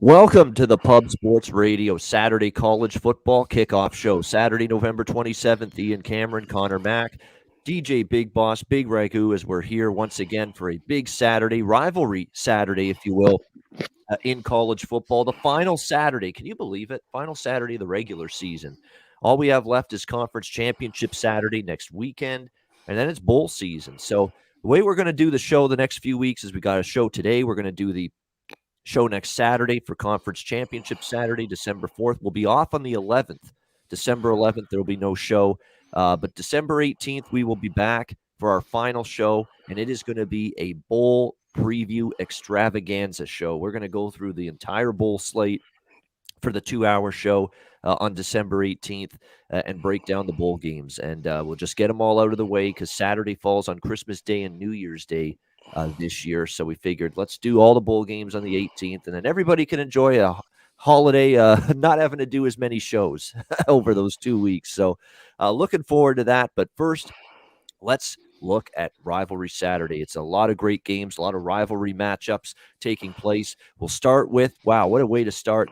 Welcome to the Pub Sports Radio Saturday College Football Kickoff Show. Saturday, November 27th, Ian Cameron, Conor Mac, DJ Big Boss, Big Ragoo, as we're here once again for a big Saturday, rivalry Saturday, if you will, in college football. The final Saturday, can you believe it? Final Saturday of the regular season. All we have left is Conference Championship Saturday next weekend, and then it's bowl season. So the way we're going to do the show the next few weeks is we got a show today. We're going to do the show next Saturday for Conference Championship Saturday, December 4th. We'll be off on the 11th. December 11th, there will be no show. But December 18th, we will be back for our final show, and it is going to be a bowl preview extravaganza show. We're going to go through the entire bowl slate for the 2-hour show on December 18th and break down the bowl games. And we'll just get them all out of the way because Saturday falls on Christmas Day and New Year's Day this year. So we figured let's do all the bowl games on the 18th, and then everybody can enjoy a holiday, not having to do as many shows over those 2 weeks. So looking forward to that. But first, let's look at Rivalry Saturday. It's a lot of great games, a lot of rivalry matchups taking place. We'll start with, wow, what a way to start.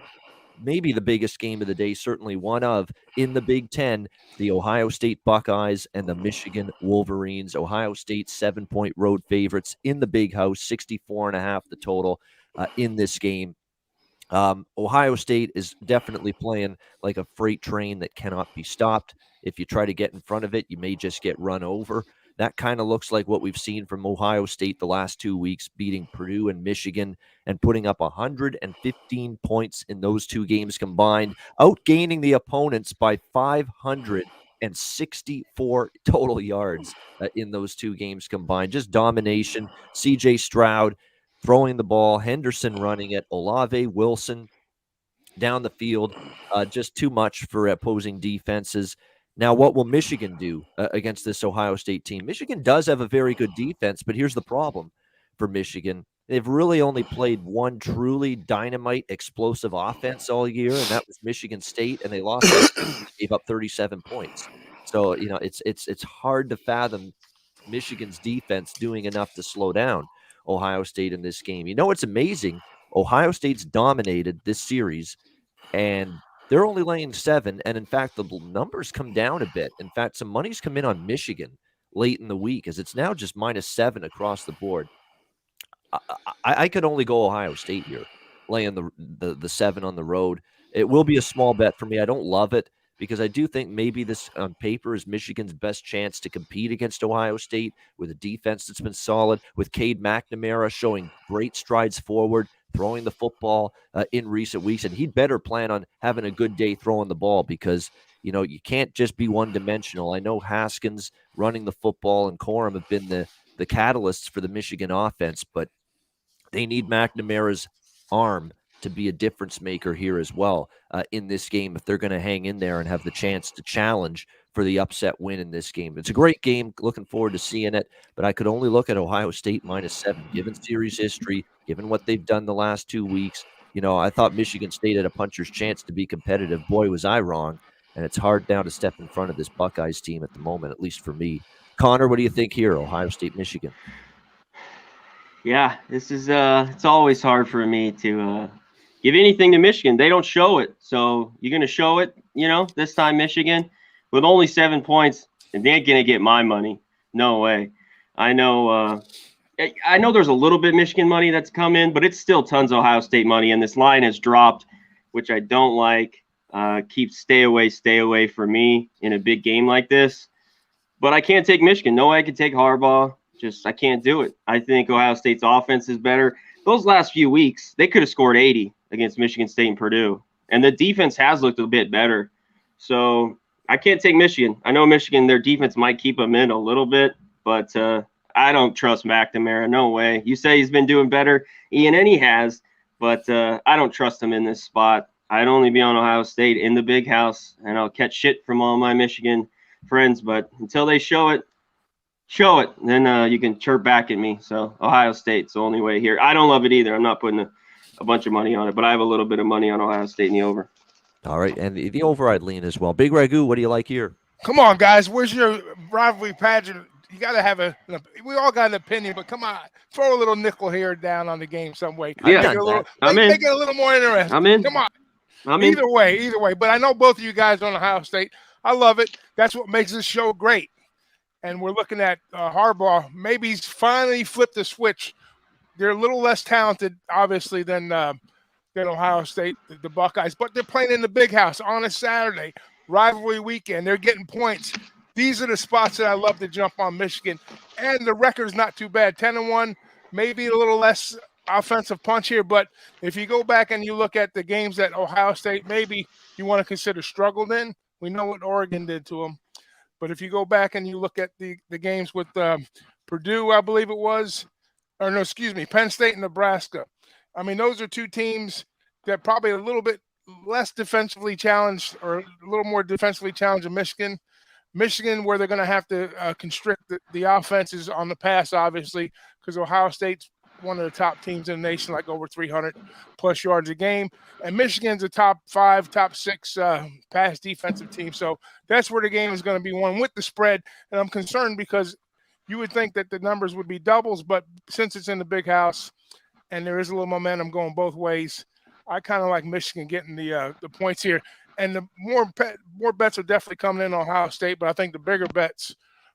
Maybe the biggest game of the day, certainly one of, in the Big Ten, the Ohio State Buckeyes and the Michigan Wolverines. Ohio State 7-point road favorites in the Big House, 64.5 the total in this game. Ohio State is definitely playing like a freight train that cannot be stopped. If you try to get in front of it, you may just get run over. That kind of looks like what we've seen from Ohio State the last 2 weeks, beating Purdue and Michigan and putting up 115 points in those two games combined, outgaining the opponents by 564 total yards in those two games combined. Just domination. C.J. Stroud throwing the ball, Henderson running it, Olave, Wilson down the field. Just too much for opposing defenses. Now, what will Michigan do against this Ohio State team? Michigan does have a very good defense, but here's the problem for Michigan. They've really only played one truly dynamite, explosive offense all year, and that was Michigan State, and they lost, gave up 37 points. So, you know, it's hard to fathom Michigan's defense doing enough to slow down Ohio State in this game. You know, it's amazing. Ohio State's dominated this series, and they're only laying 7, and in fact, the numbers come down a bit. In fact, some money's come in on Michigan late in the week, as it's now just -7 across the board. I could only go Ohio State here, laying the 7 on the road. It will be a small bet for me. I don't love it because I do think maybe this on paper is Michigan's best chance to compete against Ohio State with a defense that's been solid, with Cade McNamara showing great strides forward, throwing the football in recent weeks, and he'd better plan on having a good day throwing the ball because, you know, you can't just be one-dimensional. I know Haskins running the football and Corum have been the catalysts for the Michigan offense, but they need McNamara's arm to be a difference maker here as well in this game if they're going to hang in there and have the chance to challenge for the upset win in this game. It's a great game. Looking forward to seeing it, but I could only look at Ohio State -7, given series history, given what they've done the last 2 weeks. You know, I thought Michigan State had a puncher's chance to be competitive. Boy, was I wrong, and it's hard now to step in front of this Buckeyes team at the moment, at least for me. Connor, what do you think here, Ohio State, Michigan? Yeah, this is it's always hard for me to give anything to Michigan. They don't show it. So you're going to show it, you know, this time Michigan with only 7 points, and they ain't going to get my money. No way. I know there's a little bit Michigan money that's come in, but it's still tons of Ohio State money, and this line has dropped, which I don't like. Keep stay away for me in a big game like this. But I can't take Michigan. No way I could take Harbaugh. I can't do it. I think Ohio State's offense is better. Those last few weeks, they could have scored 80 against Michigan State and Purdue. And the defense has looked a bit better. So I can't take Michigan. I know Michigan, their defense might keep them in a little bit, but I don't trust McNamara. No way. You say he's been doing better, Ian, and he has, but I don't trust him in this spot. I'd only be on Ohio State in the Big House, and I'll catch shit from all my Michigan friends. But until they show it, then you can chirp back at me. So Ohio State's the only way here. I don't love it either. I'm not putting a bunch of money on it, but I have a little bit of money on Ohio State in the over. All right, and the over I'd lean as well. Big Ragoo, what do you like here? Come on, guys. Where's your rivalry pageant you got to have we all got an opinion, but come on, throw a little nickel here down on the game some way. I've Yeah. done that. Make it a little more interesting. I'm in. Come on. I'm in. Either way. But I know both of you guys on Ohio State. I love it. That's what makes this show great. And we're looking at Harbaugh. Maybe he's finally flipped the switch. They're a little less talented, obviously, than Ohio State, the Buckeyes. But they're playing in the big house on a Saturday, rivalry weekend. They're getting points. These are the spots that I love to jump on Michigan. And the record's not too bad. 10-1, maybe a little less offensive punch here. But if you go back and you look at the games that Ohio State maybe you want to consider struggled in, we know what Oregon did to them. But if you go back and you look at the games with Purdue, I believe it was, Penn State and Nebraska. I mean, those are two teams that probably a little bit less defensively challenged or a little more defensively challenged than Michigan. Michigan, where they're going to have to constrict the offenses on the pass, obviously, because Ohio State's one of the top teams in the nation, like over 300-plus yards a game. And Michigan's a top 5, top 6 pass defensive team. So that's where the game is going to be won with the spread. And I'm concerned because you would think that the numbers would be doubles, but since it's in the big house and there is a little momentum going both ways, I kind of like Michigan getting the points here. And the more bets are definitely coming in on Ohio State, but I think the bigger bets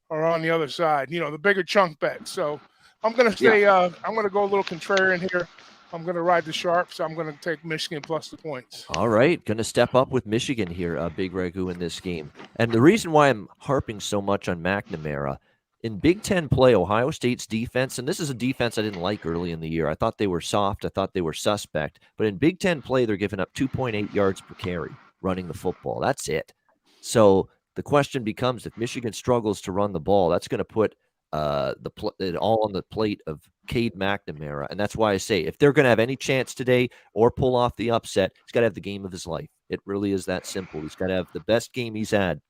are on the other side, the bigger chunk bets. So I'm going to stay I'm going to go a little contrarian here. I'm going to ride the sharps. I'm going to take Michigan plus the points. All right. Going to step up with Michigan here, Big Ragoo, in this game. And the reason why I'm harping so much on McNamara, in Big Ten play, Ohio State's defense, and this is a defense I didn't like early in the year. I thought they were soft. I thought they were suspect. But in Big Ten play, they're giving up 2.8 yards per carry running the football. That's it. So the question becomes, if Michigan struggles to run the ball, that's going to put it all on the plate of Cade McNamara. And that's why I say, if they're going to have any chance today or pull off the upset, he's got to have the game of his life. It really is that simple. He's got to have the best game he's had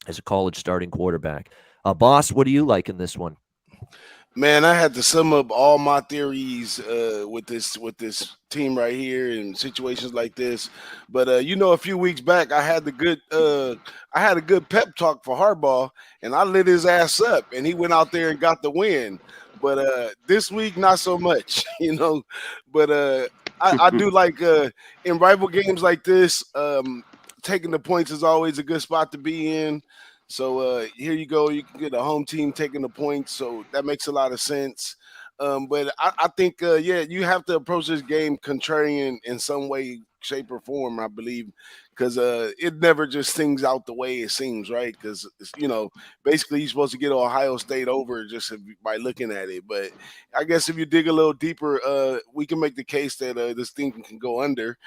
as a college starting quarterback. Boss, what do you like in this one? Man, I had to sum up all my theories with this team right here in situations like this. But a few weeks back, I had a good pep talk for Harbaugh, and I lit his ass up, and he went out there and got the win. But this week, not so much, But I do like in rival games like this, taking the points is always a good spot to be in. So here you go. You can get a home team taking the points. So that makes a lot of sense. But I think, you have to approach this game contrarian in some way, shape, or form, I believe, because it never just sings out the way it seems, right? Because, basically you're supposed to get Ohio State over just by looking at it. But I guess if you dig a little deeper, we can make the case that this thing can go under.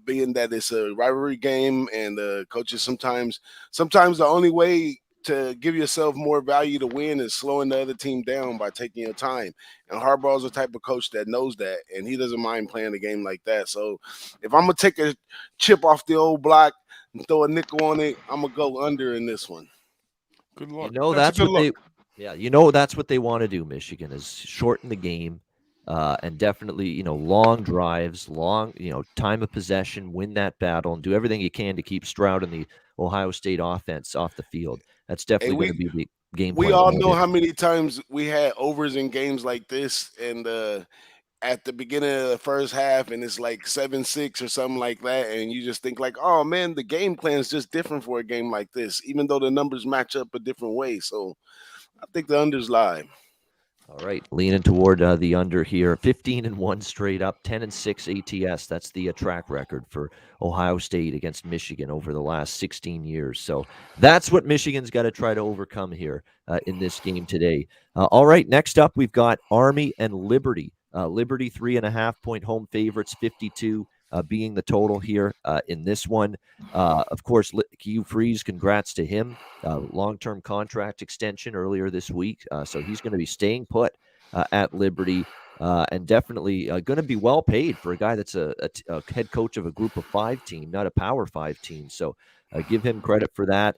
Being that it's a rivalry game and coaches sometimes the only way to give yourself more value to win is slowing the other team down by taking your time. And Harbaugh's the type of coach that knows that, and he doesn't mind playing a game like that. So if I'm going to take a chip off the old block and throw a nickel on it, I'm going to go under in this one. Good luck. That's what they want to do, Michigan, is shorten the game. And definitely, long drives, long, time of possession, win that battle, and do everything you can to keep Stroud and the Ohio State offense off the field. That's definitely going to be the game plan. We all know how many times we had overs in games like this, and at the beginning of the first half, and it's like 7-6 or something like that, and you just think like, oh man, the game plan is just different for a game like this, even though the numbers match up a different way. So I think the under's live. All right, leaning toward the under here. 15-1 straight up, 10-6 ATS. That's the track record for Ohio State against Michigan over the last 16 years. So that's what Michigan's got to try to overcome here in this game today. All right, next up we've got Army and Liberty. Liberty 3.5-point home favorites, 52 being the total here in this one. Of course, Hugh Freeze, congrats to him. Long-term contract extension earlier this week. So he's going to be staying put at Liberty and definitely going to be well paid for a guy that's a head coach of a group of 5 team, not a power 5 team. So give him credit for that.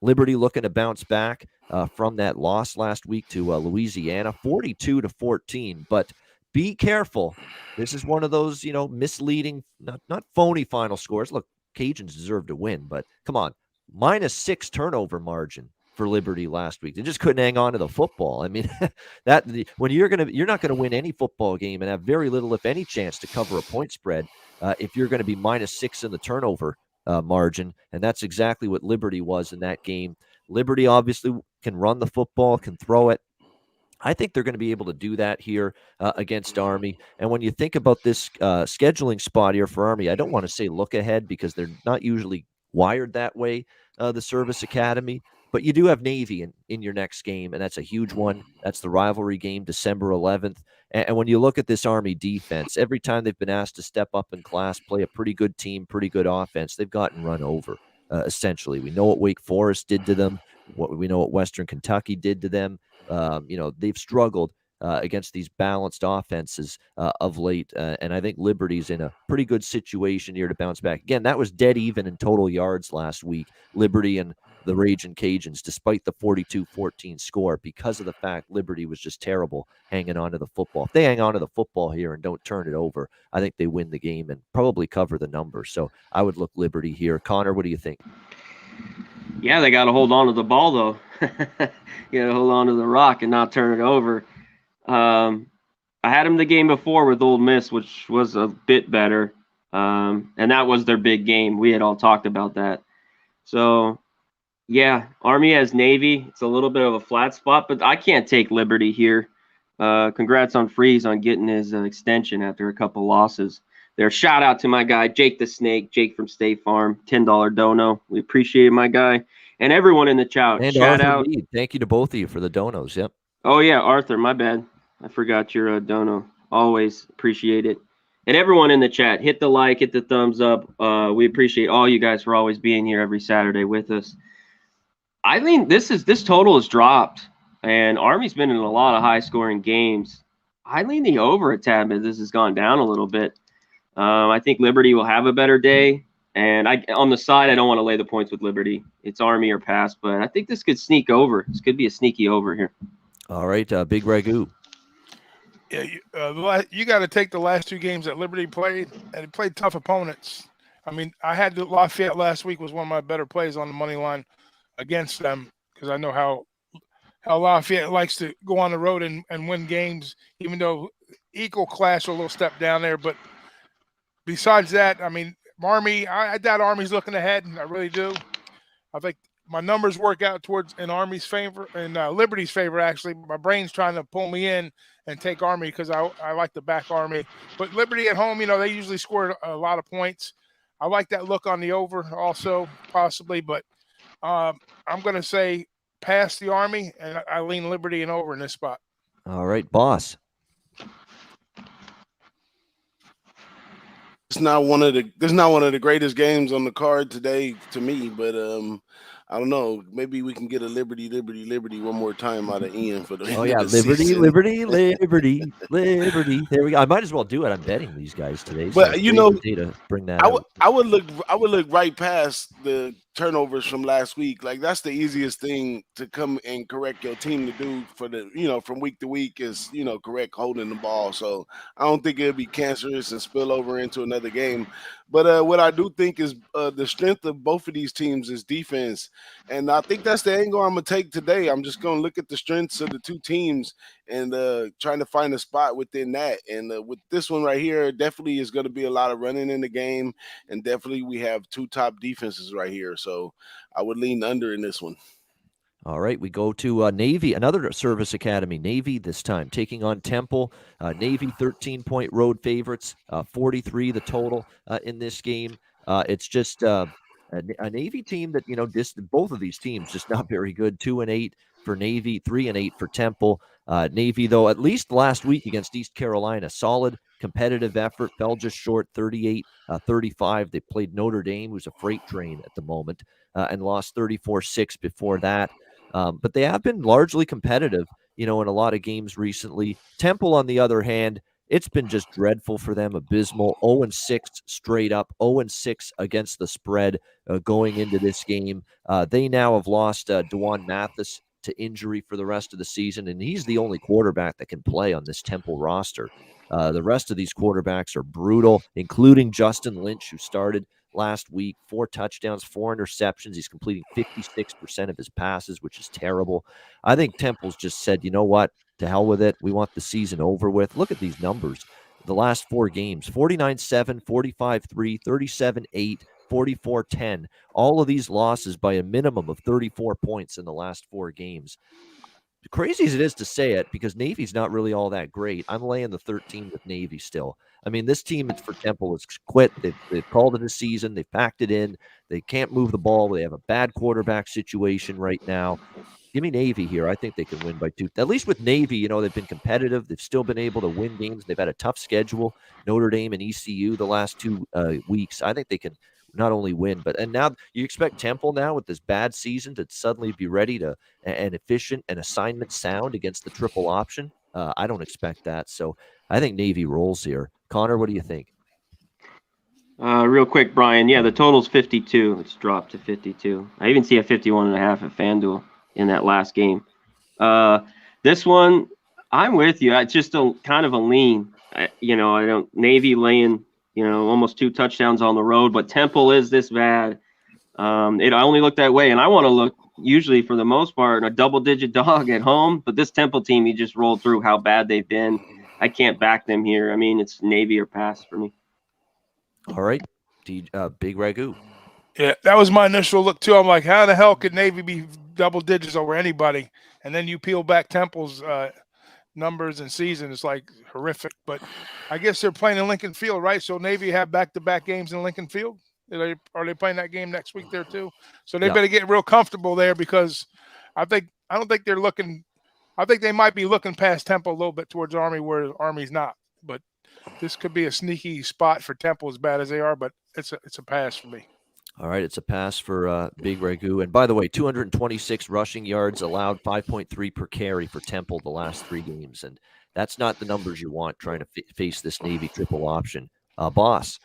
Liberty looking to bounce back from that loss last week to Louisiana, 42-14. But be careful. This is one of those, misleading, not phony final scores. Look, Cajuns deserve to win, but come on, -6 turnover margin for Liberty last week. They just couldn't hang on to the football. I mean, when you're not going to win any football game and have very little, if any, chance to cover a point spread if you're going to be -6 in the turnover margin, and that's exactly what Liberty was in that game. Liberty obviously can run the football, can throw it. I think they're going to be able to do that here against Army. And when you think about this scheduling spot here for Army, I don't want to say look ahead because they're not usually wired that way, the Service Academy. But you do have Navy in your next game, and that's a huge one. That's the rivalry game, December 11th. And when you look at this Army defense, every time they've been asked to step up in class, play a pretty good team, pretty good offense, they've gotten run over, essentially. We know what Wake Forest did to them. We know what Western Kentucky did to them. They've struggled against these balanced offenses of late. And I think Liberty's in a pretty good situation here to bounce back. Again, that was dead even in total yards last week. Liberty and the Ragin' Cajuns, despite the 42-14 score, because of the fact Liberty was just terrible hanging on to the football. If they hang on to the football here and don't turn it over, I think they win the game and probably cover the number. So I would look Liberty here. Connor, what do you think? Yeah, they got to hold on to the ball, though. You got to hold on to the rock and not turn it over. I had them the game before with Ole Miss, which was a bit better. And that was their big game. We had all talked about that. So, yeah, Army has Navy. It's a little bit of a flat spot, but I can't take Liberty here. Congrats on Freeze on getting his extension after a couple losses. There, shout out to my guy, Jake the Snake, Jake from State Farm, $10 dono. We appreciate it, my guy. And everyone in the chat. And shout Arthur out. Meade. Thank you to both of you for the donos. Yep. Oh, yeah, Arthur, my bad. I forgot your dono. Always appreciate it. And everyone in the chat, hit the like, hit the thumbs up. We appreciate all you guys for always being here every Saturday with us. I think this total has dropped, and Army's been in a lot of high-scoring games. I lean the over a tad bit. This has gone down a little bit. I think Liberty will have a better day. And on the side, I don't want to lay the points with Liberty. It's Army or pass, but I think this could sneak over. This could be a sneaky over here. All right, Big Ragoo. Yeah, you got to take the last two games that Liberty played, and it played tough opponents. I mean, I had Lafayette last week was one of my better plays on the money line against them because I know how Lafayette likes to go on the road and win games, even though equal class are a little step down there. But besides that, I mean, Army, I doubt Army's looking ahead, and I really do. I think my numbers work out towards in Army's favor and Liberty's favor, actually. My brain's trying to pull me in and take Army because I like to back Army. But Liberty at home, they usually score a lot of points. I like that look on the over also, possibly. But I'm going to say pass the Army, and I lean Liberty and over in this spot. All right, boss. It's not one of the greatest games on the card today to me, but I don't know. Maybe we can get a Liberty one more time out of Ian for the Oh yeah, Liberty. There we go. I might as well do it. I'm betting these guys today. So but to bring that. I would look right past the turnovers from last week. Like that's the easiest thing to come and correct your team to do for the from week to week is correct holding the ball. So I don't think it'll be cancerous and spill over into another game. But what I do think is the strength of both of these teams is defense. And I think that's the angle I'm going to take today. I'm just going to look at the strengths of the two teams and trying to find a spot within that. And with this one right here, definitely is going to be a lot of running in the game. And definitely we have two top defenses right here. So I would lean under in this one. All right, we go to Navy, another Service Academy. Navy this time taking on Temple. Navy 13-point road favorites, 43 the total in this game. It's just a Navy team that, both of these teams just not very good. 2-8 for Navy, 3-8 for Temple. Navy, though, at least last week against East Carolina, solid competitive effort, fell just short 38-35. They played Notre Dame, who's a freight train at the moment, and lost 34-6 before that. But they have been largely competitive, in a lot of games recently. Temple, on the other hand, it's been just dreadful for them, abysmal. 0-6 straight up, 0-6 against the spread going into this game. They now have lost DeJuan Mathis to injury for the rest of the season, and he's the only quarterback that can play on this Temple roster. The rest of these quarterbacks are brutal, including Justin Lynch, who started last week, 4 touchdowns, 4 interceptions. He's completing 56% of his passes, which is terrible. I think Temple's just said, you know what? To hell with it. We want the season over with. Look at these numbers. The last 4 games, 49-7, 45-3, 37-8, 44-10. All of these losses by a minimum of 34 points in the last 4 games. Crazy as it is to say it, because Navy's not really all that great, I'm laying the 13 with Navy still. I mean, this team for Temple has quit. They've called it a season. They've packed it in. They can't move the ball. They have a bad quarterback situation right now. Give me Navy here. I think they can win by 2. At least with Navy, they've been competitive. They've still been able to win games. They've had a tough schedule, Notre Dame and ECU the last 2 weeks. I think they can not only win, and now you expect Temple now with this bad season to suddenly be ready to and efficient and assignment sound against the triple option. I don't expect that. So I think Navy rolls here. Connor, what do you think? Real quick, Brian. Yeah, the total's 52. It's dropped to 52. I even see a 51.5 at FanDuel in that last game. This one, I'm with you. It's just kind of a lean. I don't Navy laying, almost 2 touchdowns on the road, but Temple is this bad. I only look that way, and I want to look usually for the most part a double-digit dog at home. But this Temple team, you just rolled through how bad they've been. I can't back them here. I mean, it's Navy or pass for me. All right, Big Ragoo. Yeah, that was my initial look too. I'm like, how the hell could Navy be double digits over anybody? And then you peel back Temple's numbers and season. It's like horrific. But I guess they're playing in Lincoln Field, right? So Navy have back-to-back games in Lincoln Field. Are they playing that game next week there too? So they better get real comfortable there, because I don't think they're looking. I think they might be looking past Temple a little bit towards Army, where Army's not. But this could be a sneaky spot for Temple, as bad as they are. But it's a pass for me. All right, it's a pass for Big Ragoo. And by the way, 226 rushing yards allowed, 5.3 per carry for Temple the last 3 games. And that's not the numbers you want trying to face this Navy triple option. Boss.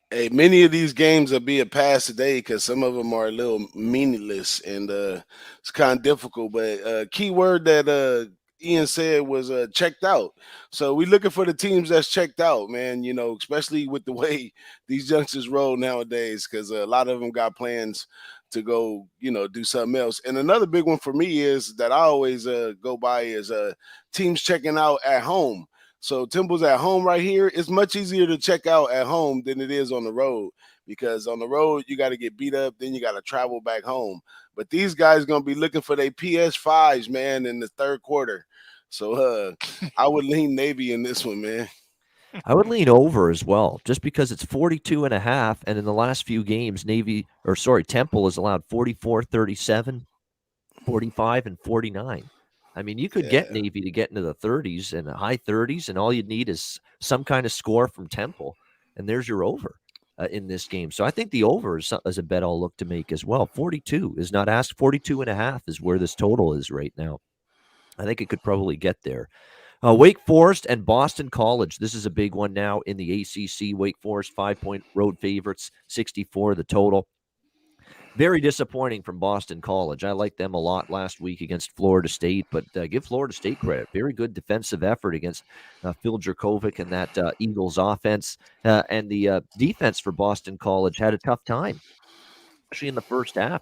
Hey, many of these games will be a pass today because some of them are a little meaningless, and it's kind of difficult. But key word that Ian said was checked out. So we're looking for the teams that's checked out, man, especially with the way these youngsters roll nowadays, because a lot of them got plans to go, do something else. And another big one for me is that I always go by is teams checking out at home. So Temple's at home right here. It's much easier to check out at home than it is on the road, because on the road, you got to get beat up. Then you got to travel back home. But these guys going to be looking for their PS5s, man, in the third quarter. So I would lean Navy in this one, man. I would lean over as well, just because it's 42.5. And in the last few games, Temple has allowed 44, 37, 45, and 49. I mean, you could get Navy to get into the 30s and the high 30s, and all you'd need is some kind of score from Temple, and there's your over in this game. So I think the over is a bet I'll look to make as well. 42 is not asked. 42.5 is where this total is right now. I think it could probably get there. Wake Forest and Boston College. This is a big one now in the ACC. Wake Forest, 5-point road favorites, 64 the total. Very disappointing from Boston College. I liked them a lot last week against Florida State, but give Florida State credit. Very good defensive effort against Phil Jurkovec and that Eagles offense. And the defense for Boston College had a tough time, especially in the first half,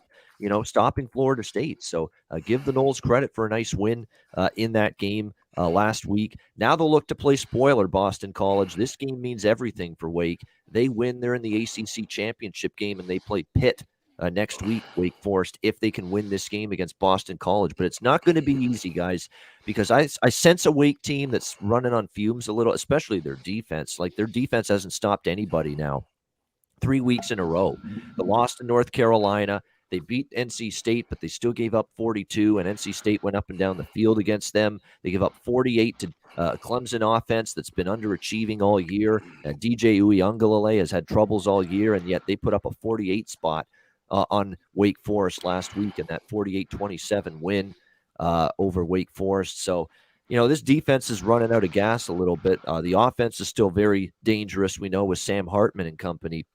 stopping Florida State. So give the Noles credit for a nice win in that game last week. Now they'll look to play spoiler Boston College. This game means everything for Wake. They win, they're in the ACC championship game, and they play Pitt next week, Wake Forest, if they can win this game against Boston College. But it's not going to be easy, guys, because I sense a Wake team that's running on fumes a little, especially their defense. Like, their defense hasn't stopped anybody now 3 weeks in a row. They lost to North Carolina. They beat NC State, but they still gave up 42, and NC State went up and down the field against them. They gave up 48 to Clemson offense that's been underachieving all year. DJ Uiagalelei has had troubles all year, and yet they put up a 48 spot on Wake Forest last week in that 48-27 win over Wake Forest. So, this defense is running out of gas a little bit. The offense is still very dangerous, we know, with Sam Hartman and company.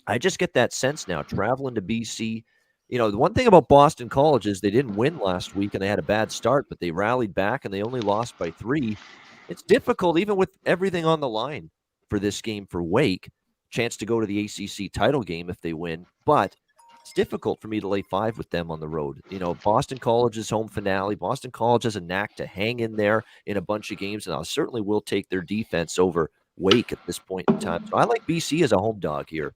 I just get that sense now, traveling to BC. The one thing about Boston College is they didn't win last week and they had a bad start, but they rallied back and they only lost by 3. It's difficult, even with everything on the line for this game for Wake, chance to go to the ACC title game if they win, but it's difficult for me to lay 5 with them on the road. Boston College's home finale. Boston College has a knack to hang in there in a bunch of games, and I certainly will take their defense over Wake at this point in time. So I like BC as a home dog here,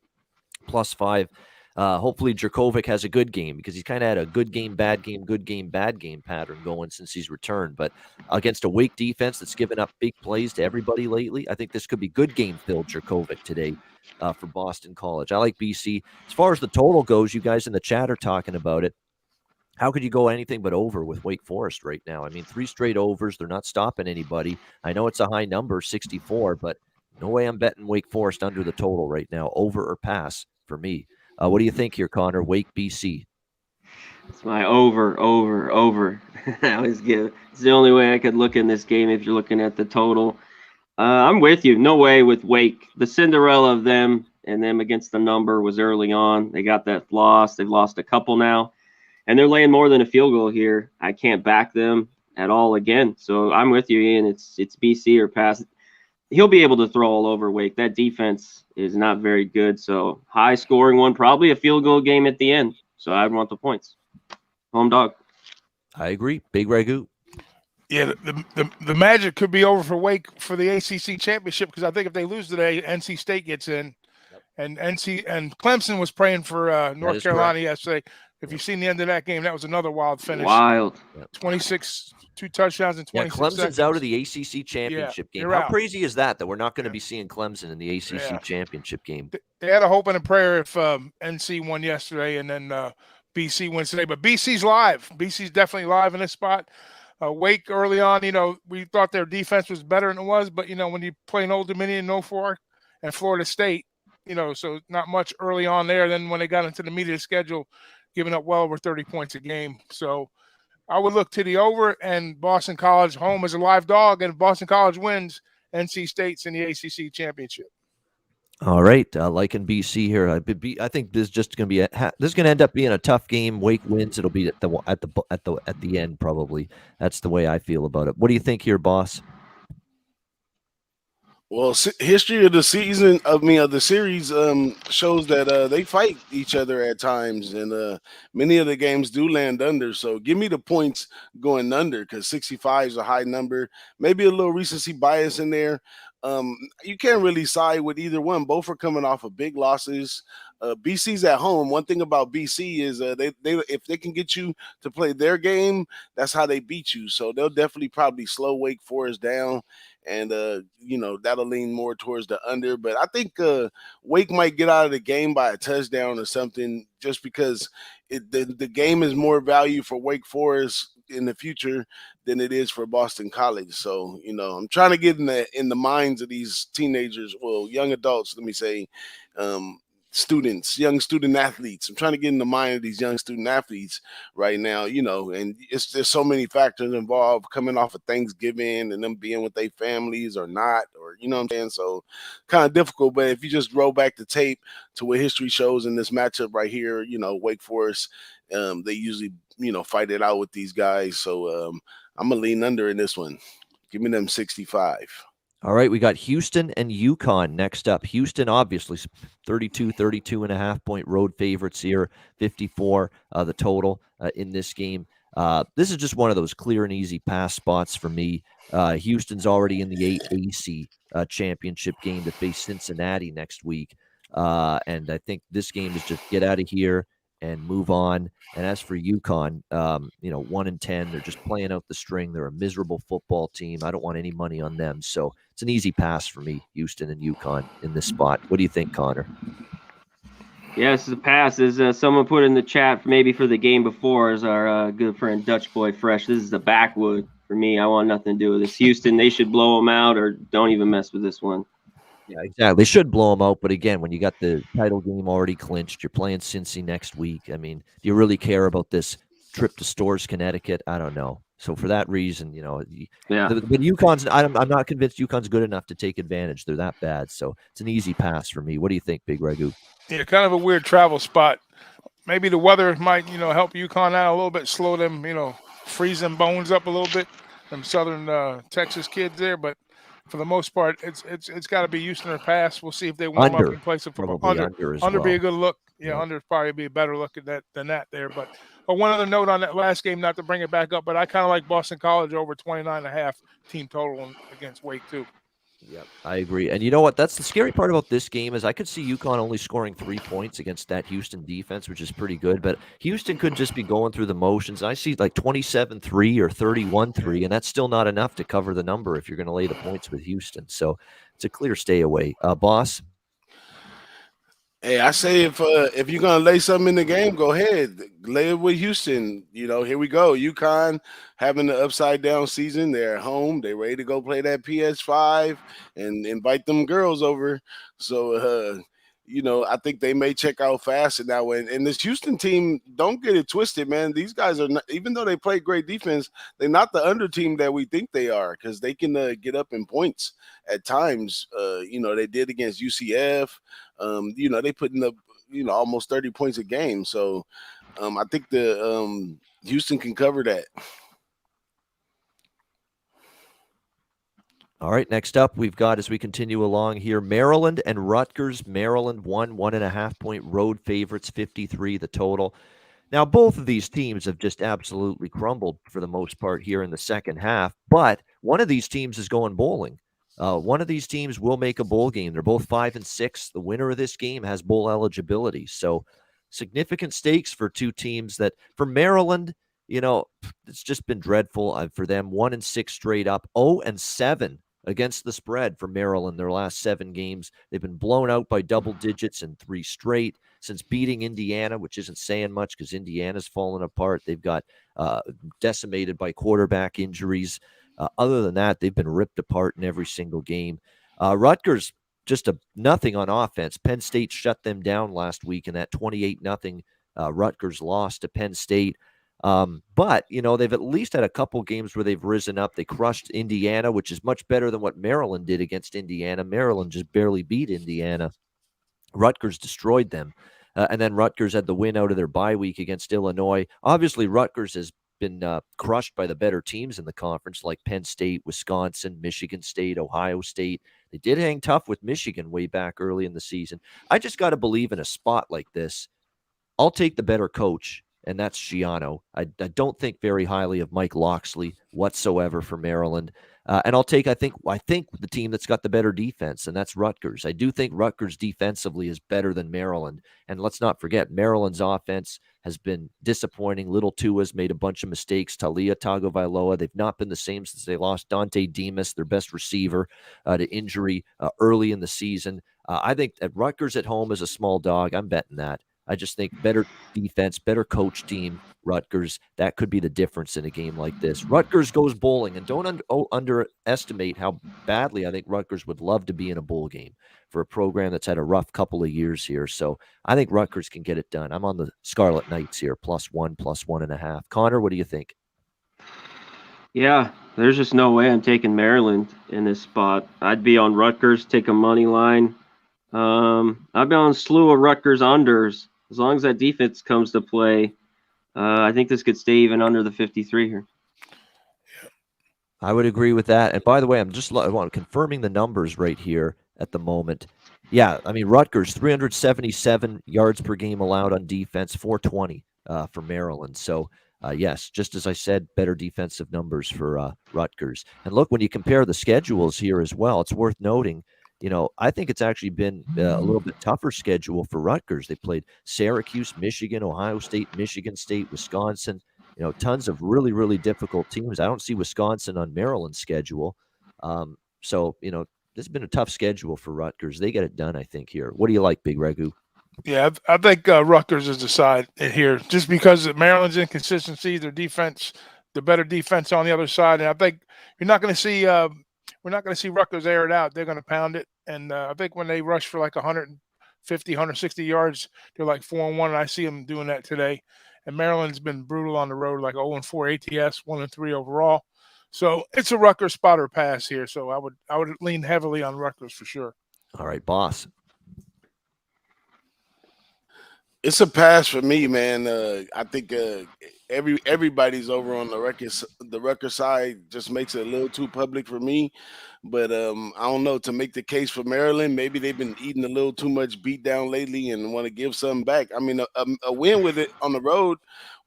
+5. Hopefully Jerkovic has a good game, because he's kind of had a good game, bad game pattern going since he's returned. But against a Wake defense that's given up big plays to everybody lately, I think this could be good game filled Jerkovic today for Boston College. I like BC. As far as the total goes, you guys in the chat are talking about it. How could you go anything but over with Wake Forest right now? I mean, 3 straight overs. They're not stopping anybody. I know it's a high number, 64, but no way I'm betting Wake Forest under the total right now, over or pass for me. What do you think here, Connor? Wake, BC. It's my over. I always give. It's the only way I could look in this game if you're looking at the total. I'm with you. No way with Wake. The Cinderella of them and them against the number was early on. They got that loss. They've lost a couple now, and they're laying more than a field goal here. I can't back them at all again. So I'm with you, Ian. It's BC or pass. He'll be able to throw all over Wake. That defense is not very good. So high scoring one, probably a field goal game at the end. So I'd want the points. Home dog. I agree. Big Ragoo. Yeah, the magic could be over for Wake for the ACC championship, because I think if they lose today, NC State gets in, and Clemson was praying for North Carolina yesterday. If you've seen the end of that game, that was another wild finish. 26, 2 touchdowns in 26 Clemson's seconds. out of the ACC championship game. How out. crazy is that we're not going to be seeing Clemson in the ACC championship game? They had a hope and a prayer if NC won yesterday and then BC wins today. But BC's live. BC's definitely live in this spot. Wake early on, we thought their defense was better than it was. But, when you play an Old Dominion, Norfolk, and Florida State, so not much early on there. Then when they got into the meat of the schedule, giving up well over 30 points a game. So I would look to the over, and Boston College home is a live dog. And if Boston College wins, NC State's in the ACC championship. All right, liking BC here. I think this is just going to be this is going to end up being a tough game. Wake wins. It'll be at the end probably. That's the way I feel about it. What do you think here, boss? Well, history of the season, of the series, shows that they fight each other at times, and many of the games do land under. So give me the points going under, because 65 is a high number. Maybe a little recency bias in there. You can't really side with either one. Both are coming off of big losses. BC's at home. One thing about BC is they if they can get you to play their game, that's how they beat you. So they'll definitely probably slow Wake Forest down, and that'll lean more towards the under. But I think Wake might get out of the game by a touchdown or something, just because the game is more value for Wake Forest in the future than it is for Boston College. So, I'm trying to get in the minds of these teenagers, well, young adults, let me say, students, young student athletes. I'm trying to get in the mind of these young student athletes right now, and there's so many factors involved, coming off of Thanksgiving and them being with their families or not, or what I'm saying? So kind of difficult. But if you just roll back the tape to what history shows in this matchup right here, Wake Forest, they usually, fight it out with these guys. So I'm going to lean under in this one. Give me them 65. All right, we got Houston and UConn next up. Houston, obviously, 32.5 point road favorites here, 54 the total in this game. This is just one of those clear and easy pass spots for me. Houston's already in the AAC championship game to face Cincinnati next week. And I think this game is just get out of here and move on. And as for UConn, 1-10, they're just playing out the string. They're a miserable football team. I don't want any money on them. So it's an easy pass for me, Houston and UConn in this spot. What do you think, Connor? Yeah, this is a pass. As someone put in the chat, maybe for the game before, is our good friend Dutch Boy Fresh. This is the backwood for me. I want nothing to do with this. Houston, they should blow them out, or don't even mess with this one. Yeah, exactly. They should blow them out. But again, when you got the title game already clinched, you're playing Cincy next week. I mean, do you really care about this trip to Stores, Connecticut? I don't know. So for that reason, but UConn's, I'm not convinced UConn's good enough to take advantage. They're that bad. So it's an easy pass for me. What do you think, Big Ragoo? Yeah, kind of a weird travel spot. Maybe the weather might, help UConn out a little bit, slow them, freeze them bones up a little bit. Them southern Texas kids there. But for the most part, it's got to be Houston or pass. We'll see if they warm up Under, and play some football. probably under as Under well. be a good look. Yeah, Yeah. under probably be a better look at that than that there. But one other note on that last game, not to bring it back up, but I kind of like Boston College over 29.5 team total against Wake too. Yep, I agree. And you know what? That's the scary part about this game is I could see UConn only scoring 3 points against that Houston defense, which is pretty good. But Houston could just be going through the motions. I see like 27-3 or 31-3, and that's still not enough to cover the number if you're going to lay the points with Houston. So it's a clear stay away. Boss? Hey, I say if you're gonna lay something in the game, go ahead, lay it with Houston. You know, here we go. UConn having the upside down season. They're at home. They're ready to go play that PS5 and invite them girls over. So, you know, I think they may check out fast in that way. And this Houston team, don't get it twisted, man. These guys are not, even though they play great defense, they're not the under team that we think they are because they can get up in points at times. You know, they did against UCF. You know, they put in up, you know, almost 30 points a game. So I think the Houston can cover that. All right, next up, we've got, as we continue along here, Maryland and Rutgers. Maryland 1.5 point road favorites, 53 the total. Now, both of these teams have just absolutely crumbled for the most part here in the second half, but one of these teams is going bowling. One of these teams will make a bowl game. They're both 5-6. The winner of this game has bowl eligibility. So significant stakes for two teams that, for Maryland, you know, it's just been dreadful for them. 1-6 straight up, 0-7 against the spread for Maryland. Their last 7 games, they've been blown out by double digits in 3 straight since beating Indiana, which isn't saying much because Indiana's fallen apart. They've got decimated by quarterback injuries. Other than that, they've been ripped apart in every single game. Rutgers, just nothing on offense. Penn State shut them down last week in that 28-0 Rutgers loss to Penn State. But, you know, they've at least had a couple games where they've risen up. They crushed Indiana, which is much better than what Maryland did against Indiana. Maryland just barely beat Indiana. Rutgers destroyed them. And then Rutgers had the win out of their bye week against Illinois. Obviously, Rutgers has been crushed by the better teams in the conference like Penn State, Wisconsin, Michigan State, Ohio State. They did hang tough with Michigan way back early in the season. I just got to believe in a spot like this. I'll take the better coach, and that's Schiano. I don't think very highly of Mike Loxley whatsoever for Maryland. And I'll take, I think the team that's got the better defense, and that's Rutgers. I do think Rutgers defensively is better than Maryland. And let's not forget, Maryland's offense has been disappointing. Little Tua's made a bunch of mistakes. Talia Tagovailoa, they've not been the same since they lost Dante Demas, their best receiver, to injury early in the season. I think that Rutgers at home is a small dog. I'm betting that. I just think better defense, better coach team, Rutgers. That could be the difference in a game like this. Rutgers goes bowling, and don't underestimate how badly I think Rutgers would love to be in a bowl game for a program that's had a rough couple of years here. So I think Rutgers can get it done. I'm on the Scarlet Knights here, +1, +1.5. Connor, what do you think? Yeah, there's just no way I'm taking Maryland in this spot. I'd be on Rutgers, take a money line. I've been on a slew of Rutgers unders. As long as that defense comes to play, I think this could stay even under the 53 here. I would agree with that. And by the way, I'm just confirming the numbers right here at the moment. Yeah, I mean, Rutgers, 377 yards per game allowed on defense, 420 for Maryland. So, yes, just as I said, better defensive numbers for Rutgers. And look, when you compare the schedules here as well, it's worth noting, you know, I think it's actually been a little bit tougher schedule for Rutgers. They played Syracuse, Michigan, Ohio State, Michigan State, Wisconsin, you know, tons of really, really difficult teams. I don't see Wisconsin on Maryland's schedule. So, you know, this has been a tough schedule for Rutgers. They get it done, I think, here. What do you like, Big Ragoo? Yeah, I think Rutgers is the side here just because of Maryland's inconsistency, their defense, the better defense on the other side. And I think you're not going to see we're not going to see Rutgers air it out. They're going to pound it. And I think when they rush for like 150, 160 yards, they're like 4-1. And I see them doing that today. And Maryland's been brutal on the road, like 0-4 ATS, 1-3 overall. So it's a Rutgers spot or pass here. So I would lean heavily on Rutgers for sure. All right, boss. It's a pass for me, man. I think everybody's over on the Rutgers side just makes it a little too public for me. But I don't know, to make the case for Maryland, maybe they've been eating a little too much beat down lately and want to give something back. I mean, a win with it on the road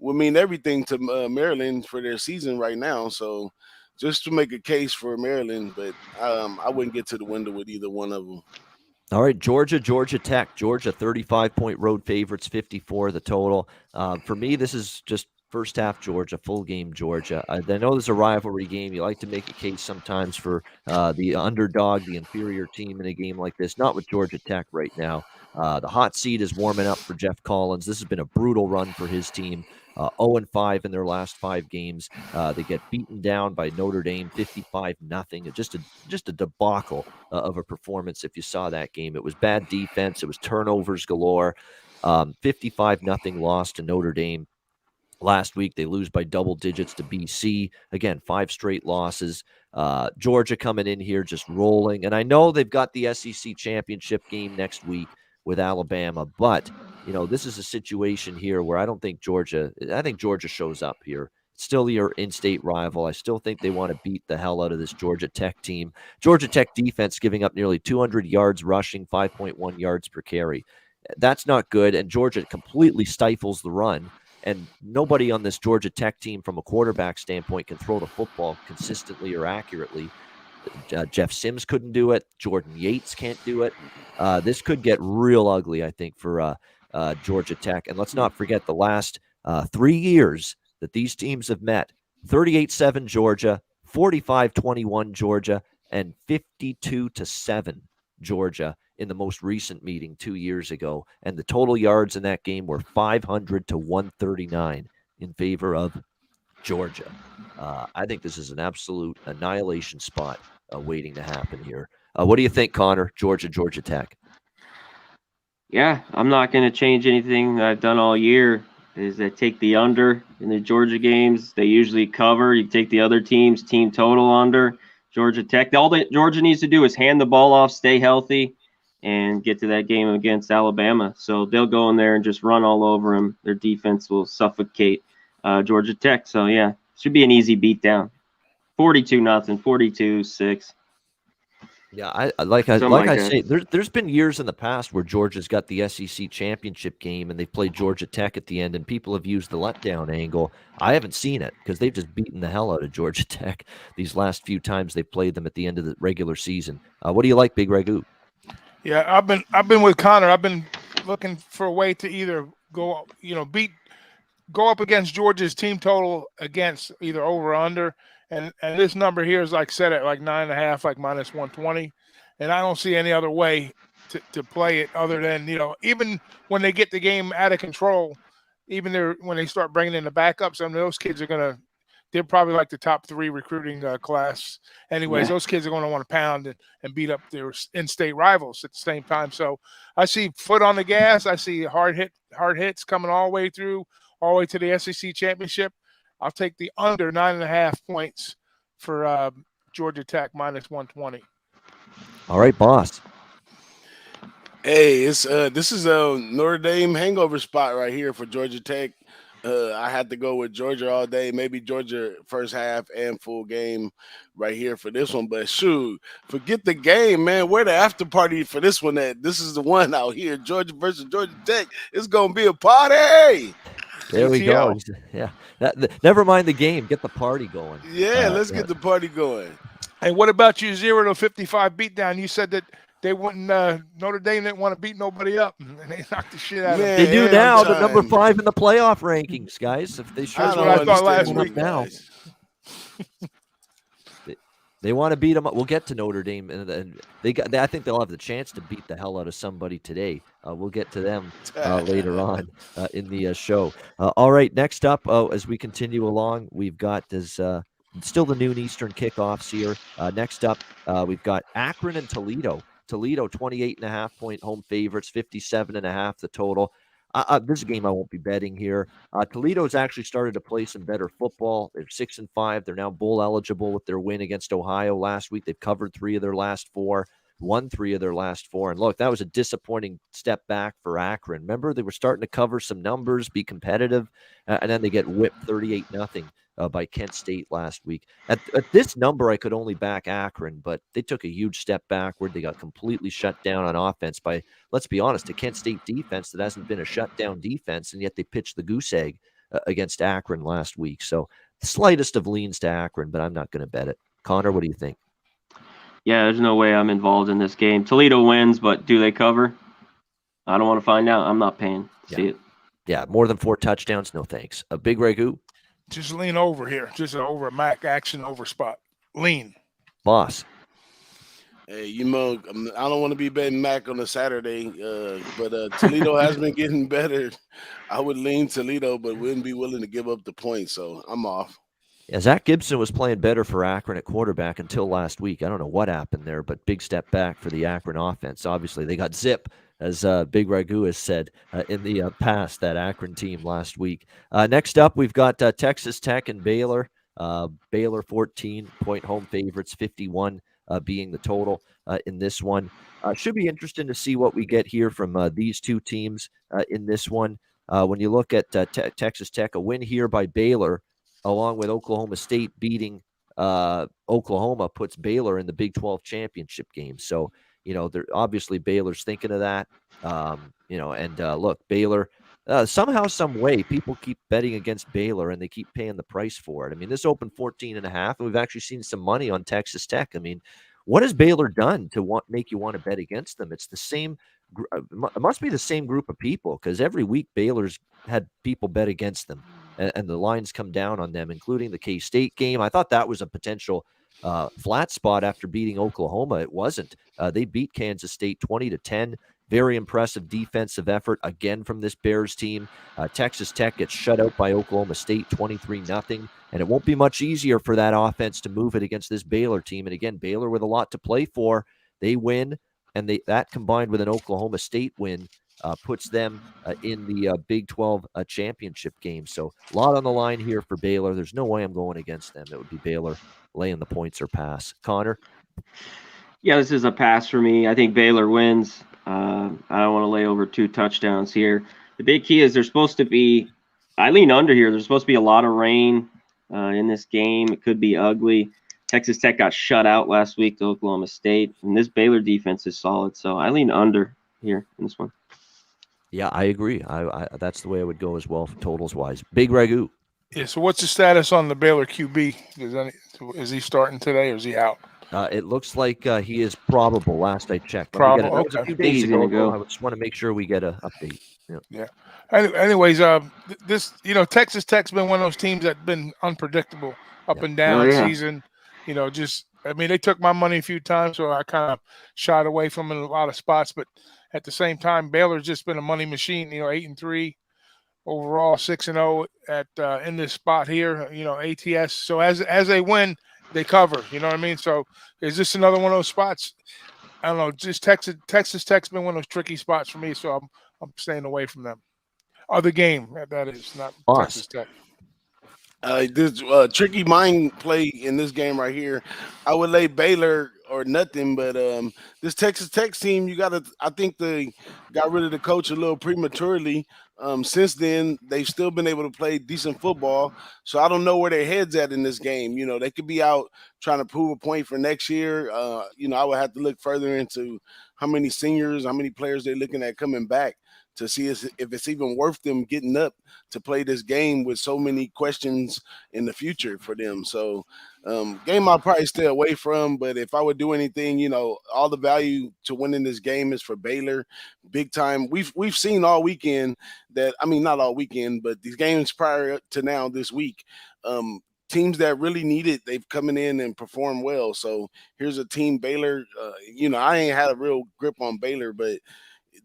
would mean everything to Maryland for their season right now. So just to make a case for Maryland, but I wouldn't get to the window with either one of them. All right, Georgia Tech. Georgia 35-point road favorites, 54 the total. For me, this is just first half Georgia, full game Georgia. I know there's a rivalry game. You like to make a case sometimes for the underdog, the inferior team in a game like this. Not with Georgia Tech right now. The hot seat is warming up for Jeff Collins. This has been a brutal run for his team. 0-5 in their last 5 games. They get beaten down by Notre Dame 55-0. Just a debacle of a performance if you saw that game. It was bad defense. It was turnovers galore. 55-0 loss to Notre Dame. Last week, they lose by double digits to BC. Again, 5 straight losses. Georgia coming in here just rolling. And I know they've got the SEC championship game next week with Alabama, but this is a situation here where I think Georgia shows up here. It's still your in-state rival. I still think they want to beat the hell out of this Georgia Tech team. Georgia Tech defense giving up nearly 200 yards rushing, 5.1 yards per carry. That's not good, and Georgia completely stifles the run. And nobody on this Georgia Tech team from a quarterback standpoint can throw the football consistently or accurately. Jeff Sims couldn't do it. Jordan Yates can't do it. This could get real ugly, I think, for Georgia Tech. And let's not forget the last 3 years that these teams have met. 38-7 Georgia, 45-21 Georgia, and 52-7 Georgia in the most recent meeting 2 years ago. And the total yards in that game were 500 to 139 in favor of Georgia. I think this is an absolute annihilation spot waiting to happen here. What do you think, Connor? Georgia Tech. Yeah, I'm not going to change anything I've done all year. Is that take the under in the Georgia games. They usually cover. You take the other team's team total under. Georgia Tech. All that Georgia needs to do is hand the ball off, stay healthy, and get to that game against Alabama. So they'll go in there and just run all over them. Their defense will suffocate Georgia Tech. So, yeah, should be an easy beatdown. 42-0, 42-6. Yeah, I say, there's been years in the past where Georgia's got the SEC championship game and they've played Georgia Tech at the end, and people have used the letdown angle. I haven't seen it because they've just beaten the hell out of Georgia Tech these last few times they've played them at the end of the regular season. What do you like, Big Ragoo? Yeah, I've been with Connor. I've been looking for a way to either go up against Georgia's team total against either over or under. And this number here is set at like 9.5, like minus 120. And I don't see any other way to play it other than, even when they get the game out of control, even when they start bringing in the backups, I mean, those kids they're probably like the top 3 recruiting class. Anyways, Those kids are going to want to pound and beat up their in-state rivals at the same time. So I see foot on the gas. I see hard hits coming all the way to the SEC championship. I'll take the under 9.5 points for Georgia Tech minus 120. All right, boss. Hey, this is a Notre Dame hangover spot right here for Georgia Tech. I had to go with Georgia all day. Maybe Georgia first half and full game right here for this one. But shoot, forget the game, man. Where the after party for this one at? This is the one out here, Georgia versus Georgia Tech. It's going to be a party. There we go. Yeah. Never mind the game. Get the party going. Yeah, let's get the party going. And what about you, 0-55 beatdown? You said that they wouldn't. Notre Dame didn't want to beat nobody up, and they knocked the shit out of them. They do now. They're number 5 in the playoff rankings, guys. If they That's what I thought last week. Now. They want to beat them up. We'll get to Notre Dame, and I think they'll have the chance to beat the hell out of somebody today. We'll get to them later on in the show. All right, next up, as we continue along, we've got still the noon Eastern kickoffs here. Next up, we've got Akron and Toledo. Toledo, 28.5-point home favorites, 57.5 the total. This is a game I won't be betting here. Toledo's actually started to play some better football. They're 6-5. They're now bowl eligible with their win against Ohio last week. They've covered 3 of their last 4. won 3 of their last 4. And look, that was a disappointing step back for Akron. Remember, they were starting to cover some numbers, be competitive, and then they get whipped 38-0 by Kent State last week. At this number, I could only back Akron, but they took a huge step backward. They got completely shut down on offense by, let's be honest, a Kent State defense that hasn't been a shutdown defense, and yet they pitched the goose egg against Akron last week. So the slightest of leans to Akron, but I'm not going to bet it. Connor, what do you think? Yeah, there's no way I'm involved in this game. Toledo wins, but do they cover? I don't want to find out. I'm not paying to see it. Yeah, more than 4 touchdowns, no thanks. A big Ragoo? Just lean over here. Just over a Mac action over spot. Lean. Boss. Hey, I don't want to be betting Mac on a Saturday, but Toledo has been getting better. I would lean Toledo, but wouldn't be willing to give up the points, so I'm off. Yeah, Zach Gibson was playing better for Akron at quarterback until last week. I don't know what happened there, but big step back for the Akron offense. Obviously, they got zip, as Big Ragoo has said in the past, that Akron team last week. Next up, we've got Texas Tech and Baylor. Baylor 14-point home favorites, 51 being the total in this one. Should be interesting to see what we get here from these two teams in this one. When you look at Texas Tech, a win here by Baylor, along with Oklahoma State beating Oklahoma, puts Baylor in the Big 12 championship game. So, obviously Baylor's thinking of that. Look, Baylor, somehow, some way, people keep betting against Baylor and they keep paying the price for it. I mean, this opened 14.5, and we've actually seen some money on Texas Tech. I mean, what has Baylor done to make you want to bet against them? It's the same. It must be the same group of people, because every week Baylor's had people bet against them, and the lines come down on them, including the K-State game. I thought that was a potential flat spot after beating Oklahoma. It wasn't. They beat Kansas State 20-10. Very impressive defensive effort again from this Bears team. Texas Tech gets shut out by Oklahoma State 23-0, and it won't be much easier for that offense to move it against this Baylor team. And again, Baylor with a lot to play for. They win, and that combined with an Oklahoma State win puts them in the Big 12 championship game. So a lot on the line here for Baylor. There's no way I'm going against them. It would be Baylor laying the points or pass. Connor? Yeah, this is a pass for me. I think Baylor wins. I don't want to lay over 2 touchdowns here. The big key is I lean under here. There's supposed to be a lot of rain in this game. It could be ugly. Texas Tech got shut out last week to Oklahoma State, and this Baylor defense is solid. So I lean under here in this one. Yeah, I agree. That's the way I would go as well, totals wise. Big Ragoo. Yeah. So what's the status on the Baylor QB? Is he starting today, or is he out? It looks like he is probable. Last I checked. Probable. That was a few days He's gonna ago. go. I just want to make sure we get an update. Yeah. Anyways, Texas Tech's been one of those teams that's been unpredictable up and down season. They took my money a few times, so I kind of shied away from it in a lot of spots. But at the same time, Baylor's just been a money machine. 8-3 overall, 6-0 at in this spot here. ATS. So as they win, they cover. You know what I mean? So is this another one of those spots? I don't know. Just Texas Tech's been one of those tricky spots for me, so I'm staying away from them. The game, that is, not Texas Tech. This tricky mind play in this game right here. I would lay Baylor or nothing, but this Texas Tech team, I think they got rid of the coach a little prematurely. Since then, they've still been able to play decent football. So I don't know where their head's at in this game. They could be out trying to prove a point for next year. I would have to look further into how many seniors, how many players they're looking at coming back to see if it's even worth them getting up to play this game with so many questions in the future for them. So game I'll probably stay away from, but if I would do anything, all the value to winning this game is for Baylor big time. We've seen all weekend not all weekend, but these games prior to now this week, teams that really need it, they've coming in and performed well. So here's a team, Baylor, I ain't had a real grip on Baylor, but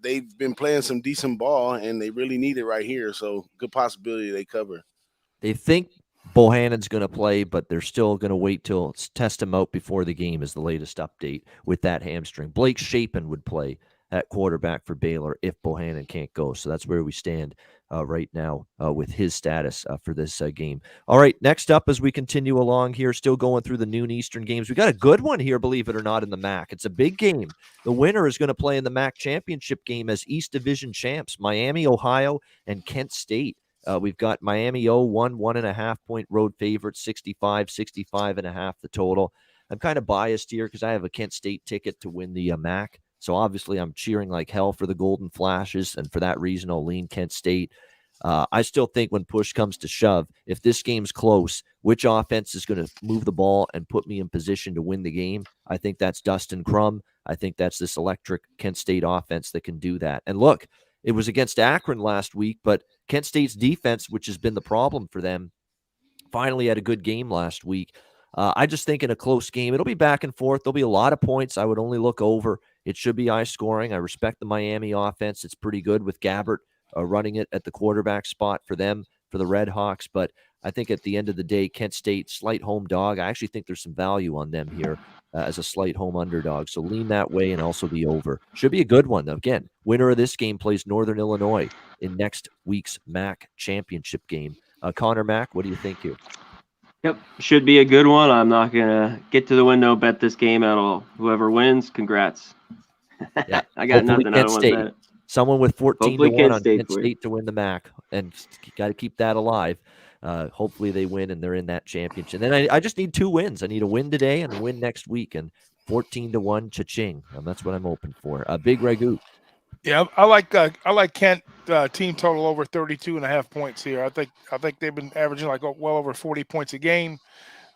they've been playing some decent ball, and they really need it right here. So good possibility they cover. They think Bohannon's going to play, but they're still going to wait till test him out before the game is the latest update with that hamstring. Blake Shapen would play at quarterback for Baylor if Bohannon can't go. So that's where we stand right now with his status for this game. All right, next up as we continue along here, still going through the noon Eastern games. We got a good one here, believe it or not, in the MAC. It's a big game. The winner is going to play in the MAC championship game as East Division champs, Miami, Ohio, and Kent State. We've got Miami 1.5 point road favorite, 65.5 the total. I'm kind of biased here because I have a Kent State ticket to win the MAC. So obviously I'm cheering like hell for the Golden Flashes, and for that reason I'll lean Kent State. I still think when push comes to shove, if this game's close, which offense is going to move the ball and put me in position to win the game? I think that's Dustin Crum. I think that's this electric Kent State offense that can do that. And look, it was against Akron last week, but Kent State's defense, which has been the problem for them, finally had a good game last week. I just think in a close game, it'll be back and forth. There'll be a lot of points. I would only look over. It should be high scoring. I respect the Miami offense. It's pretty good with Gabbert running it at the quarterback spot for them, for the Red Hawks. But I think at the end of the day, Kent State, slight home dog. I actually think there's some value on them here as a slight home underdog. So lean that way and also the over. Should be a good one. Again, winner of this game plays Northern Illinois in next week's MAC championship game. Conor Mac, what do you think here? Yep, should be a good one. I'm not going to get to the window, bet this game at all. Whoever wins, congrats. Yeah. I got Hopefully nothing. Kent I don't State. want that. Someone with 14-1 on Kent for State to win the MAC, and got to keep that alive. Hopefully they win and they're in that championship. And then I just need 2 wins. I need a win today and a win next week, and 14-1 cha-ching. That's what I'm hoping for. Big Ragoo. Yeah, I like Kent team total over 32.5 points here. I think they've been averaging like well over 40 points a game.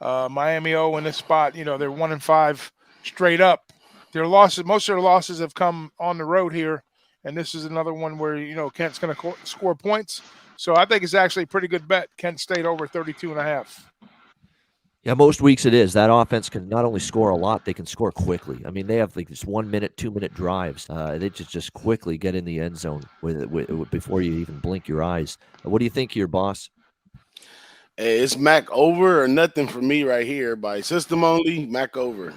Miami in this spot, they're 1-5 straight up. Their losses, most of their losses have come on the road here, and this is another one where Kent's going to score points. So I think it's actually a pretty good bet. Kent State over 32.5. Yeah, most weeks it is. That offense can not only score a lot, they can score quickly. I mean, they have like this 1 minute, 2 minute drives. They just quickly get in the end zone with before you even blink your eyes. What do you think here, boss? Hey, it's MAC over or nothing for me right here. By system only, MAC over.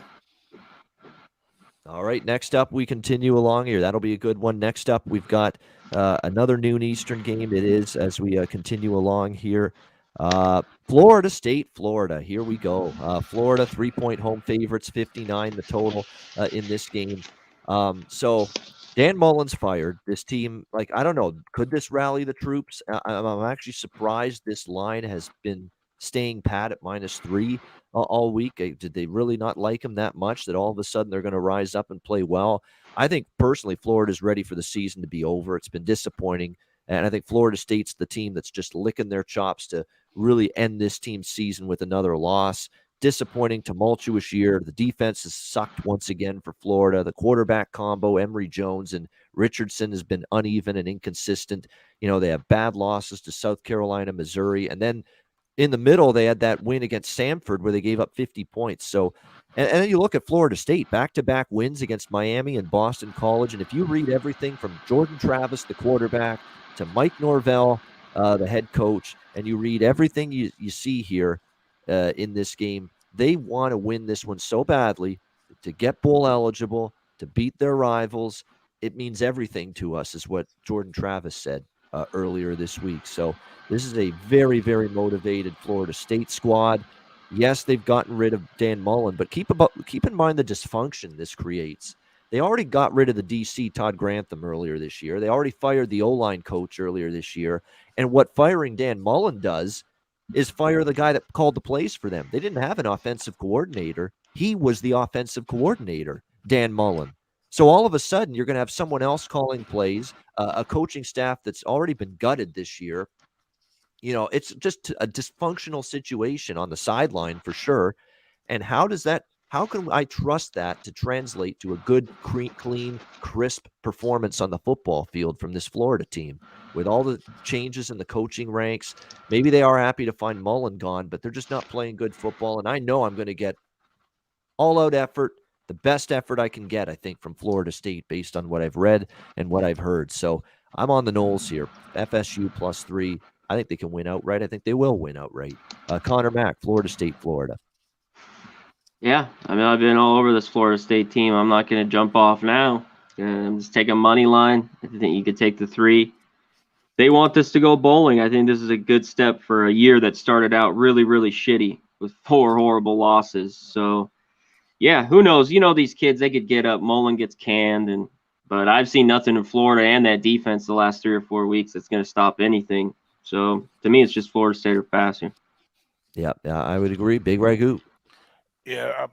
All right, next up, we continue along here. That'll be a good one. Next up, we've got another noon Eastern game. It is as we continue along here. Florida State, Florida. Here we go. Florida, 3-point home favorites, 59 the total in this game. So Dan Mullen's fired. This team, I don't know, could this rally the troops? I'm actually surprised this line has been staying pat at -3 all week. Did they really not like him that much that all of a sudden they're going to rise up and play well? I think personally Florida's ready for the season to be over. It's been disappointing. And I think Florida State's the team that's just licking their chops to really end this team's season with another loss. Disappointing, tumultuous year. The defense has sucked once again for Florida. The quarterback combo, Emory Jones and Richardson, has been uneven and inconsistent. They have bad losses to South Carolina, Missouri, and then in the middle, they had that win against Samford where they gave up 50 points. So, and then you look at Florida State, back-to-back wins against Miami and Boston College. And if you read everything from Jordan Travis, the quarterback, to Mike Norvell, the head coach, and you read everything you see here in this game, they want to win this one so badly to get bowl eligible, to beat their rivals. It means everything to us, is what Jordan Travis said earlier this week. So this is a very, very motivated Florida State squad. Yes, they've gotten rid of Dan Mullen, but keep in mind the dysfunction this creates. They already got rid of the DC, Todd Grantham, earlier this year. They already fired the O-line coach earlier this year. And what firing Dan Mullen does is fire the guy that called the plays for them. They didn't have an offensive coordinator. He was the offensive coordinator, Dan Mullen. So all of a sudden, you're going to have someone else calling plays, a coaching staff that's already been gutted this year. It's just a dysfunctional situation on the sideline for sure. And how can I trust that to translate to a good, clean, crisp performance on the football field from this Florida team? With all the changes in the coaching ranks, maybe they are happy to find Mullen gone, but they're just not playing good football. And I know I'm going to get all-out effort, the best effort I can get, I think, from Florida State based on what I've read and what I've heard. So I'm on the Noles here. FSU +3. I think they can win outright. I think they will win outright. Conor Mac, Florida State, Florida. Yeah, I've been all over this Florida State team. I'm not going to jump off now. I'm just taking money line. I think you could take the 3. They want this to go bowling. I think this is a good step for a year that started out really, really shitty with 4 horrible losses. So, yeah, who knows? You know, these kids, they could get up. Mullen gets canned, but I've seen nothing in Florida and that defense the last 3 or 4 weeks that's going to stop anything. So, to me, it's just Florida State or pass here. Yeah, I would agree. Big Ragoo. Yeah,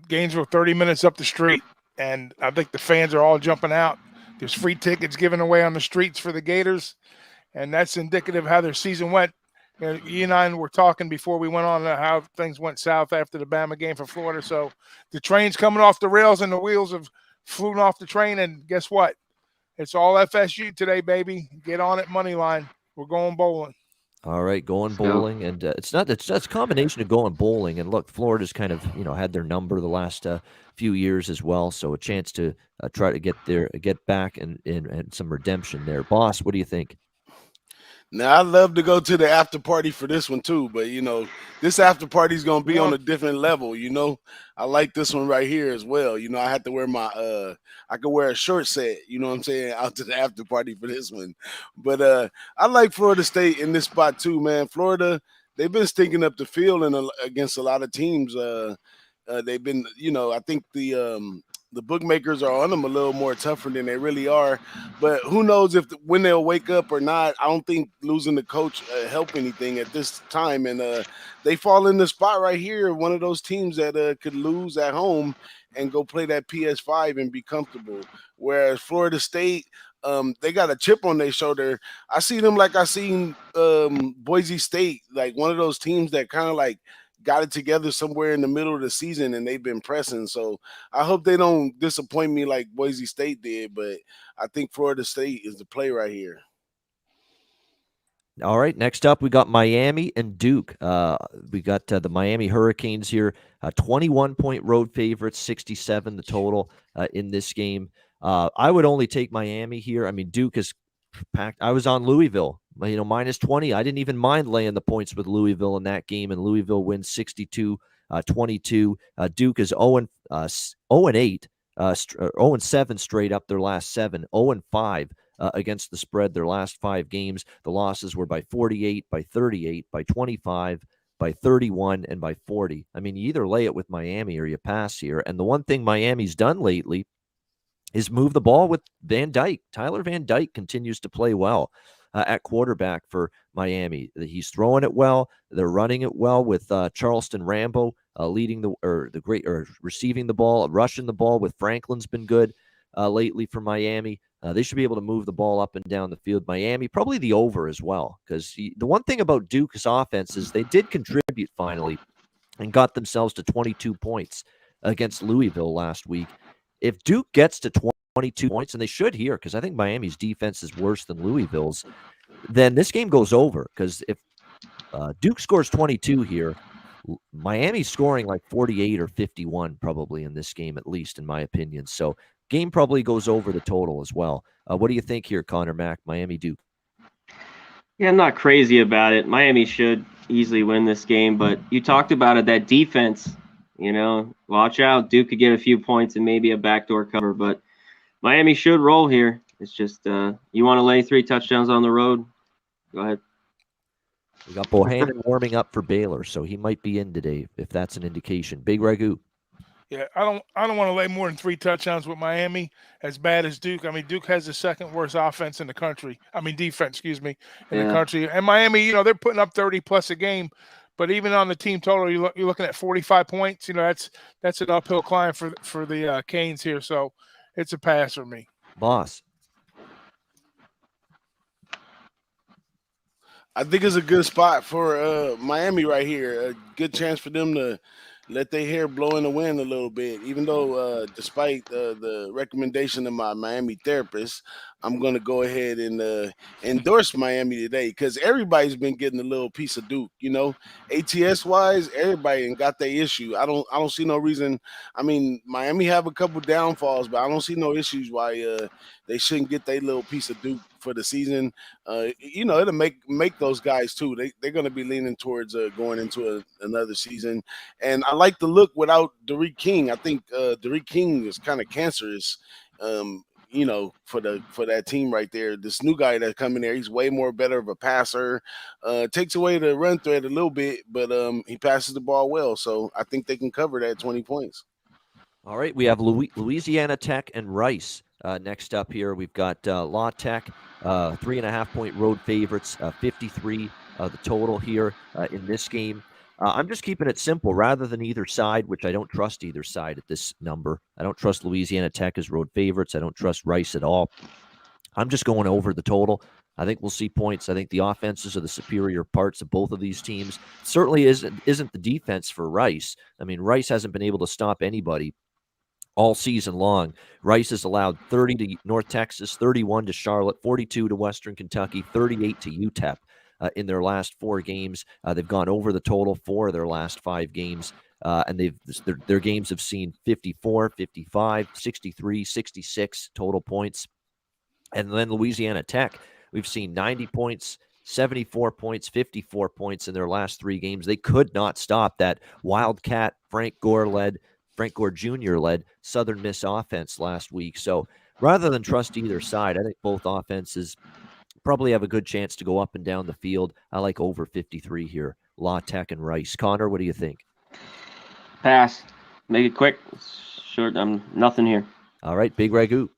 Gainesville 30 minutes up the street, and I think the fans are all jumping out. There's free tickets given away on the streets for the Gators, and that's indicative of how their season went. You know, you and I were talking before we went on how things went south after the Bama game for Florida. So the train's coming off the rails and the wheels have flown off the train, and guess what? It's all FSU today, baby. Get on it, money line. We're going bowling. All right, going bowling, and it's a combination of going bowling and look, Florida's kind of had their number the last few years as well, so a chance to try to get back and some redemption there. Boss, what do you think? Now, I'd love to go to the after party for this one too, but this after party is gonna be on a different level. I like this one right here as well. I had to wear my I could wear a short set. You know what I'm saying, out to the after party for this one. But I like Florida State in this spot too, man. Florida, they've been stinking up the field against a lot of teams. They've been, I think the bookmakers are on them a little more tougher than they really are. But who knows when they'll wake up or not. I don't think losing the coach help anything at this time. And they fall in the spot right here, one of those teams that could lose at home and go play that PS5 and be comfortable. Whereas Florida State, they got a chip on their shoulder. I see them like I seen Boise State, like one of those teams that kind of like got it together somewhere in the middle of the season, and they've been pressing. So I hope they don't disappoint me like Boise State did, but I think Florida State is the play right here. All right, next up we got Miami and Duke. We got the Miami Hurricanes here, 21-point road favorites, 67 the total in this game. I would only take Miami here. I mean, Duke is packed. I was on Louisville, minus 20. I didn't even mind laying the points with Louisville in that game, and Louisville wins 62-22. Duke is 0-8, 0-7 straight up their last 7, 0-5 against the spread their last 5 games. The losses were by 48, by 38, by 25, by 31, and by 40. I mean, you either lay it with Miami or you pass here. And the one thing Miami's done lately is move the ball with Van Dyke. Tyler Van Dyke continues to play well at quarterback for Miami. He's throwing it well. They're running it well with Charleston Rambo receiving the ball, rushing the ball with Franklin's been good lately for Miami. They should be able to move the ball up and down the field. Miami, probably the over as well, because the one thing about Duke's offense is they did contribute finally and got themselves to 22 points against Louisville last week. If Duke gets to 22 points, and they should here, because I think Miami's defense is worse than Louisville's, then this game goes over. Because if Duke scores 22 here, Miami's scoring like 48 or 51 probably in this game, at least in my opinion. So game probably goes over the total as well. What do you think here, Conor Mac, Miami Duke? Yeah, I'm not crazy about it. Miami should easily win this game, but you talked about it, that defense. Watch out. Duke could get a few points and maybe a backdoor cover, but Miami should roll here. It's just you want to lay 3 touchdowns on the road? Go ahead. We got Bohannon warming up for Baylor, so he might be in today if that's an indication. Big Ragoo. Yeah, I don't want to lay more than 3 touchdowns with Miami, as bad as Duke. I mean, Duke has the second worst offense in the country. I mean, defense, excuse me, in the country. And Miami, they're putting up 30 plus a game. But even on the team total, you're looking at 45 points. That's an uphill climb for the Canes here. So it's a pass for me. Boss. I think it's a good spot for Miami right here. A good chance for them to let their hair blow in the wind a little bit. Even though, despite the recommendation of my Miami therapist, I'm going to go ahead and endorse Miami today, because everybody's been getting a little piece of Duke. ATS-wise, everybody ain't got their issue. I don't see no reason. I mean, Miami have a couple downfalls, but I don't see no issues why they shouldn't get their little piece of Duke for the season. It'll make those guys too. They're going to be leaning towards going into another season. And I like the look without Derek King. I think Derek King is kind of cancerous. for that team right there. This new guy that's coming there, he's way more better of a passer. Takes away the run threat a little bit, but he passes the ball well. So I think they can cover that 20 points. All right, we have Louisiana Tech and Rice next up here. We've got La Tech, 3.5-point road favorites, 53 the total here in this game. I'm just keeping it simple rather than either side, which I don't trust either side at this number. I don't trust Louisiana Tech as road favorites. I don't trust Rice at all. I'm just going over the total. I think we'll see points. I think the offenses are the superior parts of both of these teams. Certainly isn't the defense for Rice. I mean, Rice hasn't been able to stop anybody all season long. Rice has allowed 30 to North Texas, 31 to Charlotte, 42 to Western Kentucky, 38 to UTEP in their last 4 games. They've gone over the total 4 of their last 5 games, and their games have seen 54, 55, 63, 66 total points. And then Louisiana Tech, we've seen 90 points, 74 points, 54 points in their last 3 games. They could not stop that Wildcat Frank Gore Jr. led Southern Miss offense last week. So rather than trust either side, I think both offenses probably have a good chance to go up and down the field. I like over 53 here. La Tech and Rice. Connor, what do you think? Pass. Make it quick. Short. I'm nothing here. All right, Big Ragoo.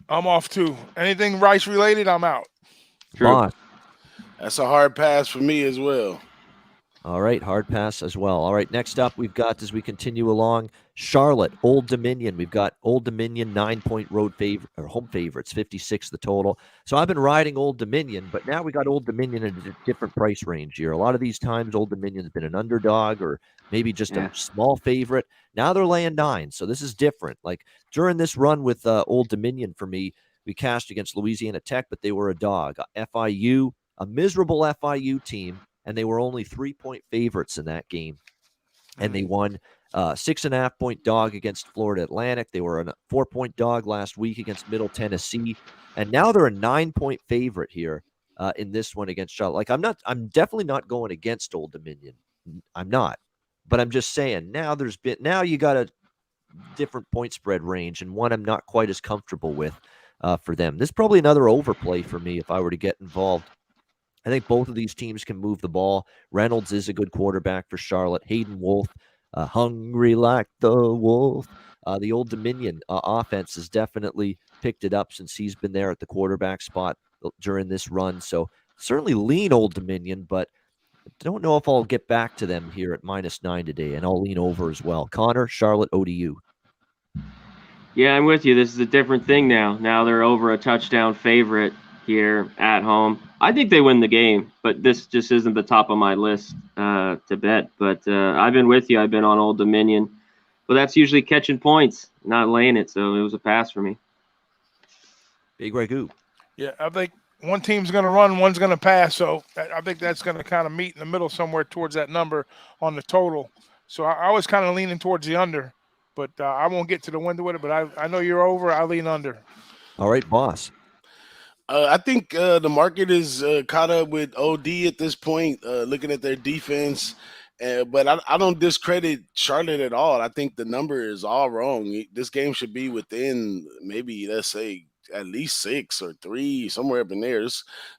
I'm off too. Anything Rice related, I'm out. True. Boss. That's a hard pass for me as well. All right, hard pass as well. All right, next up we've got, as we continue along, Charlotte, Old Dominion. We've got Old Dominion 9-point home favorites, 56 the total. So I've been riding Old Dominion, but now we got Old Dominion in a different price range here. A lot of these times Old Dominion's been an underdog or maybe just a small favorite. Now they're laying 9, so this is different. Like during this run with Old Dominion for me, we cashed against Louisiana Tech, but they were a dog. FIU, a miserable FIU team, and they were only 3-point favorites in that game. And they won 6.5-point dog against Florida Atlantic. They were a 4-point dog last week against Middle Tennessee. And now they're a 9-point favorite here in this one against Charlotte. Like I'm definitely not going against Old Dominion. I'm not. But I'm just saying now you got a different point spread range and one I'm not quite as comfortable with for them. This is probably another overplay for me if I were to get involved. I think both of these teams can move the ball. Reynolds is a good quarterback for Charlotte. Hayden Wolf, hungry like the wolf. The Old Dominion offense has definitely picked it up since he's been there at the quarterback spot during this run. So certainly lean Old Dominion, but don't know if I'll get back to them here at -9 today, and I'll lean over as well. Connor, Charlotte, ODU. Yeah, I'm with you. This is a different thing now. Now they're over a touchdown favorite here at home. I think they win the game, but this just isn't the top of my list to bet. But I've been with you. I've been on Old Dominion. But that's usually catching points, not laying it. So it was a pass for me. Big Ragoo. Yeah, I think one team's going to run, one's going to pass. So I think that's going to kind of meet in the middle somewhere towards that number on the total. So I was kind of leaning towards the under, but I won't get to the window with it. But I know you're over. I lean under. All right, boss. I think the market is caught up with OD at this point, looking at their defense. But I don't discredit Charlotte at all. I think the number is all wrong. This game should be within maybe, let's say, at least 6 or 3, somewhere up in there.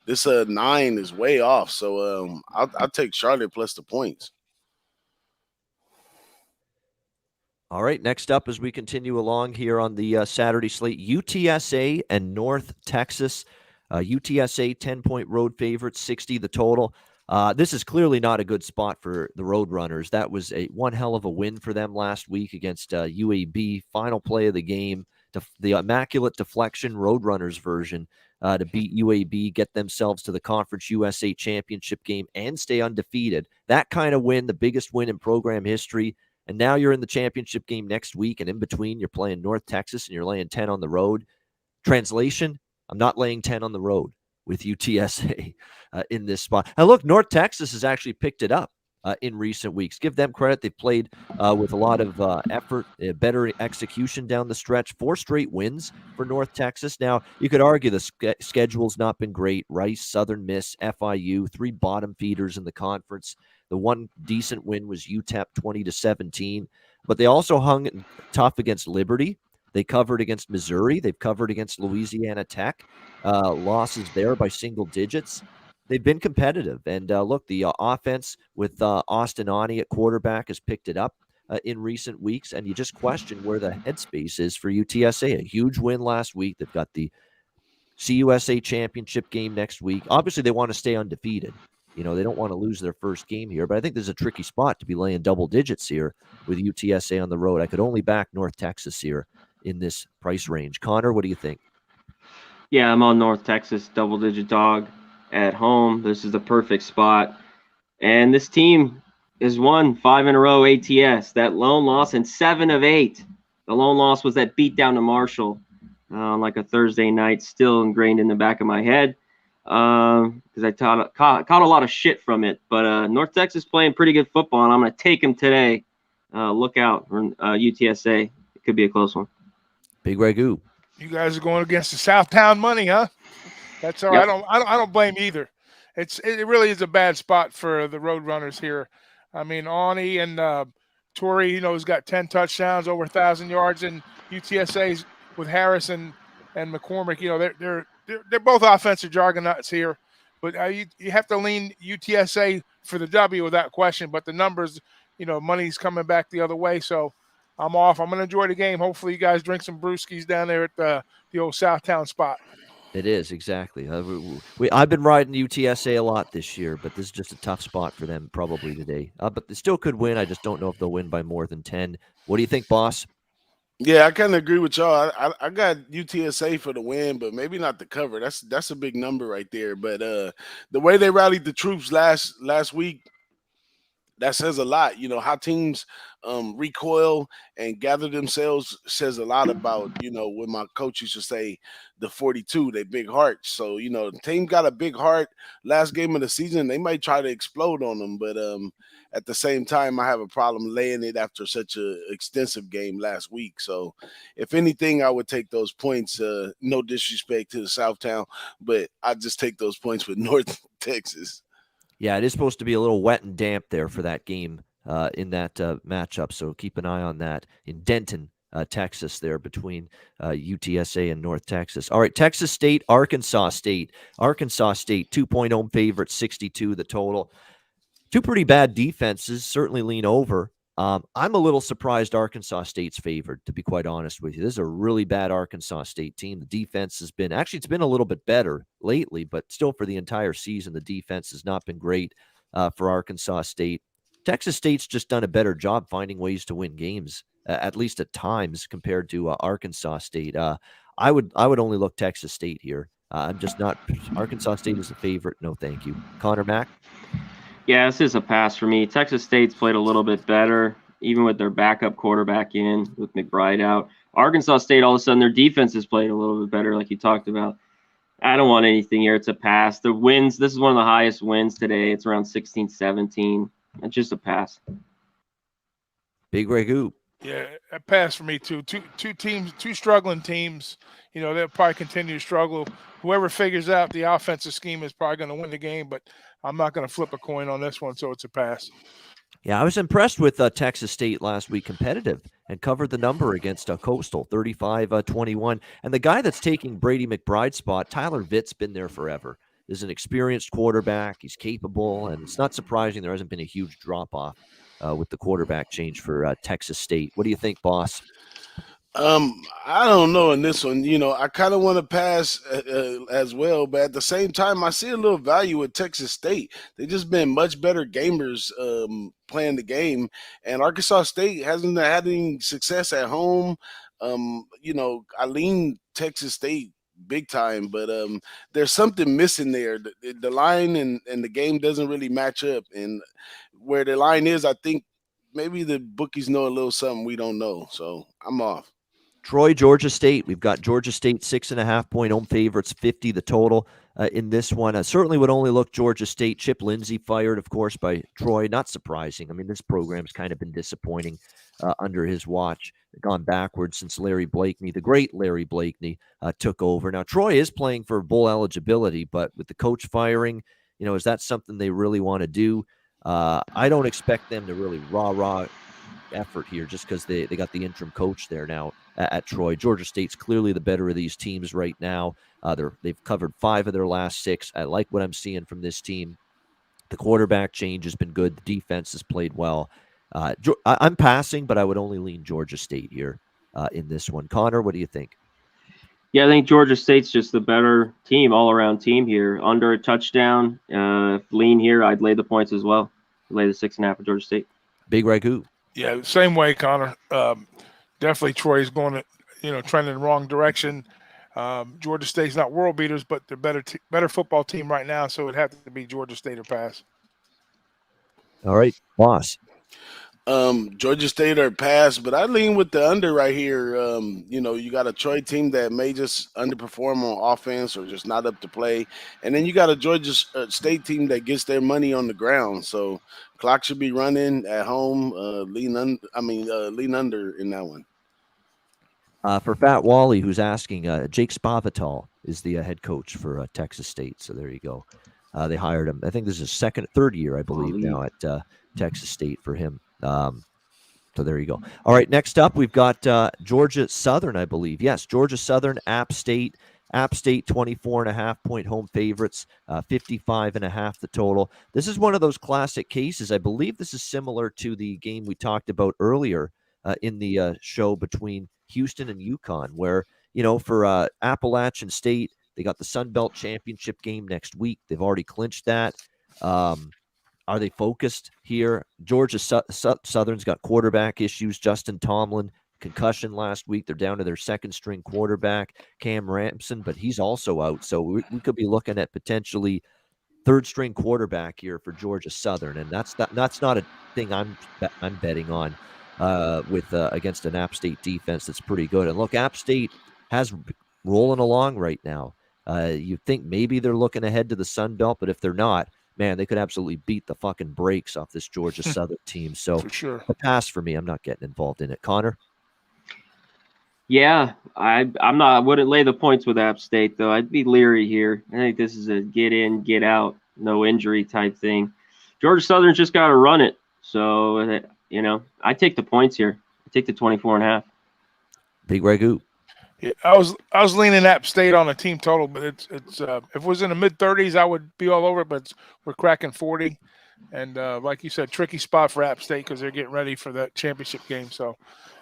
This 9 is way off. So I'll take Charlotte plus the points. All right, next up as we continue along here on the Saturday slate, UTSA and North Texas. UTSA 10-point road favorite, 60 the total. This is clearly not a good spot for the Roadrunners. That was one hell of a win for them last week against UAB. Final play of the game, the immaculate deflection Roadrunners version to beat UAB, get themselves to the Conference USA Championship game, and stay undefeated. That kind of win, the biggest win in program history. And now you're in the championship game next week, and in between you're playing North Texas and you're laying 10 on the road. Translation, I'm not laying 10 on the road with UTSA in this spot. And look, North Texas has actually picked it up in recent weeks. Give them credit. They've played with a lot of effort, better execution down the stretch. 4 straight wins for North Texas. Now, you could argue the schedule's not been great. Rice, Southern Miss, FIU, 3 bottom feeders in the conference. The one decent win was UTEP 20-17. But they also hung tough against Liberty. They covered against Missouri. They've covered against Louisiana Tech. Losses there by single digits. They've been competitive. And look, the offense with Austin Ani at quarterback has picked it up in recent weeks. And you just question where the headspace is for UTSA. A huge win last week. They've got the CUSA championship game next week. Obviously, they want to stay undefeated. They don't want to lose their first game here. But I think there's a tricky spot to be laying double digits here with UTSA on the road. I could only back North Texas here in this price range. Connor, what do you think? Yeah, I'm on North Texas, double-digit dog at home. This is the perfect spot. And this team has won 5 in a row ATS. That lone loss in 7 of 8. The lone loss was that beat down to Marshall on like a Thursday night, still ingrained in the back of my head because I caught a lot of shit from it. But North Texas playing pretty good football, and I'm going to take them today. Look out for UTSA. It could be a close one. Big Ragoo. You guys are going against the Southtown money, huh? That's all right. Yep. I don't blame either. It really is a bad spot for the Roadrunners here. I mean, Ani and Torrey, has got 10 touchdowns, over 1,000 yards, and UTSA's with Harris and McCormick. They're both offensive juggernauts here, but you have to lean UTSA for the W without question. But the numbers, money's coming back the other way, so I'm off. I'm going to enjoy the game. Hopefully you guys drink some brewskis down there at the old Southtown spot. It is, exactly. I've been riding UTSA a lot this year, but this is just a tough spot for them probably today. But they still could win. I just don't know if they'll win by more than 10. What do you think, boss? Yeah, I kind of agree with y'all. I got UTSA for the win, but maybe not the cover. That's a big number right there. But the way they rallied the troops last week, that says a lot. How teams recoil and gather themselves says a lot about, when my coach used to say the 42, they big hearts. So, the team got a big heart last game of the season. They might try to explode on them. But at the same time, I have a problem laying it after such an extensive game last week. So if anything, I would take those points. No disrespect to the Southtown, but I just take those points with North Texas. Yeah, it is supposed to be a little wet and damp there for that game in that matchup. So keep an eye on that in Denton, Texas, there between UTSA and North Texas. All right, Texas State, Arkansas State. Arkansas State, 2-point home favorite, 62 the total. Two pretty bad defenses, certainly lean over. I'm a little surprised Arkansas State's favored, to be quite honest with you. This is a really bad Arkansas State team. The defense has been, actually, it's been a little bit better lately, but still for the entire season, the defense has not been great for Arkansas State. Texas State's just done a better job finding ways to win games, at least at times, compared to Arkansas State. I would only look Texas State here. I'm just not, Arkansas State is a favorite. No, thank you. Conor Mac? Yeah, this is a pass for me. Texas State's played a little bit better, even with their backup quarterback in, with McBride out. Arkansas State, all of a sudden, their defense has played a little bit better, like you talked about. I don't want anything here. It's a pass. The wins, this is one of the highest wins today. It's around 16-17. It's just a pass. Big Ragoo. Yeah, a pass for me, too. Two struggling teams. They'll probably continue to struggle. Whoever figures out the offensive scheme is probably going to win the game, but I'm not going to flip a coin on this one, so it's a pass. Yeah, I was impressed with Texas State last week, competitive, and covered the number against Coastal, 35-21. And the guy that's taking Brady McBride's spot, Tyler Vitt's been there forever. Is an experienced quarterback. He's capable, and it's not surprising there hasn't been a huge drop-off with the quarterback change for Texas State. What do you think, boss? I don't know in this one. I kind of want to pass as well, but at the same time, I see a little value with Texas State. They've just been much better gamers playing the game, and Arkansas State hasn't had any success at home. I lean Texas State big time, but there's something missing there. The line and the game doesn't really match up, and where the line is, I think maybe the bookies know a little something we don't know. So I'm off. Troy, Georgia State. We've got Georgia State 6.5-point home favorites, 50 the total in this one. I certainly would only look Georgia State. Chip Lindsey fired, of course, by Troy. Not surprising. I mean, this program's kind of been disappointing under his watch. Gone backwards since Larry Blakeney, the great Larry Blakeney, took over. Now, Troy is playing for bowl eligibility, but with the coach firing, is that something they really want to do? I don't expect them to really rah-rah effort here just because they got the interim coach there now. at Troy. Georgia State's clearly the better of these teams right now. They've covered 5 of their last 6. I like what I'm seeing from this team. The quarterback change has been good. The defense has played well. I'm passing, but I would only lean Georgia State here in this one. Connor, what do you think? Yeah, I think Georgia State's just the better team, all-around team here. Under a touchdown, lean here. I'd lay the points as well. Lay the 6.5 for Georgia State. Big Ragoo. Yeah, same way, Connor. Definitely Troy's going to, trending in the wrong direction. Georgia State's not world beaters, but they're better football team right now, so it'd have to be Georgia State or pass. All right, Boss. Georgia State or pass, but I lean with the under right here. You got a Troy team that may just underperform on offense or just not up to play, and then you got a Georgia State team that gets their money on the ground. So clock should be running at home. Lean under in that one. For Fat Wally, who's asking, Jake Spavital is the head coach for Texas State. So there you go. They hired him. I think this is his third year, I believe, now at Texas State for him. So there you go. All right, next up, we've got Georgia Southern, I believe. Yes, Georgia Southern, App State. App State 24.5-point home favorites, 55.5 the total. This is one of those classic cases. I believe this is similar to the game we talked about earlier in the show between Houston and UConn, where, for Appalachian State, they got the Sun Belt Championship game next week. They've already clinched that. Are they focused here? Georgia Southern's got quarterback issues. Justin Tomlin, concussion last week. They're down to their second-string quarterback, Cam Ramson, but he's also out. So we could be looking at potentially third-string quarterback here for Georgia Southern, and that's not a thing I'm betting on with against an App State defense that's pretty good. And look, App State has rolling along right now. You think maybe they're looking ahead to the Sun Belt, but if they're not, man, they could absolutely beat the fucking brakes off this Georgia Southern team. So for sure, a pass for me. I'm not getting involved in it. Connor? Yeah, I wouldn't lay the points with App State, though. I'd be leery here. I think this is a get in, get out, no injury type thing. Georgia Southern's just got to run it. So, I take the points here. I take the 24.5. Big Ragoo. Yeah, I was leaning App State on a team total, but it's if it was in the mid-30s, I would be all over it. But we're cracking 40, and like you said, tricky spot for App State because they're getting ready for that championship game. So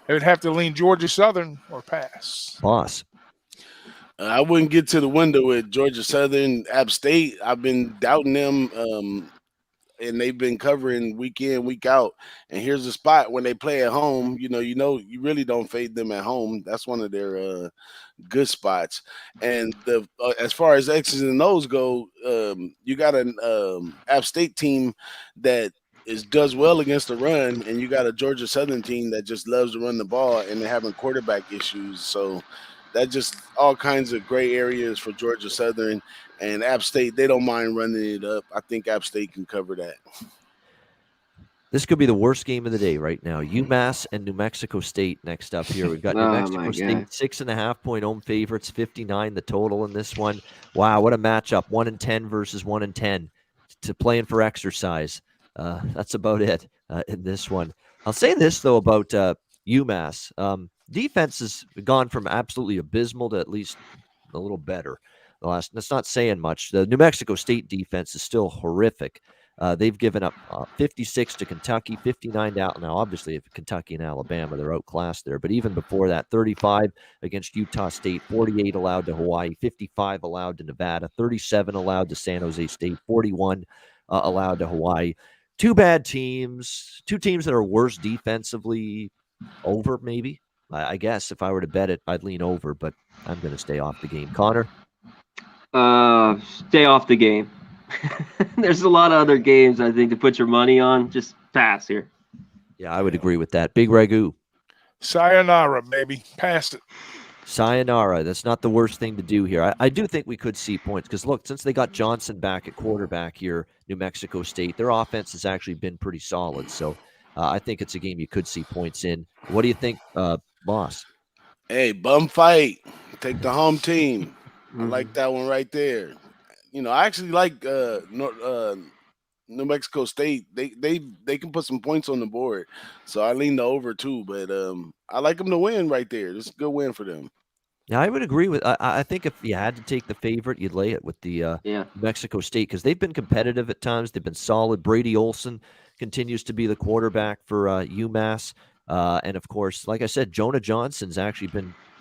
it would have to lean Georgia Southern or pass. Boss. I wouldn't get to the window with Georgia Southern. App State, I've been doubting them, and they've been covering week in, week out. And here's the spot when they play at home. You really don't fade them at home. That's one of their good spots. And as far as X's and O's go, you got an App State team that does well against the run, and you got a Georgia Southern team that just loves to run the ball, and they're having quarterback issues. So that just all kinds of gray areas for Georgia Southern. And App State, they don't mind running it up. I think App State can cover that. This could be the worst game of the day right now. UMass and New Mexico State next up here. We've got New Mexico State 6.5-point home favorites, 59 the total in this one. Wow, what a matchup. 1-10 versus 1-10 to playing for exercise. That's about it in this one. I'll say this, though, about UMass. Defense has gone from absolutely abysmal to at least a little better. That's not saying much. The New Mexico State defense is still horrific. They've given up 56 to Kentucky, 59 out. Now, obviously, if Kentucky and Alabama, they're outclassed there. But even before that, 35 against Utah State, 48 allowed to Hawaii, 55 allowed to Nevada, 37 allowed to San Jose State, 41 allowed to Hawaii. Two bad teams, two teams that are worse defensively. Over, maybe. I guess if I were to bet it, I'd lean over, but I'm going to stay off the game. Connor? Stay off the game. There's a lot of other games, I think, to put your money on. Just pass here. Yeah, I would agree with that. Big Ragoo. Sayonara, baby. Pass it. Sayonara. That's not the worst thing to do here. I do think we could see points because, look, since they got Johnson back at quarterback here, New Mexico State, their offense has actually been pretty solid. So I think it's a game you could see points in. What do you think, Boss? Hey, bum fight. Take the home team. I like that one right there. I actually like New Mexico State, they can put some points on the board. So I lean the over too, but I like them to win right there. It's a good win for them. Yeah, I would agree with. I think if you had to take the favorite, you'd lay it with the Yeah. New Mexico State because they've been competitive at times. They've been solid. Brady Olson continues to be the quarterback for UMass, and of course, like I said, Jonah Johnson's actually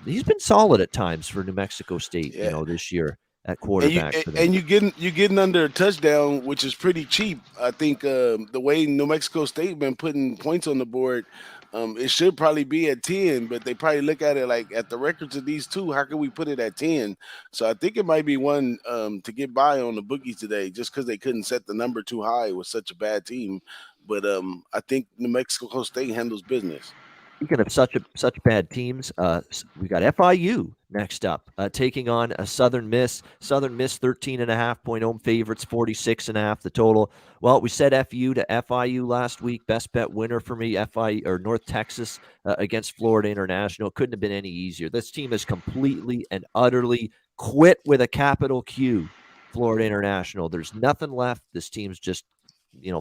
he's been solid at times for New Mexico State. Yeah. This year at And you quarterback for them. and you getting under a touchdown, which is pretty cheap. I think the way New Mexico State been putting points on the board, it should probably be at 10, but they probably look at it like at the records of these two, how can we put it at 10? So I think it might be one to get by on the bookies today, just because they couldn't set the number too high with such a bad team. But I think New Mexico State handles business. Speaking of such bad teams, we got FIU next up, taking on a Southern Miss. Southern Miss 13.5-point home favorites, 46.5 the total. Well, we said FU to FIU last week. Best bet winner for me, FIU or North Texas against Florida International. Couldn't have been any easier. This team is completely and utterly quit with a capital Q. Florida International. There's nothing left. This team's just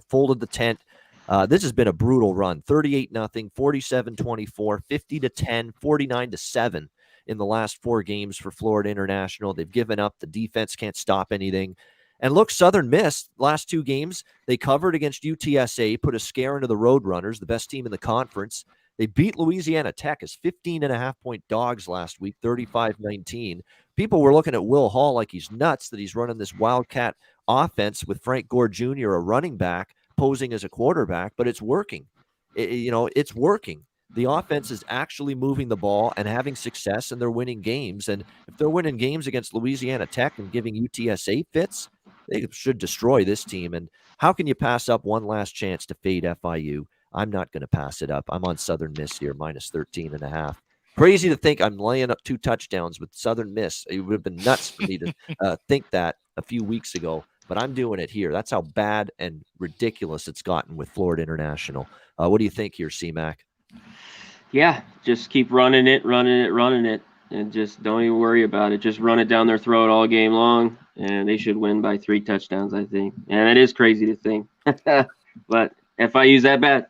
folded the tent. This has been a brutal run. 38-0, 47-24, 50-10, 49-7 in the last 4 games for Florida International. They've given up. The defense can't stop anything. And look, Southern Miss, last 2 games, they covered against UTSA, put a scare into the Roadrunners, the best team in the conference. They beat Louisiana Tech as 15.5-point dogs last week, 35-19. People were looking at Will Hall like he's nuts that he's running this Wildcat offense with Frank Gore Jr., a running back, posing as a quarterback, but it's working. It's working. The offense is actually moving the ball and having success, and they're winning games. And if they're winning games against Louisiana Tech and giving UTSA fits, they should destroy this team. And how can you pass up one last chance to fade FIU? I'm not going to pass it up. I'm on Southern Miss here, minus 13.5. Crazy to think I'm laying up 2 touchdowns with Southern Miss. It would have been nuts for me to think that a few weeks ago. But I'm doing it here. That's how bad and ridiculous it's gotten with Florida International. What do you think here, C-Mac? Yeah, just keep running it, and just don't even worry about it. Just run it down their throat all game long, and they should win by 3 touchdowns, I think. And it is crazy to think. But FIU's that bad.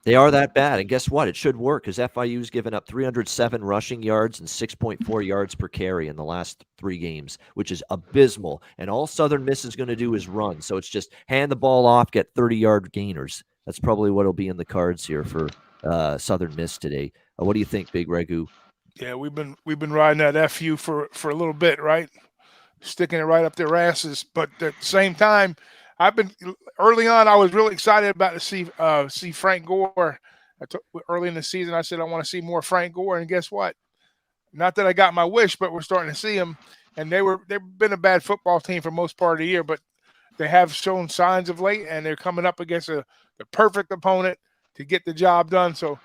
They are that bad. And guess what? It should work because FIU's given up 307 rushing yards and 6.4 yards per carry in the last 3 games, which is abysmal. And all Southern Miss is going to do is run. So it's just hand the ball off, get 30-yard gainers. That's probably what will be in the cards here for Southern Miss today. What do you think, Big Ragoo? Yeah, we've been riding that FU for a little bit, right? Sticking it right up their asses. But at the same time, early on, I was really excited about to see Frank Gore. Early in the season, I said I want to see more Frank Gore, and guess what? Not that I got my wish, but we're starting to see him. And they've been a bad football team for most part of the year, but they have shown signs of late, and they're coming up against the perfect opponent to get the job done. So,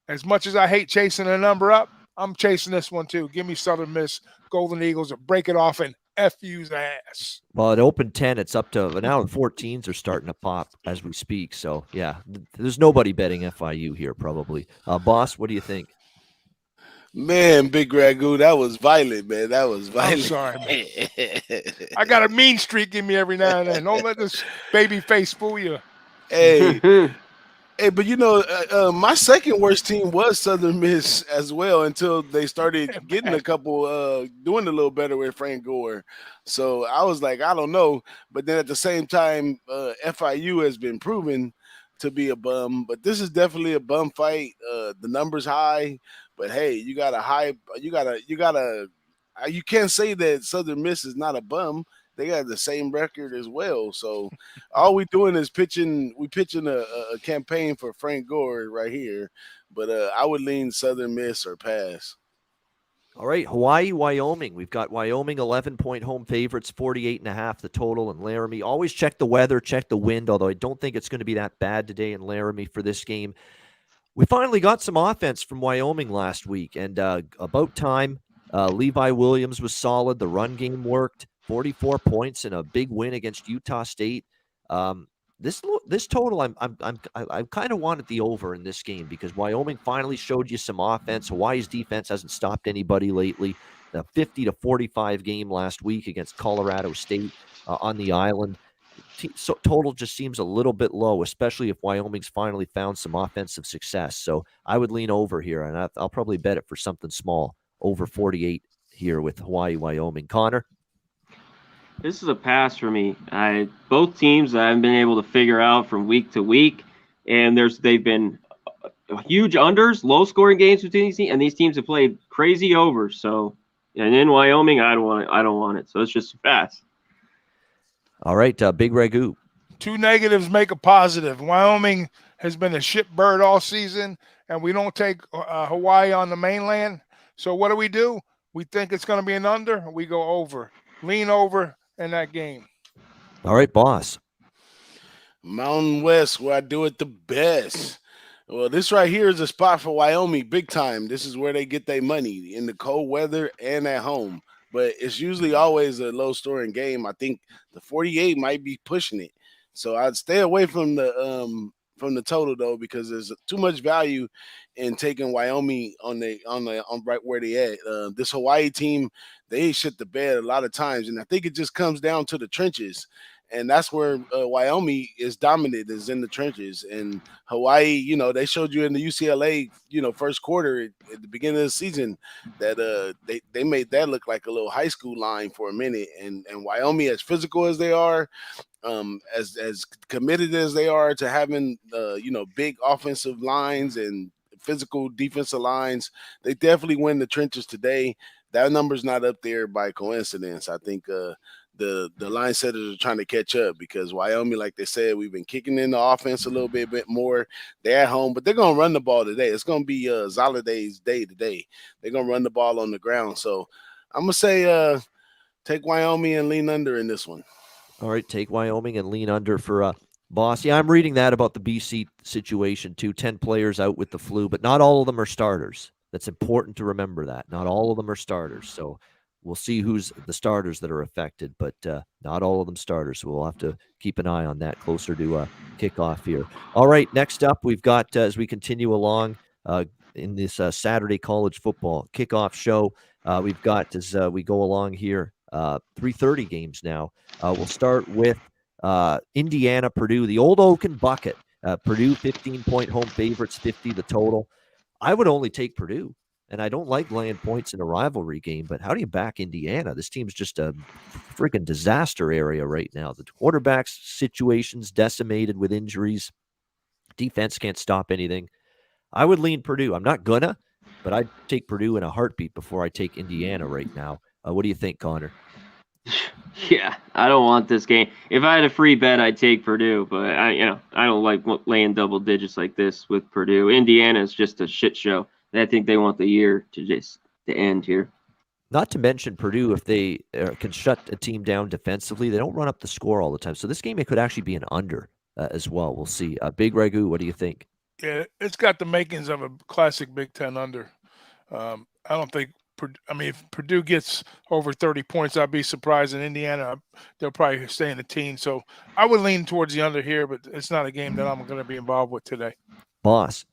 as much as I hate chasing a number up, I'm chasing this one too. Give me Southern Miss Golden Eagles to break it off and FU's ass. Well, it opened 10. It's up to now. The 14s are starting to pop as we speak. So, yeah, there's nobody betting FIU here probably. Boss, what do you think? Man, Big Ragoo, that was violent, man. That was violent. I'm sorry, man. I got a mean streak in me every now and then. Don't let this baby face fool you. Hey, but my second worst team was Southern Miss as well until they started getting a couple, doing a little better with Frank Gore. So I was like, I don't know. But then at the same time, FIU has been proven to be a bum. But this is definitely a bum fight. The number's high. But hey, you can't say that Southern Miss is not a bum. They got the same record as well. So all we doing is pitching a campaign for Frank Gore right here. But I would lean Southern Miss or pass. All right, Hawaii, Wyoming. We've got Wyoming 11-point home favorites, 48.5 the total in Laramie. Always check the weather, check the wind, although I don't think it's going to be that bad today in Laramie for this game. We finally got some offense from Wyoming last week, and about time. Levi Williams was solid. The run game worked. 44 points and a big win against Utah State. This total, I kind of wanted the over in this game because Wyoming finally showed you some offense. Hawaii's defense hasn't stopped anybody lately. The 50-45 game last week against Colorado State on the island. total just seems a little bit low, especially if Wyoming's finally found some offensive success. So I would lean over here, and I'll probably bet it for something small, over 48 here with Hawaii, Wyoming. Connor? This is a pass for me. Both teams I haven't been able to figure out from week to week, and they've been huge unders, low scoring games between these teams, and these teams have played crazy overs. So, and in Wyoming, I don't want it. So it's just a pass. All right, Big Ragoo. 2 negatives make a positive. Wyoming has been a shitbird all season, and we don't take Hawaii on the mainland. So what do? We think it's going to be an under, we go over. Lean over in that game. All right, boss. Mountain West, where I do it the best. Well, this right here is a spot for Wyoming big time. This is where they get their money, in the cold weather and at home. But it's usually always a low-scoring game. I think the 48 might be pushing it. So I'd stay away from the total, though, because there's too much value in taking Wyoming on right where they at. This Hawaii team, they shit the bed a lot of times, and I think it just comes down to the trenches. And that's where Wyoming is dominant, is in the trenches. And Hawaii, they showed you in the UCLA, first quarter at the beginning of the season that they made that look like a little high school line for a minute. And Wyoming, as physical as they are, as committed as they are to having big offensive lines and physical defensive lines, they definitely win the trenches today. That number's not up there by coincidence. I think the line setters are trying to catch up, because Wyoming, like they said, we've been kicking in the offense a little bit more. They're at home, but they're going to run the ball today. It's going to be Zaladay's day today. They're going to run the ball on the ground. So I'm going to say take Wyoming and lean under in this one. All right, take Wyoming and lean under for boss. Yeah, I'm reading that about the BC situation too. 10 players out with the flu, but not all of them are starters. That's important to remember that. Not all of them are starters. So we'll see who's the starters that are affected, but not all of them starters. So we'll have to keep an eye on that closer to kickoff here. All right, next up, we've got, as we continue along in this Saturday college football kickoff show, we've got, as we go along here, 3:30 games now. We'll start with Indiana, Purdue, the old Oaken bucket. Purdue, 15-point home favorites, 50 the total. I would only take Purdue. And I don't like laying points in a rivalry game, but how do you back Indiana? This team's just a freaking disaster area right now. The quarterback situation's decimated with injuries. Defense can't stop anything. I would lean Purdue. I'm not gonna, but I'd take Purdue in a heartbeat before I take Indiana right now. What do you think, Connor? Yeah, I don't want this game. If I had a free bet, I'd take Purdue, but I don't like laying double digits like this with Purdue. Indiana is just a shit show. I think they want the year to end here. Not to mention Purdue, if they can shut a team down defensively, they don't run up the score all the time. So this game, it could actually be an under as well. We'll see. Big Ragoo, what do you think? Yeah, it's got the makings of a classic Big Ten under. I don't think if Purdue gets over 30 points, I'd be surprised. In Indiana, they'll probably stay in the teens. So I would lean towards the under here, but it's not a game that I'm going to be involved with today. Boss.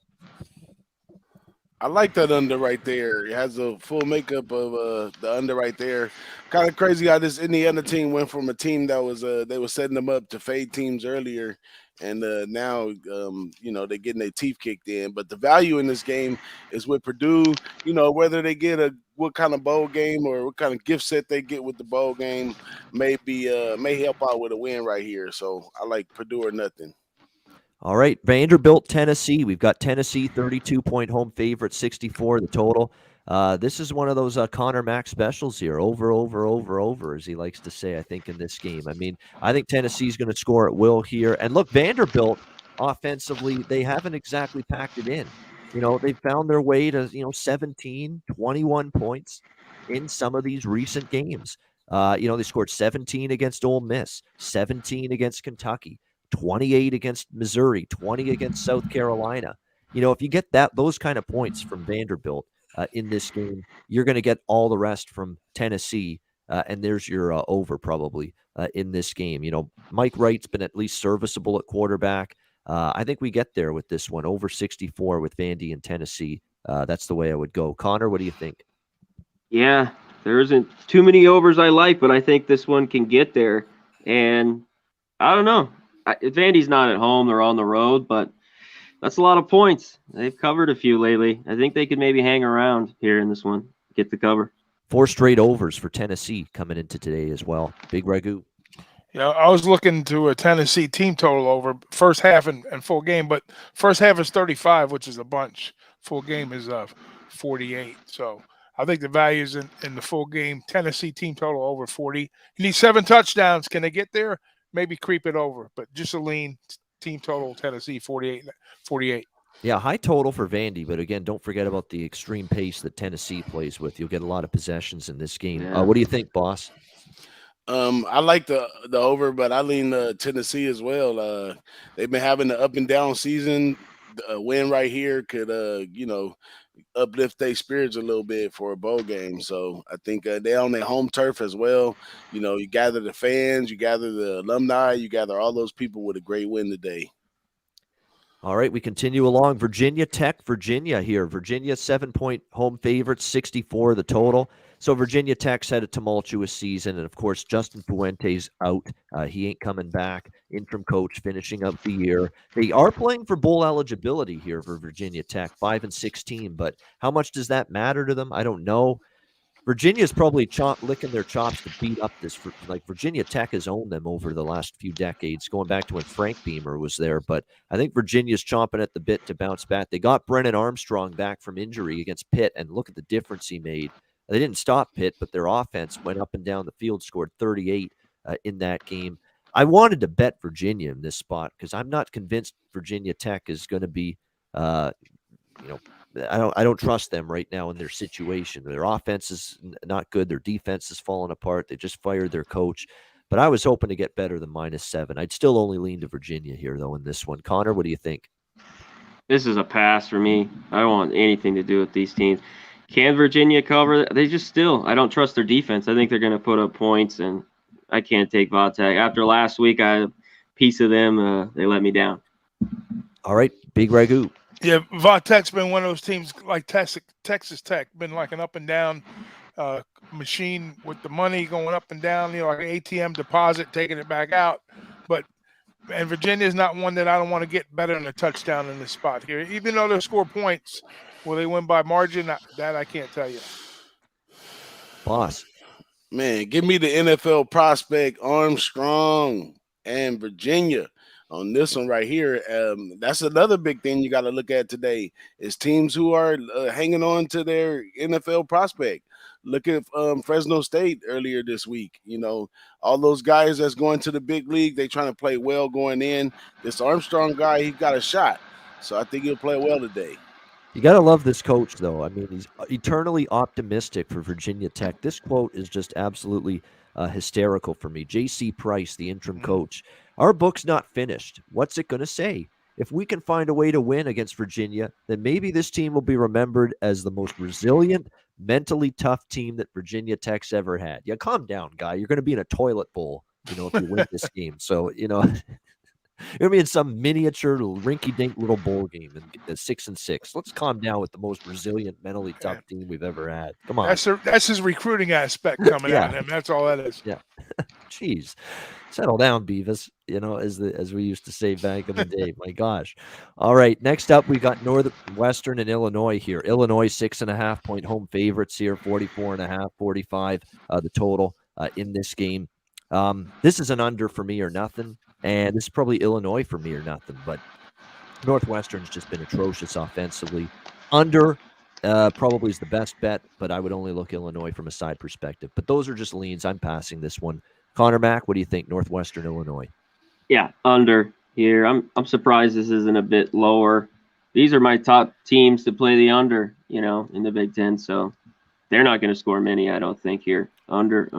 I like that under right there. It has a full makeup of the under right there. Kind of crazy how this Indiana team went from a team that was they were setting them up to fade teams earlier, and now they're getting their teeth kicked in. But the value in this game is with Purdue. Whether they get what kind of bowl game or what kind of gift set they get with the bowl game may help out with a win right here. So I like Purdue or nothing. All right, Vanderbilt, Tennessee. We've got Tennessee, 32-point home favorite, 64 the total. This is one of those Conor Mac specials here, over, as he likes to say, I think, in this game. I think Tennessee's going to score at will here. And look, Vanderbilt, offensively, they haven't exactly packed it in. They found their way to, 17, 21 points in some of these recent games. They scored 17 against Ole Miss, 17 against Kentucky, 28 against Missouri, 20 against South Carolina. If you get those kind of points from Vanderbilt in this game, you're going to get all the rest from Tennessee, and there's your over probably in this game. Mike Wright's been at least serviceable at quarterback. I think we get there with this one, over 64 with Vandy and Tennessee. That's the way I would go. Connor, what do you think? Yeah, there isn't too many overs I like, but I think this one can get there. And I don't know. Vandy's not at home; they're on the road, but that's a lot of points. They've covered a few lately. I think they could maybe hang around here in this one, get the cover. 4 straight overs for Tennessee coming into today as well. Big Ragoo. Yeah, I was looking to a Tennessee team total over first half and full game, but first half is 35, which is a bunch. Full game is 48. So I think the value is in the full game. Tennessee team total over 40. You need 7 touchdowns. Can they get there? Maybe creep it over, but just a lean team total Tennessee 48. Yeah, high total for Vandy, but again, don't forget about the extreme pace that Tennessee plays with. You'll get a lot of possessions in this game. Yeah. What do you think, boss? I like the over, but I lean Tennessee as well. They've been having an up and down season. A win right here could uplift their spirits a little bit for a bowl game. So I think they're on their home turf as well. You gather the fans, you gather the alumni, you gather all those people with a great win today. All right, we continue along. Virginia Tech, Virginia here. Virginia 7-point home favorites, 64 the total. So Virginia Tech's had a tumultuous season, and of course Justin Fuente's out. He ain't coming back. Interim coach finishing up the year. They are playing for bowl eligibility here for Virginia Tech, 5-16. But how much does that matter to them? I don't know. Virginia's probably licking their chops to beat up this. Like Virginia Tech has owned them over the last few decades, going back to when Frank Beamer was there. But I think Virginia's chomping at the bit to bounce back. They got Brennan Armstrong back from injury against Pitt, and look at the difference he made. They didn't stop Pitt, but their offense went up and down the field, scored 38 in that game. I wanted to bet Virginia in this spot because I'm not convinced Virginia Tech is going to be, I don't trust them right now in their situation. Their offense is not good. Their defense is falling apart. They just fired their coach. But I was hoping to get better than -7. I'd still only lean to Virginia here, though, in this one. Connor, what do you think? This is a pass for me. I don't want anything to do with these teams. Can Virginia cover? I don't trust their defense. I think they're going to put up points, and I can't take Vatech. After last week, I had a piece of them. They let me down. All right, Big Ragoo. Yeah, Vatech's been one of those teams like Texas Tech, been like an up and down machine with the money going up and down, like an ATM deposit, taking it back out. And Virginia is not one that I don't want to get better than a touchdown in this spot here. Even though they score points, will they win by margin? That I can't tell you. Boss. Man, give me the NFL prospect Armstrong and Virginia on this one right here. That's another big thing you got to look at today is teams who are hanging on to their NFL prospect. Look at Fresno State earlier this week. All those guys that's going to the big league, they trying to play well going in. This Armstrong guy, he got a shot. So I think he'll play well today. You got to love this coach, though. I mean, he's eternally optimistic for Virginia Tech. This quote is just absolutely hysterical for me. J.C. Price, the interim coach. Our book's not finished. What's it going to say? If we can find a way to win against Virginia, then maybe this team will be remembered as the most resilient, mentally tough team that Virginia Tech's ever had. Yeah, calm down, guy. You're going to be in a toilet bowl, if you win this game. So, you're going to be in some miniature, rinky-dink little bowl game and 6-6. Let's calm down with the most resilient, mentally tough team we've ever had. Come on. That's his recruiting aspect coming out of him. That's all that is. Yeah. Jeez. Settle down, Beavis, as we used to say back in the day. My gosh. All right. Next up, we got Northwestern and Illinois here. Illinois 6.5-point home favorites here, 44.5, 45 the total in this game. This is an under for me or nothing. And this is probably Illinois for me or nothing. But Northwestern's just been atrocious offensively. Under probably is the best bet, but I would only look Illinois from a side perspective. But those are just leans. I'm passing this one. Conor Mac, what do you think? Northwestern, Illinois. Yeah, under here. I'm surprised this isn't a bit lower. These are my top teams to play the under, in the Big Ten. So they're not going to score many, I don't think here. Under.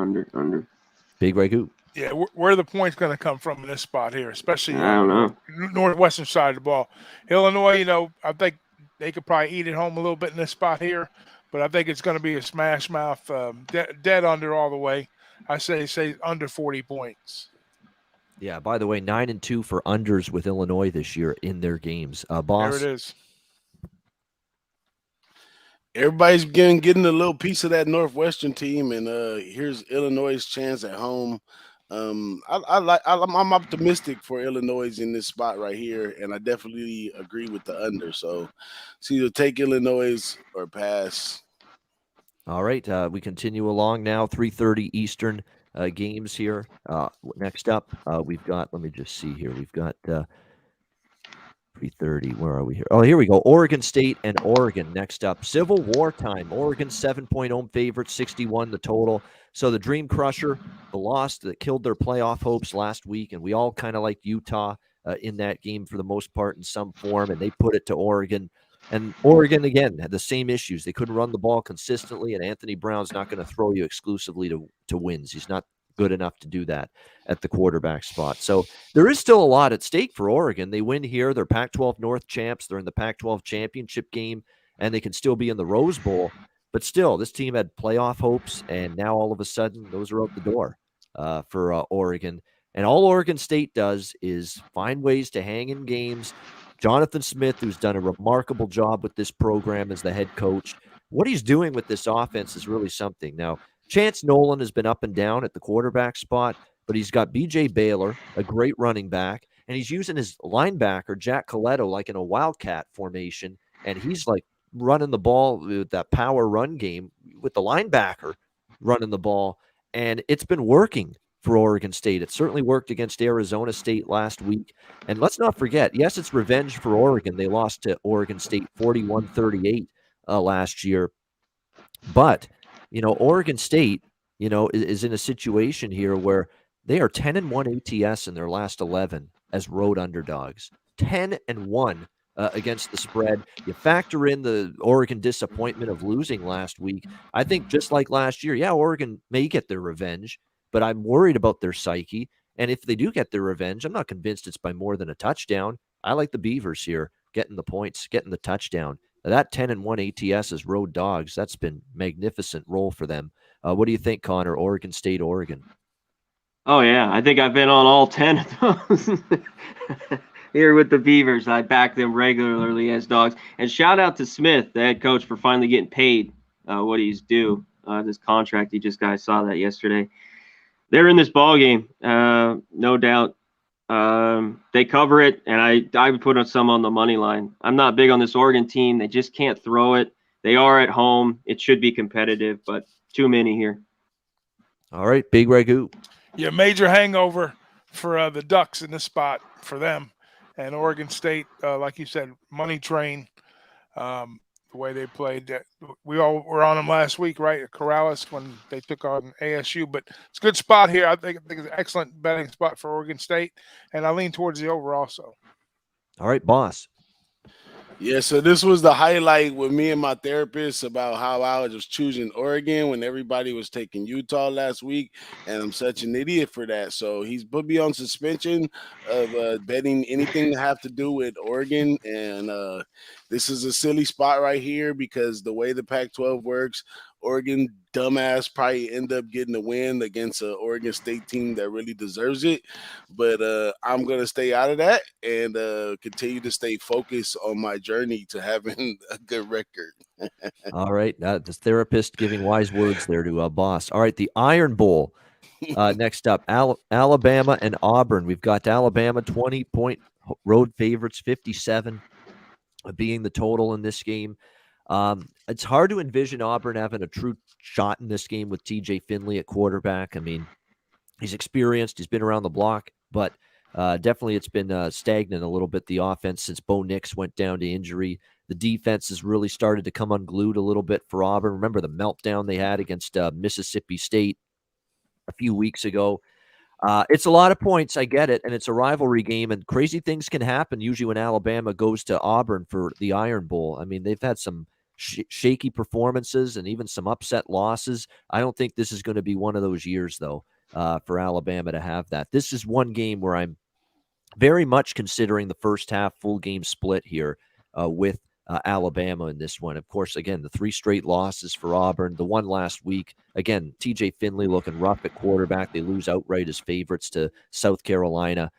Big Ragoo. Yeah, where are the points going to come from in this spot here, especially I don't know. Northwestern side of the ball. Illinois, I think they could probably eat it home a little bit in this spot here, but I think it's going to be a smash mouth, dead under all the way. I say under 40 points. Yeah, by the way, 9-2 for unders with Illinois this year in their games. Boss. There it is. Everybody's getting a little piece of that Northwestern team, and here's Illinois' chance at home. I'm optimistic for Illinois in this spot right here, and I definitely agree with the under. So it's either take Illinois or pass. All right, we continue along now. 3:30 Eastern games here. Next up, we've got. Let me just see here. We've got 3:30. Where are we here? Oh, here we go. Oregon State and Oregon next up. Civil War time. Oregon 7-point home favorite, 61 the total. So the Dream Crusher, the loss that killed their playoff hopes last week, and we all kind of liked Utah in that game for the most part in some form, and they put it to Oregon. And Oregon, again, had the same issues. They couldn't run the ball consistently, and Anthony Brown's not going to throw you exclusively to wins. He's not good enough to do that at the quarterback spot. So there is still a lot at stake for Oregon. They win here. They're Pac-12 North champs. They're in the Pac-12 championship game, and they can still be in the Rose Bowl. But still, this team had playoff hopes, and now all of a sudden, those are out the door for Oregon. And all Oregon State does is find ways to hang in games. Jonathan Smith, who's done a remarkable job with this program as the head coach, what he's doing with this offense is really something. Now, Chance Nolan has been up and down at the quarterback spot, but he's got B.J. Baylor, a great running back, and he's using his linebacker, Jack Coletto, like in a wildcat formation, and he's like running the ball with that power run game with the linebacker running the ball, and it's been working for Oregon State. It certainly worked against Arizona State last week. And let's not forget, yes, it's revenge for Oregon. They lost to Oregon State 41-38 last year. But, Oregon State, is in a situation here where they are 10-1 ATS in their last 11 as road underdogs. 10-1 against the spread. You factor in the Oregon disappointment of losing last week. I think just like last year, yeah, Oregon may get their revenge, but I'm worried about their psyche. And if they do get their revenge, I'm not convinced it's by more than a touchdown. I like the Beavers here, getting the points, getting the touchdown. Now, that 10-1 ATS as road dogs, that's been magnificent role for them. What do you think, Connor? Oregon State, Oregon. Oh, yeah. I think I've been on all 10 of those. Here with the Beavers. I back them regularly as dogs. And shout out to Smith, the head coach, for finally getting paid what he's due. This contract he just got. I saw that yesterday. They're in this ball game, no doubt. They cover it, and I would put on some on the money line. I'm not big on this Oregon team. They just can't throw it. They are at home. It should be competitive, but too many here. All right, Big Ragoo. Yeah, major hangover for the Ducks in this spot for them. And Oregon State, like you said, money train. The way they played, we all were on them last week, right? At Corrales when they took on ASU, but it's a good spot here. I think it's an excellent betting spot for Oregon State, and I lean towards the over also. All right, boss. Yeah, so this was the highlight with me and my therapist about how I was choosing Oregon when everybody was taking Utah last week, and I'm such an idiot for that. So he's put me on suspension of betting anything to have to do with Oregon, and this is a silly spot right here because the way the Pac-12 works, Oregon dumbass probably end up getting a win against an Oregon State team that really deserves it. But I'm going to stay out of that and continue to stay focused on my journey to having a good record. All right. This therapist giving wise words there to boss. All right. The Iron Bowl next up, Alabama and Auburn. We've got Alabama 20-point road favorites, 57 being the total in this game. It's hard to envision Auburn having a true shot in this game with TJ Finley at quarterback. I mean, he's experienced. He's been around the block, but definitely it's been stagnant a little bit, the offense, since Bo Nix went down to injury. The defense has really started to come unglued a little bit for Auburn. Remember the meltdown they had against Mississippi State a few weeks ago. It's a lot of points. I get it. And it's a rivalry game, and crazy things can happen usually when Alabama goes to Auburn for the Iron Bowl. I mean, they've had some shaky performances and even some upset losses. I don't think this is going to be one of those years, though, for Alabama to have that. This is one game where I'm very much considering the first half full game split here with Alabama in this one. Of course, again, the 3 straight losses for Auburn, the one last week. Again, TJ Finley looking rough at quarterback. They lose outright as favorites to South Carolina.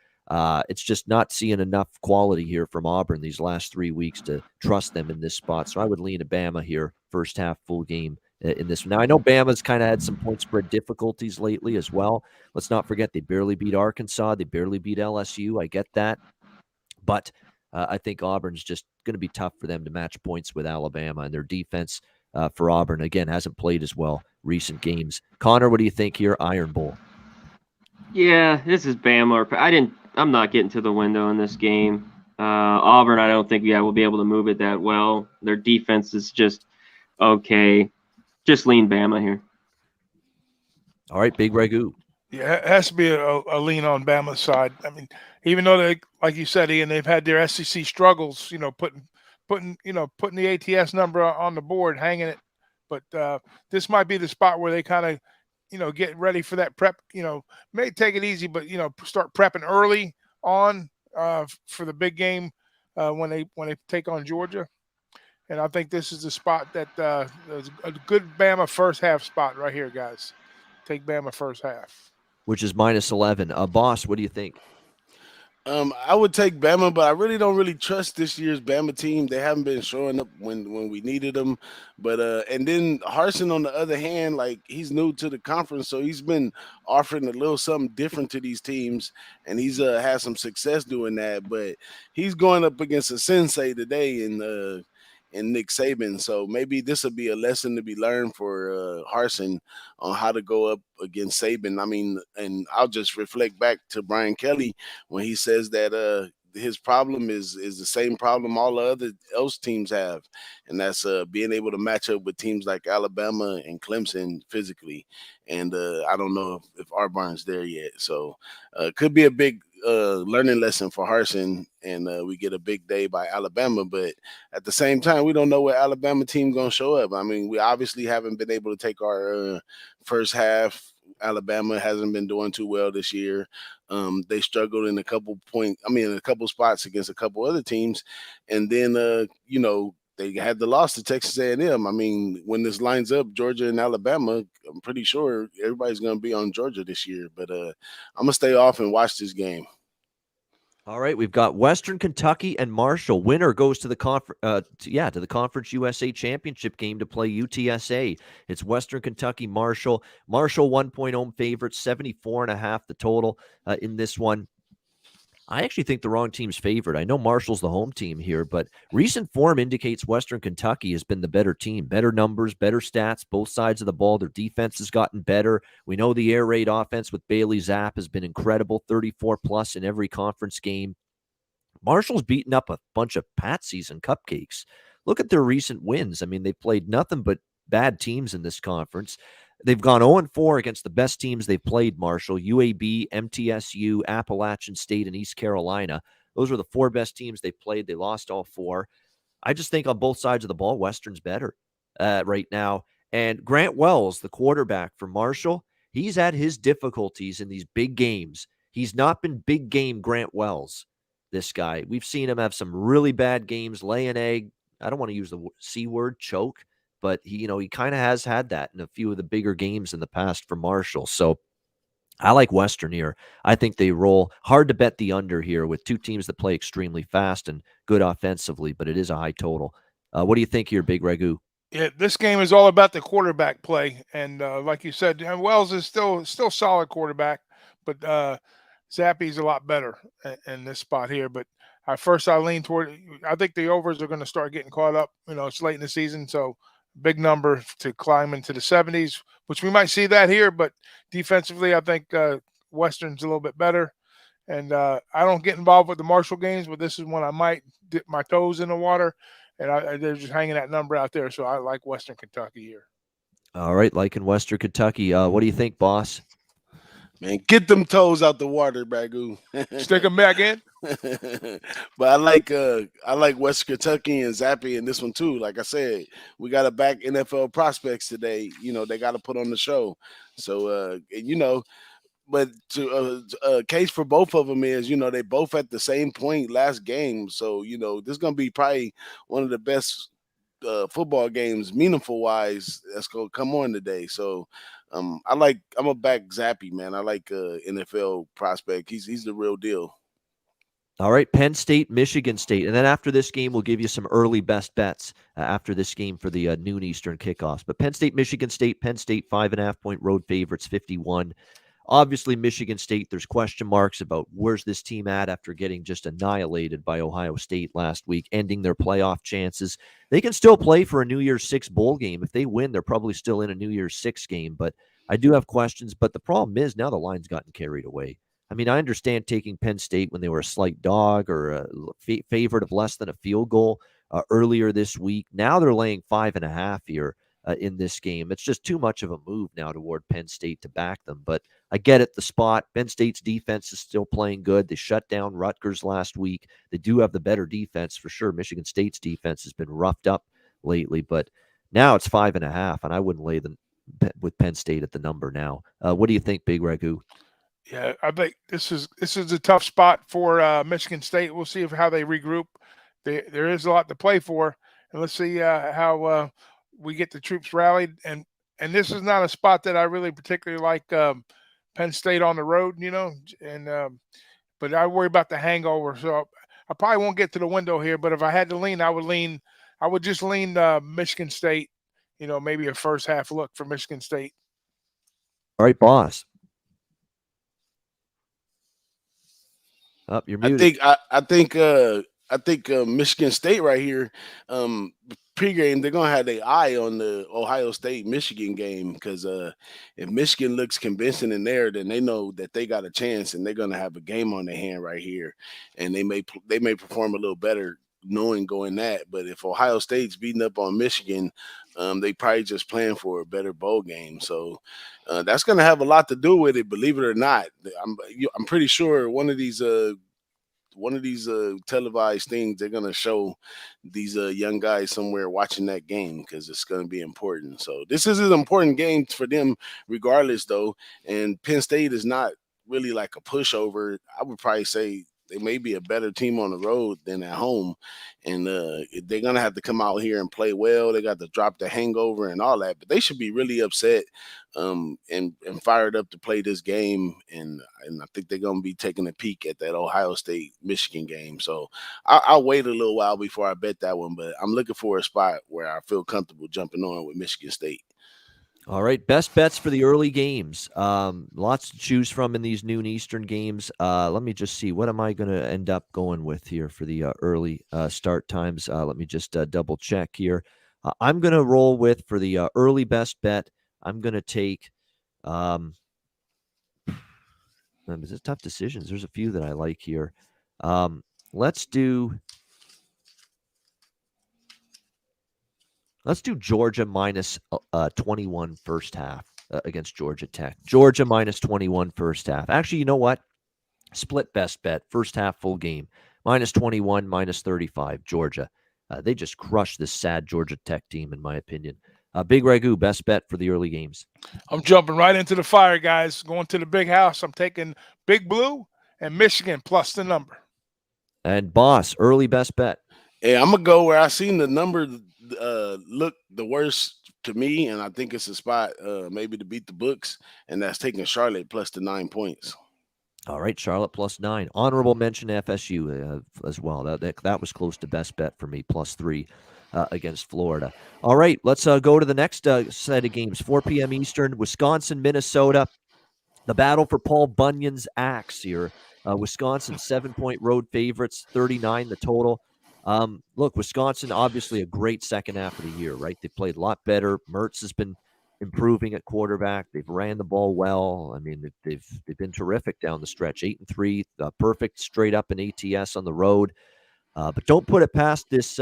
It's just not seeing enough quality here from Auburn these last 3 weeks to trust them in this spot. So I would lean Bama here, first half full game in this. Now, I know Bama's kind of had some point spread difficulties lately as well. Let's not forget they barely beat Arkansas. They barely beat LSU. I get that. But I think Auburn's just going to be tough for them to match points with Alabama, and their defense for Auburn, again, hasn't played as well recent games. Connor, what do you think here? Iron Bowl. Yeah, this is Bama. I'm not getting to the window in this game. Auburn, I don't think will be able to move it that well. Their defense is just okay. Just lean Bama here. All right, Big Ragoo. Yeah, it has to be a lean on Bama's side. I mean, even though they, like you said, Ian, they've had their SEC struggles, putting the ATS number on the board, hanging it. But this might be the spot where they kind of, get ready for that prep. May take it easy, but start prepping early on for the big game when they take on Georgia. And I think this is the spot that is a good Bama first half spot right here, guys. Take Bama first half. Which is -11. Boss, what do you think? I would take Bama, but I really don't trust this year's Bama team. They haven't been showing up when we needed them. But and then Harsin, on the other hand, like, he's new to the conference, so he's been offering a little something different to these teams, and he's had some success doing that. But he's going up against a sensei today and Nick Saban. So maybe this will be a lesson to be learned for Harsin on how to go up against Saban. I mean, and I'll just reflect back to Brian Kelly when he says that his problem is the same problem all the other else teams have, and that's being able to match up with teams like Alabama and Clemson physically. And I don't know if Auburn's there yet. So could be a big learning lesson for Harsin, and we get a big day by Alabama. But at the same time, we don't know what Alabama team going to show up. I mean, we obviously haven't been able to take our first half. Alabama hasn't been doing too well this year. They struggled in a couple spots against a couple other teams. And then, they had the loss to Texas A&M. I mean, when this lines up, Georgia and Alabama, I'm pretty sure everybody's going to be on Georgia this year. But I'm going to stay off and watch this game. All right, we've got Western Kentucky and Marshall. Winner goes to the Conference USA Championship game to play UTSA. It's Western Kentucky, Marshall. Marshall 1-point home favorite, 74.5 the total in this one. I actually think the wrong team's favored. I know Marshall's the home team here, but recent form indicates Western Kentucky has been the better team. Better numbers, better stats, both sides of the ball. Their defense has gotten better. We know the air raid offense with Bailey Zapp has been incredible, 34+ in every conference game. Marshall's beaten up a bunch of patsies and cupcakes. Look at their recent wins. I mean, they played nothing but bad teams in this conference. They've gone 0-4 against the best teams they've played, Marshall: UAB, MTSU, Appalachian State, and East Carolina. Those were the 4 best teams they played. They lost all 4. I just think on both sides of the ball, Western's better right now. And Grant Wells, the quarterback for Marshall, he's had his difficulties in these big games. He's not been big game Grant Wells, this guy. We've seen him have some really bad games, lay an egg. I don't want to use the C word, choke. But he kind of has had that in a few of the bigger games in the past for Marshall. So I like Western here. I think they roll. Hard to bet the under here with 2 teams that play extremely fast and good offensively, but it is a high total. What do you think here, Big Ragoo? Yeah, this game is all about the quarterback play, and like you said, Wells is still solid quarterback, but Zappy's a lot better in this spot here. But I lean toward. I think the overs are going to start getting caught up. It's late in the season, so big number to climb into the 70s, which we might see that here. But defensively, I think Western's a little bit better. And I don't get involved with the Marshall games, but this is when I might dip my toes in the water. And they're just hanging that number out there. So I like Western Kentucky here. All right, liking Western Kentucky. What do you think, boss? Man, get them toes out the water, Ragoo. Stick them back in. But I like West Kentucky and Zappy in this one too. Like I said, we got to back NFL prospects today. They got to put on the show. So but to case for both of them is they both at the same point last game. So this is gonna be probably one of the best football games, meaningful wise, that's gonna come on today. So I'm a back Zappy, man. I like NFL prospect. He's the real deal. All right, Penn State, Michigan State. And then after this game, we'll give you some early best bets after this game for the noon Eastern kickoffs. But Penn State, Michigan State, Penn State 5.5-point road favorites, 51. Obviously, Michigan State, there's question marks about where's this team at after getting just annihilated by Ohio State last week, ending their playoff chances. They can still play for a New Year's Six bowl game. If they win, they're probably still in a New Year's Six game. But I do have questions. But the problem is now the line's gotten carried away. I mean, I understand taking Penn State when they were a slight dog or a favorite of less than a field goal earlier this week. Now they're laying 5.5 here in this game. It's just too much of a move now toward Penn State to back them. But I get it, the spot. Penn State's defense is still playing good. They shut down Rutgers last week. They do have the better defense for sure. Michigan State's defense has been roughed up lately, but now it's 5.5, and I wouldn't lay them with Penn State at the number now. What do you think, Big Ragoo? Yeah, I think this is a tough spot for Michigan State. We'll see how they regroup. There is a lot to play for, and let's see how we get the troops rallied. And this is not a spot that I really particularly like. Penn State on the road, and but I worry about the hangover. So I probably won't get to the window here. But if I had to lean, I would just lean Michigan State. Maybe a first half look for Michigan State. All right, boss. Up, you're muted. I think Michigan State right here. Pregame, they're gonna have their eye on the Ohio State Michigan game because if Michigan looks convincing in there, then they know that they got a chance and they're gonna have a game on their hand right here, and they may perform a little better knowing going that. But if Ohio State's beating up on Michigan, they probably just playing for a better bowl game. So that's gonna have a lot to do with it, believe it or not. I'm pretty sure one of these televised things, they're going to show these young guys somewhere watching that game because it's going to be important. So this is an important game for them regardless, though. And Penn State is not really like a pushover. I would probably say they may be a better team on the road than at home. And they're going to have to come out here and play well. They got to drop the hangover and all that. But they should be really upset and fired up to play this game. And I think they're going to be taking a peek at that Ohio State-Michigan game. So I'll wait a little while before I bet that one. But I'm looking for a spot where I feel comfortable jumping on with Michigan State. All right, best bets for the early games. Lots to choose from in these noon Eastern games. Let me just see. What am I going to end up going with here for the early start times? Let me just double check here. I'm going to roll with, for the early best bet, I'm going to take it's tough decisions. There's a few that I like here. Let's do Georgia minus 21 first half against Georgia Tech. Georgia minus 21 first half. Actually, you know what? Split best bet. First half full game. Minus 21, minus 35. Georgia. They just crushed this sad Georgia Tech team, in my opinion. Big Ragoo, best bet for the early games. I'm jumping right into the fire, guys. Going to the big house. I'm taking Big Blue and Michigan plus the number. And boss, early best bet. Yeah, I'm going to go where I seen the number look the worst to me, and I think it's a spot maybe to beat the books, and that's taking Charlotte plus the 9 points. All right, Charlotte plus 9. Honorable mention FSU as well. That was close to best bet for me, plus 3 against Florida. All right, let's go to the next set of games. 4 p.m. Eastern, Wisconsin, Minnesota. The battle for Paul Bunyan's axe here. Wisconsin 7-point road favorites, 39 the total. Look, Wisconsin, obviously a great second half of the year, right? They played a lot better. Mertz has been improving at quarterback. They've ran the ball well. I mean, they've been terrific down the stretch. 8-3, perfect straight up in ATS on the road. But don't put it past this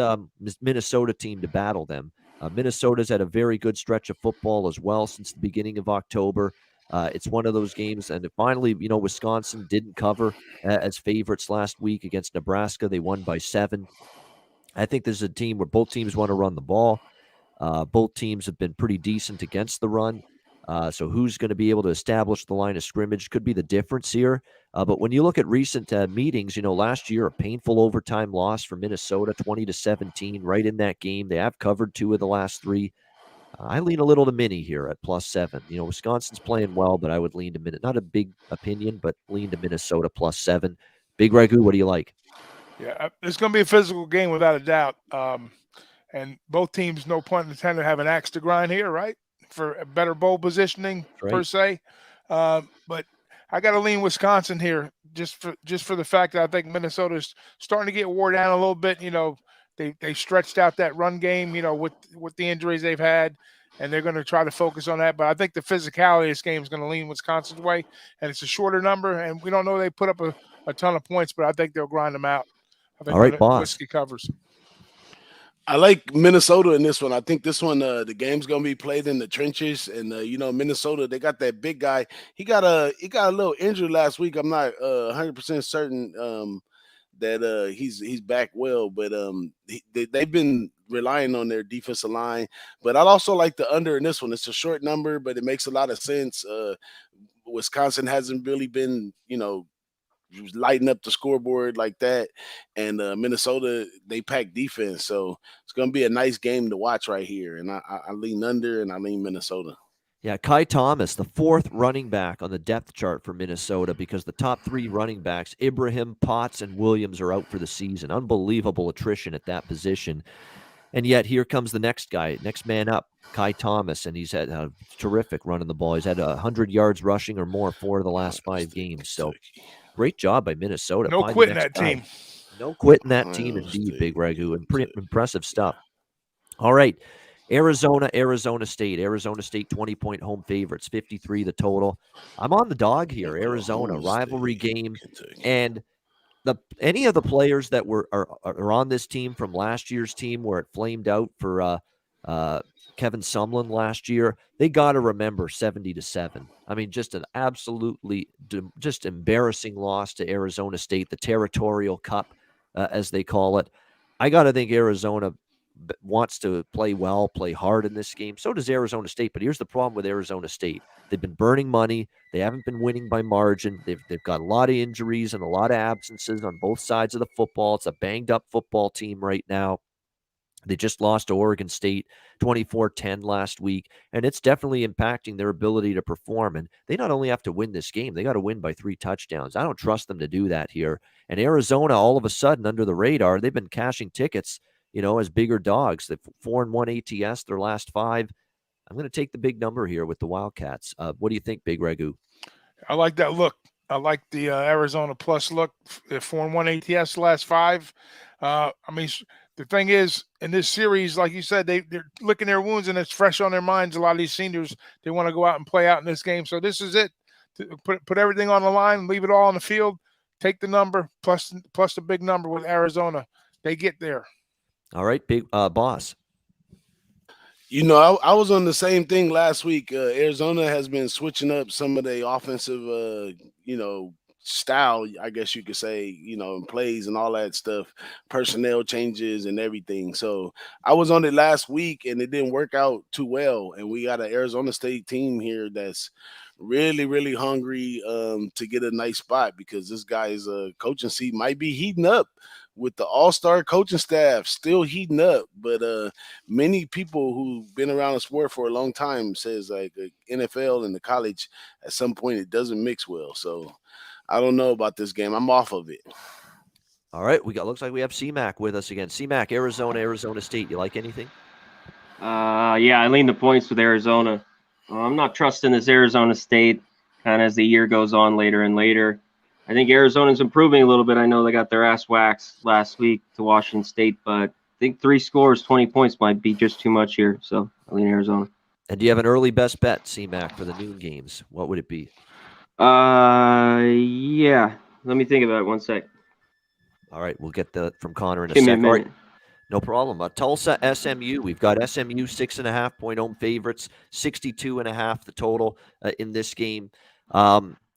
Minnesota team to battle them. Minnesota's had a very good stretch of football as well since the beginning of October. It's one of those games, and finally, Wisconsin didn't cover as favorites last week against Nebraska. They won by 7. I think this is a team where both teams want to run the ball. Both teams have been pretty decent against the run. So who's going to be able to establish the line of scrimmage could be the difference here. But when you look at recent meetings, last year, a painful overtime loss for Minnesota, 20-17, right in that game. They have covered 2 of the last 3. I lean a little to Mini here at plus 7. Wisconsin's playing well, but I would lean to Minnesota. Not a big opinion, but lean to Minnesota plus 7. Big Ragoo, what do you like? Yeah, it's going to be a physical game without a doubt. And both teams, no pun intended, have an axe to grind here, right? For a better bowl positioning, per se. But I got to lean Wisconsin here just for the fact that I think Minnesota's starting to get wore down a little bit. You know, they stretched out that run game, you know, with the injuries they've had, and they're going to try to focus on that. But I think the physicality of this game is going to lean Wisconsin's way, and it's a shorter number, and we don't know they put up a ton of points, but I think they'll grind them out. I think All right, boss. Whiskey covers. I like Minnesota in this one. I think this one, the game's gonna be played in the trenches, and you know, Minnesota, they got that big guy. He got a little injured last week. I'm not 100% certain that he's back well, but they've been relying on their defensive line. But I'd also like the under in this one. It's a short number, but it makes a lot of sense. Wisconsin hasn't really been, you know, lighting up the scoreboard like that, and Minnesota, they pack defense, so it's going to be a nice game to watch right here. And I lean under, and I lean Minnesota. Yeah, Kai Thomas, the fourth running back on the depth chart for Minnesota, because the top three running backs, Ibrahim, Potts, and Williams, are out for the season. Unbelievable attrition at that position. And yet here comes the next guy, next man up, Kai Thomas, and he's had a terrific running the ball. He's had 100 yards rushing or more 4 of the last 5 games. So great job by Minnesota. No quitting that team. No quitting that team, indeed, Big Ragoo. And pretty impressive stuff. All right. Arizona State. Arizona State 20-point home favorites, 53 the total. I'm on the dog here. Arizona, rivalry game. And any of the players that are on this team from last year's team where it flamed out for Kevin Sumlin last year, they got to remember 70-7. I mean, just an absolutely just embarrassing loss to Arizona State, the Territorial Cup, as they call it. I got to think Arizona wants to play well, play hard in this game. So does Arizona State. But here's the problem with Arizona State. They've been burning money. They haven't been winning by margin. They've got a lot of injuries and a lot of absences on both sides of the football. It's a banged-up football team right now. They just lost to Oregon State 24-10 last week, and it's definitely impacting their ability to perform. And they not only have to win this game, they got to win by 3 touchdowns. I don't trust them to do that here. And Arizona, all of a sudden, under the radar, they've been cashing tickets, you know, as bigger dogs. They've 4-1 ATS their last 5. I'm going to take the big number here with the Wildcats. What do you think, Big Ragoo? I like that look. I like the Arizona plus look. 4-1 ATS last 5. I mean, the thing is, in this series, like you said, they're licking their wounds, and it's fresh on their minds. A lot of these seniors, they want to go out and play out in this game. So this is it. Put everything on the line, leave it all on the field, take the number, plus the big number with Arizona. They get there. All right, big boss. You know, I was on the same thing last week. Arizona has been switching up some of the offensive, you know, style, I guess you could say, you know, and plays and all that stuff, personnel changes and everything. So I was on it last week, and it didn't work out too well. And we got an Arizona State team here that's really, really hungry to get a nice spot, because this guy's coaching seat might be heating up with the all-star coaching staff still heating up. But many people who've been around the sport for a long time says, like, NFL and the college, at some point it doesn't mix well. So I don't know about this game. I'm off of it. All right, looks like we have C-Mac with us again. C-Mac, Arizona State. You like anything? Yeah, I lean the points with Arizona. I'm not trusting this Arizona State kind of as the year goes on later and later. I think Arizona's improving a little bit. I know they got their ass waxed last week to Washington State, but I think 3 scores, 20 points might be just too much here. So I lean Arizona. And do you have an early best bet, C-Mac, for the noon games? What would it be? Yeah. Let me think about it 1 sec. All right, we'll get that from Connor in a second. All right, no problem. Tulsa, SMU. We've got SMU 6.5-point home favorites, 62.5 the total in this game.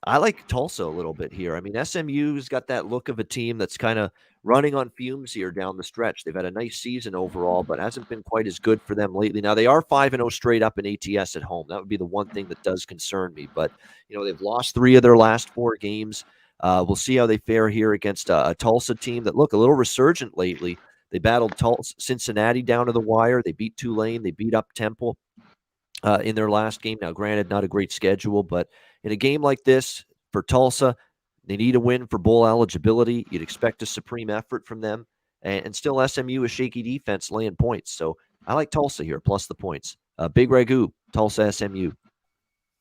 I like Tulsa a little bit here. I mean, SMU's got that look of a team that's kind of running on fumes here down the stretch. They've had a nice season overall, but hasn't been quite as good for them lately. Now, they are 5-0 straight up in ATS at home. That would be the one thing that does concern me. But, you know, they've lost 3 of their last 4 games. We'll see how they fare here against a Tulsa team that look a little resurgent lately. They battled Cincinnati down to the wire. They beat Tulane. They beat up Temple in their last game. Now, granted, not a great schedule, but in a game like this for Tulsa, They need a win for bowl eligibility. You'd expect a supreme effort from them. And still SMU, a shaky defense, laying points. So I like Tulsa here, plus the points. Big Ragoo, Tulsa, SMU.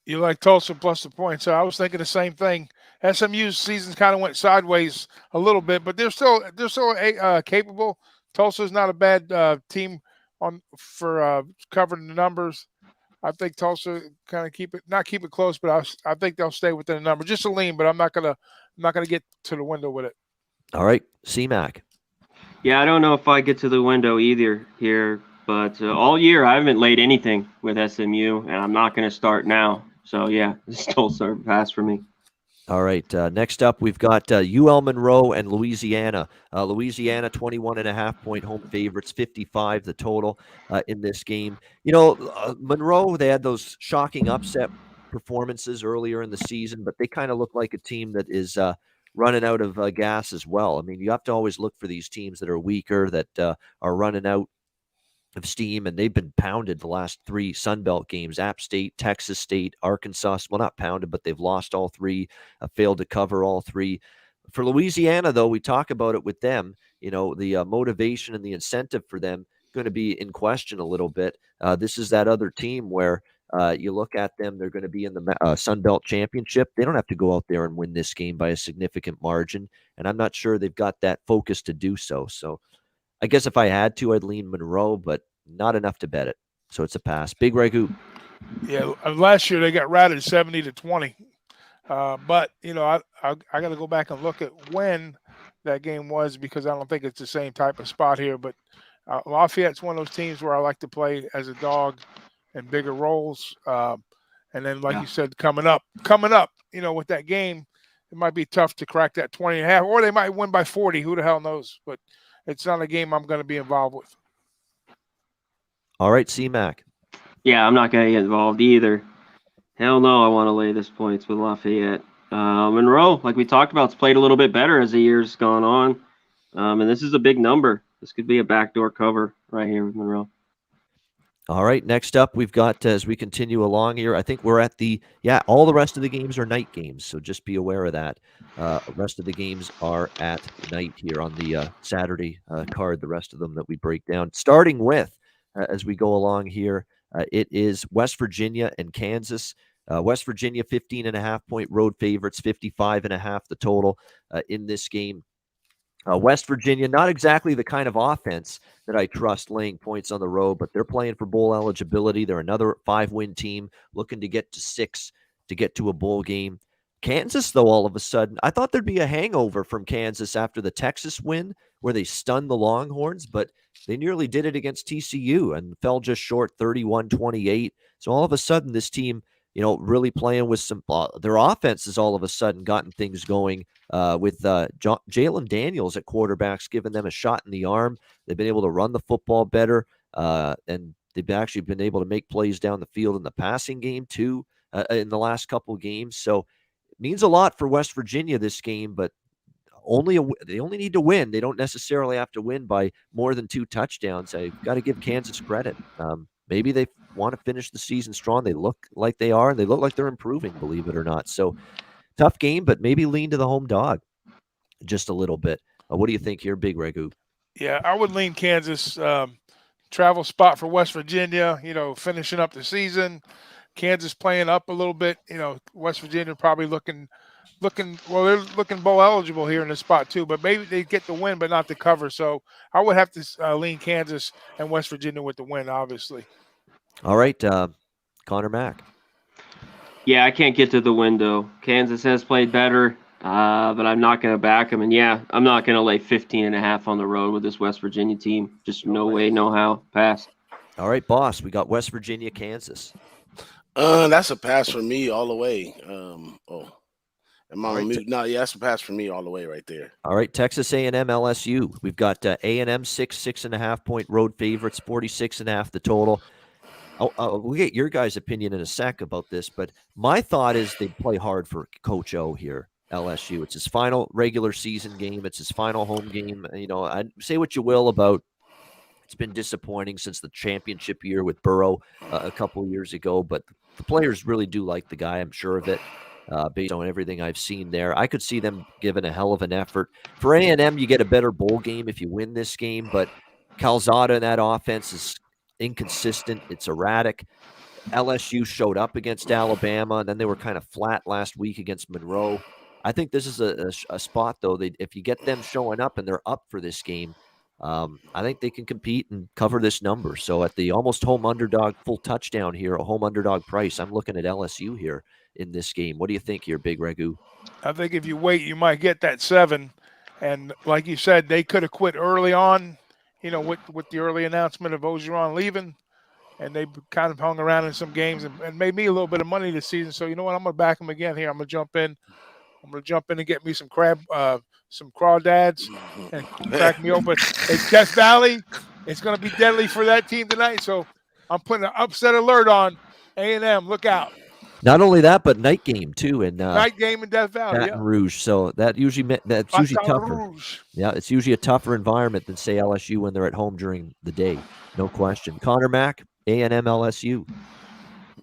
You like Tulsa plus the points. So I was thinking the same thing. SMU's season kind of went sideways a little bit, but they're still capable. Tulsa's not a bad team for covering the numbers. I think Tulsa kind of not keep it close, but I think they'll stay within the number. Just a lean, but I'm not gonna get to the window with it. All right, C-Mac. Yeah, I don't know if I get to the window either here, but all year I haven't laid anything with SMU, and I'm not going to start now. So, yeah, it's Tulsa pass for me. All right, next up we've got UL Monroe and Louisiana. Louisiana 21.5-point home favorites, 55 the total in this game. You know, Monroe, they had those shocking upset performances earlier in the season, but they kind of look like a team that is running out of gas as well. I mean, you have to always look for these teams that are weaker, that are running out of steam, and they've been pounded the last 3 Sun Belt games: App State, Texas State, Arkansas. Well, not pounded, but they've lost all 3, failed to cover all 3. For Louisiana, though, we talk about it with them. You know, the motivation and the incentive for them going to be in question a little bit. This is that other team where you look at them, they're going to be in the Sun Belt Championship. They don't have to go out there and win this game by a significant margin, and I'm not sure they've got that focus to do so. So I guess if I had to, I'd lean Monroe, but not enough to bet it. So it's a pass. Big Ragoo. Yeah, last year they got routed 70-20. But, you know, I got to go back and look at when that game was, because I don't think it's the same type of spot here. But Lafayette's one of those teams where I like to play as a dog in bigger roles. And then, like you said, coming up, you know, with that game, it might be tough to crack that 20.5, or they might win by 40. Who the hell knows? But it's not a game I'm going to be involved with. All right, C-Mac. Yeah, I'm not going to get involved either. Hell no, I want to lay this points with Lafayette. Monroe, like we talked about, it's played a little bit better as the year's gone on. And this is a big number. This could be a backdoor cover right here with Monroe. All right, next up, we've got, as we continue along here, I think we're at all the rest of the games are night games, so just be aware of that. The rest of the games are at night here on the Saturday card, the rest of them that we break down. Starting with, as we go along here, it is West Virginia and Kansas. West Virginia, 15.5-point road favorites, 55.5 the total in this game. West Virginia, not exactly the kind of offense that I trust laying points on the road, but they're playing for bowl eligibility. They're another 5-win team looking to get to 6 to get to a bowl game. Kansas, though, all of a sudden, I thought there'd be a hangover from Kansas after the Texas win where they stunned the Longhorns, but they nearly did it against TCU and fell just short, 31-28. So all of a sudden, this team, you know, really playing with some their offense has all of a sudden gotten things going with Jalen Daniels at quarterbacks, giving them a shot in the arm. They've been able to run the football better, and they've actually been able to make plays down the field in the passing game too in the last couple games. So it means a lot for West Virginia this game, but they only need to win. They don't necessarily have to win by more than 2 touchdowns. I've got to give Kansas credit. Maybe they want to finish the season strong. They look like they are, and they look like they're improving, believe it or not. So tough game, but maybe lean to the home dog just a little bit. What do you think here, Big Ragoo? Yeah, I would lean Kansas. Travel spot for West Virginia, you know, finishing up the season. Kansas playing up a little bit. You know, West Virginia probably looking well, they're looking bowl eligible here in this spot too, but maybe they get the win but not the cover. So I would have to lean Kansas and West Virginia with the win, obviously. All right, Conor Mac. Yeah, I can't get to the window. Kansas has played better, but I'm not going to back them. And yeah, I'm not going to lay 15.5 on the road with this West Virginia team. Just no way, no how. Pass. All right, boss. We got West Virginia, Kansas. That's a pass for me all the way. Am I on mute? Right. No, yeah, that's a pass for me all the way right there. All right, Texas A&M, LSU. We've got A&M 6.5-point road favorites, 46.5 the total. We'll get your guys' opinion in a sec about this, but my thought is they play hard for Coach O here, LSU. It's his final regular season game. It's his final home game. You know, I say what you will about it's been disappointing since the championship year with Burrow a couple years ago, but the players really do like the guy. I'm sure of it. based on everything I've seen there. I could see them giving a hell of an effort. For A&M, you get a better bowl game if you win this game, but Calzada and that offense is inconsistent. It's erratic. LSU showed up against Alabama, and then they were kind of flat last week against Monroe. I think this is a spot, though, if you get them showing up and they're up for this game, I think they can compete and cover this number. So at the almost home underdog full touchdown here, a home underdog price, I'm looking at LSU here in this game. What do you think here, Big Ragoo? I think if you wait, you might get that 7. And like you said, they could have quit early on, with the early announcement of Ogeron leaving. And they kind of hung around in some games and made me a little bit of money this season. So you know what? I'm going to back them again here. I'm going to jump in. And get me some crawdads and crack me open. It's Death Valley. It's going to be deadly for that team tonight. So I'm putting an upset alert on A&M. Look out. Not only that, but night game too, and night game in Death Valley, Baton Rouge. So that's usually tougher. Rouge. Yeah, it's usually a tougher environment than say LSU when they're at home during the day. No question. Conor Mac, A&M LSU.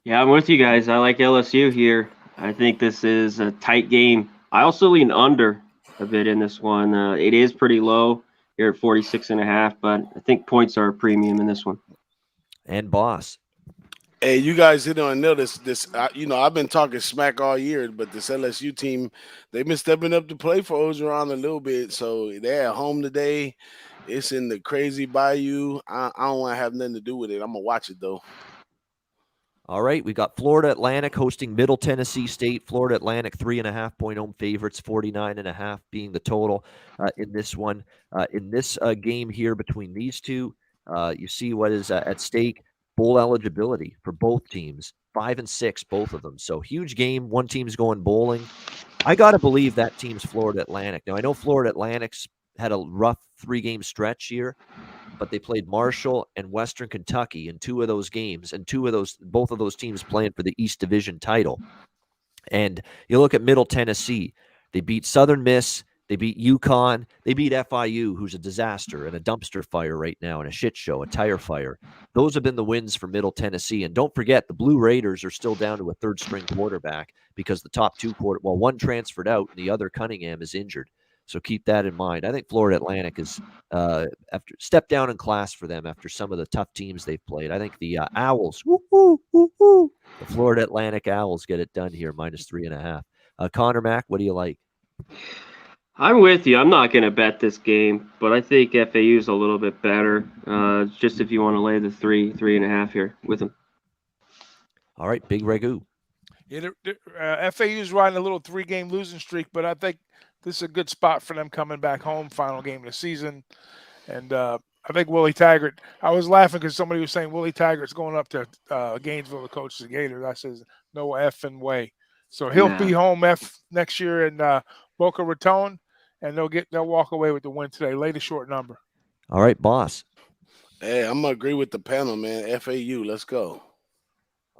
Yeah, I'm with you guys. I like LSU here. I think this is a tight game. I also lean under a bit in this one. It is pretty low here at 46.5, but I think points are a premium in this one. And Boss. Hey, you guys hit on this. I've been talking smack all year, but this LSU team, they've been stepping up to play for Ogeron a little bit. So they're at home today. It's in the crazy bayou. I don't want to have nothing to do with it. I'm going to watch it, though. All right, we got Florida Atlantic hosting Middle Tennessee State. Florida Atlantic 3.5-point home favorites, 49.5 being the total in this one. In this game here between these two, you see what is at stake. Bowl eligibility for both teams, 5 and 6, both of them. So huge game. One team's going bowling. I got to believe that team's Florida Atlantic. Now, I know Florida Atlantic's had a rough 3-game stretch here, but they played Marshall and Western Kentucky in 2 of those games, and both of those teams playing for the East Division title. And you look at Middle Tennessee, they beat Southern Miss, they beat UConn, they beat FIU, who's a disaster and a dumpster fire right now and a shit show, a tire fire. Those have been the wins for Middle Tennessee. And don't forget, the Blue Raiders are still down to a third-string quarterback because the top 2 one transferred out and the other, Cunningham, is injured. So keep that in mind. I think Florida Atlantic is after step down in class for them after some of the tough teams they've played. I think the Owls, the Florida Atlantic Owls get it done here, -3.5. Conor Mac, what do you like? I'm with you. I'm not going to bet this game, but I think FAU is a little bit better. Just if you want to lay the 3.5 here with them. All right, Big Ragoo. FAU's riding a little 3-game losing streak, but I think this is a good spot for them coming back home, final game of the season. And I think Willie Taggart, I was laughing because somebody was saying Willie Taggart's going up to Gainesville to coach the Gators. I says, no effing way. So he'll be home next year in Boca Raton, and they'll walk away with the win today. Lay the short number. All right, Boss. Hey, I'm going to agree with the panel, man. FAU, let's go.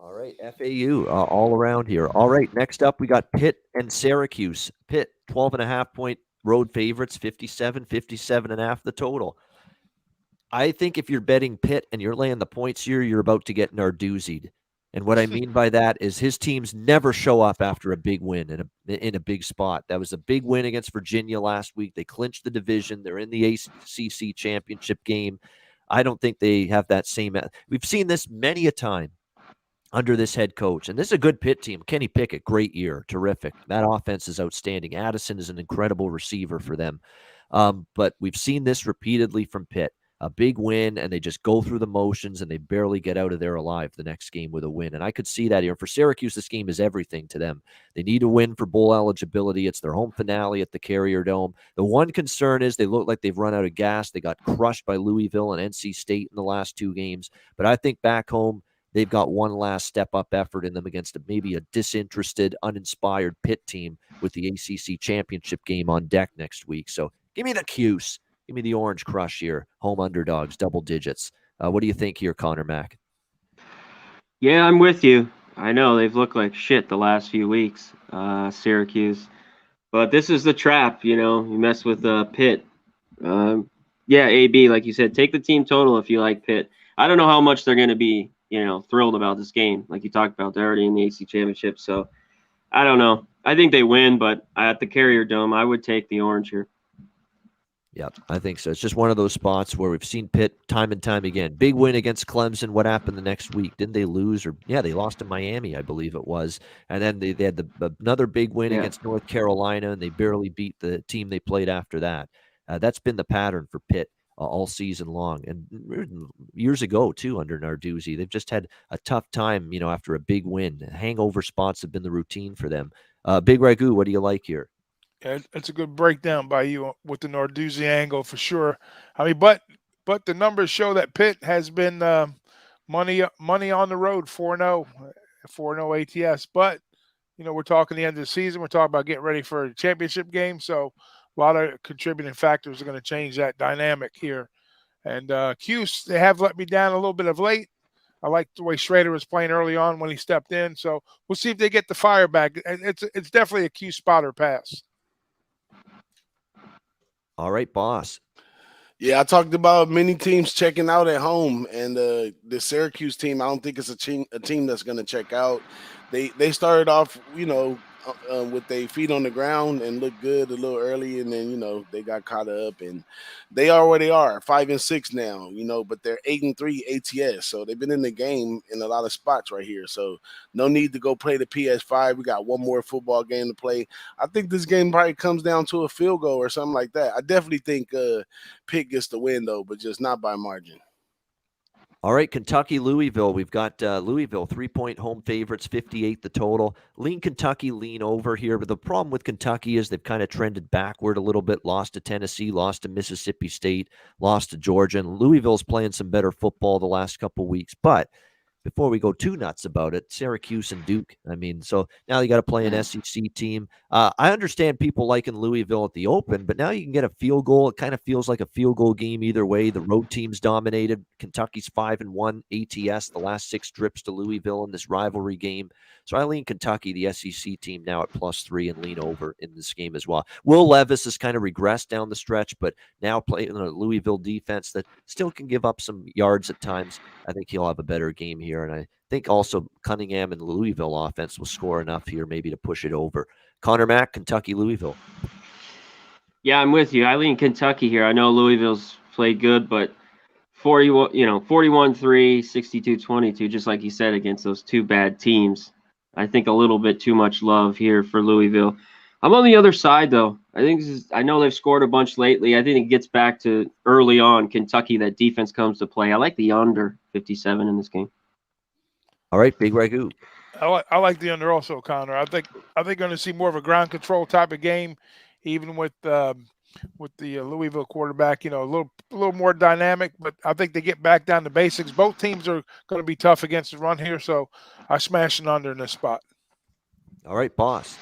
All right, FAU all around here. All right, next up we got Pitt and Syracuse. Pitt, 12.5-point road favorites, 57.5 the total. I think if you're betting Pitt and you're laying the points here, you're about to get Narduzzi'd. And what I mean by that is his teams never show up after a big win in a big spot. That was a big win against Virginia last week. They clinched the division. They're in the ACC championship game. I don't think they have that same. We've seen this many a time under this head coach. And this is a good Pitt team. Kenny Pickett, great year, terrific. That offense is outstanding. Addison is an incredible receiver for them. But we've seen this repeatedly from Pitt. A big win, and they just go through the motions, and they barely get out of there alive the next game with a win. And I could see that here. For Syracuse, this game is everything to them. They need a win for bowl eligibility. It's their home finale at the Carrier Dome. The one concern is they look like they've run out of gas. They got crushed by Louisville and NC State in the last 2 games. But I think back home, they've got one last step-up effort in them against maybe a disinterested, uninspired Pitt team with the ACC championship game on deck next week. So give me the Cuse. Give me the Orange Crush here. Home underdogs, double digits. What do you think here, Conor Mac? Yeah, I'm with you. I know they've looked like shit the last few weeks, Syracuse. But this is the trap, you mess with Pitt. AB, like you said, take the team total if you like Pitt. I don't know how much they're going to be, thrilled about this game. Like you talked about, they're already in the ACC championship. So I don't know. I think they win, but at the Carrier Dome, I would take the orange here. Yeah, I think so. It's just one of those spots where we've seen Pitt time and time again. Big win against Clemson. What happened the next week? Didn't they lose? Or yeah, they lost to Miami, I believe it was. And then they had another big win against North Carolina, and they barely beat the team they played after that. That's been the pattern for Pitt all season long, and years ago too under Narduzzi. They've just had a tough time, after a big win. Hangover spots have been the routine for them. Big Ragoo, what do you like here? Yeah, it's a good breakdown by you with the Narduzzi angle for sure. I mean, but the numbers show that Pitt has been money on the road, 4-0 ATS. But we're talking the end of the season. We're talking about getting ready for a championship game. So a lot of contributing factors are going to change that dynamic here. And Cuse, they have let me down a little bit of late. I like the way Schrader was playing early on when he stepped in. So we'll see if they get the fire back. It's definitely a Cuse spotter pass. All right, boss. Yeah, I talked about many teams checking out at home, and the Syracuse team, I don't think it's a team that's going to check out. They started off, with their feet on the ground and looked good a little early, and then they got caught up, and they are where they are, 5-6 now, but they're 8-3 ATS, so they've been in the game in a lot of spots right here. So no need to go play the PS5. We got one more football game to play. I think this game probably comes down to a field goal or something like that. I definitely think Pitt gets the win though, but just not by margin. All right, Kentucky, Louisville. We've got Louisville, 3-point home favorites, 58 the total. Lean Kentucky, lean over here. But the problem with Kentucky is they've kind of trended backward a little bit, lost to Tennessee, lost to Mississippi State, lost to Georgia. And Louisville's playing some better football the last couple weeks. But before we go too nuts about it, Syracuse and Duke. I mean, so now you got to play an SEC team. I understand people liking Louisville at the open, but now you can get a field goal. It kind of feels like a field goal game either way. The road team's dominated. Kentucky's 5-1 ATS, the last 6 trips to Louisville in this rivalry game. So I lean Kentucky, the SEC team, now at +3 and lean over in this game as well. Will Levis has kind of regressed down the stretch, but now playing a Louisville defense that still can give up some yards at times. I think he'll have a better game here. And I think also Cunningham and the Louisville offense will score enough here maybe to push it over. Conor Mac, Kentucky, Louisville. Yeah, I'm with you. I lean Kentucky here. I know Louisville's played good, but 41-3, 62-22, just like you said, against those two bad teams. I think a little bit too much love here for Louisville. I'm on the other side, though. I know they've scored a bunch lately. I think it gets back to early on Kentucky, that defense comes to play. I like the under 57 in this game. All right, Big Ragoo. I like the under also, Connor. I think going to see more of a ground control type of game, even with the Louisville quarterback. A little more dynamic, but I think they get back down to basics. Both teams are going to be tough against the run here, so I smash an under in this spot. All right, boss.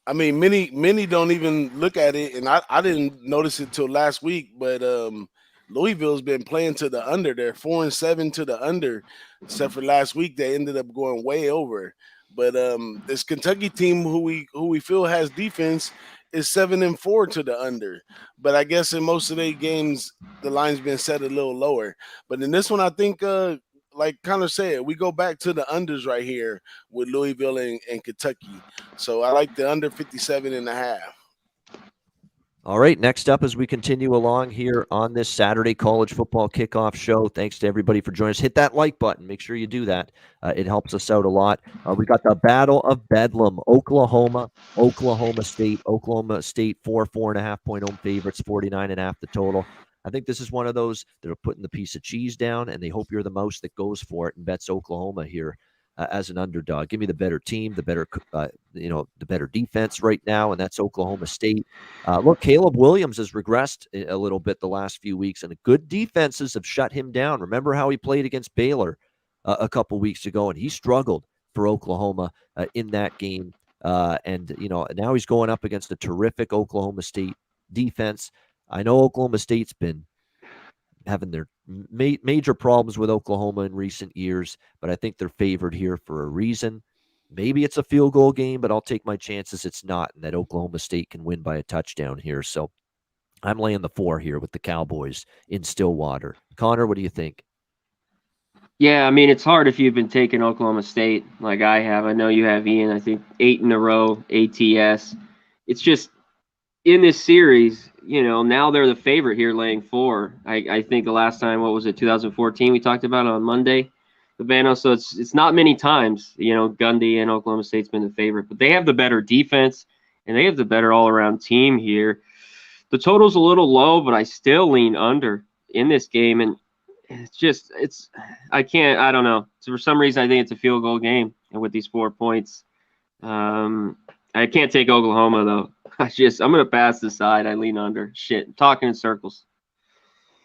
I mean, many don't even look at it, and I didn't notice it till last week, but Louisville's been playing to the under. They're 4-7 to the under, except for last week they ended up going way over. But this Kentucky team, who we feel has defense, is 7-4 to the under. But I guess in most of their games, the line's been set a little lower. But in this one, I think, like Connor said, we go back to the unders right here with Louisville and Kentucky. So I like the under 57.5. All right, next up as we continue along here on this Saturday college football kickoff show, thanks to everybody for joining us. Hit that like button. Make sure you do that. It helps us out a lot. We got the Battle of Bedlam, Oklahoma State. Oklahoma State 4.5-point home favorites, 49.5 the total. I think this is one of those that are putting the piece of cheese down, and they hope you're the mouse that goes for it and bets Oklahoma here as an underdog. Give me the better team, the better defense right now, and that's Oklahoma State. Look, Caleb Williams has regressed a little bit the last few weeks, and good defenses have shut him down. Remember how he played against Baylor a couple weeks ago, and he struggled for Oklahoma in that game. And now he's going up against a terrific Oklahoma State defense. I know Oklahoma State's been having their major problems with Oklahoma in recent years, but I think they're favored here for a reason. Maybe it's a field goal game, but I'll take my chances it's not, and that Oklahoma State can win by a touchdown here. So I'm laying the 4 here with the Cowboys in Stillwater. Connor, what do you think? Yeah, I mean, it's hard if you've been taking Oklahoma State like I have. I know you have, Ian, I think 8 in a row, ATS. It's just in this series, now they're the favorite here laying 4. I think the last time, what was it, 2014, we talked about on Monday, the Vanos. So it's not many times, Gundy and Oklahoma State's been the favorite, but they have the better defense and they have the better all-around team here. The total's a little low, but I still lean under in this game. And I don't know. So for some reason, I think it's a field goal game. And with these 4 points, I can't take Oklahoma, though. I'm going to pass the side. I lean under. Shit, I'm talking in circles.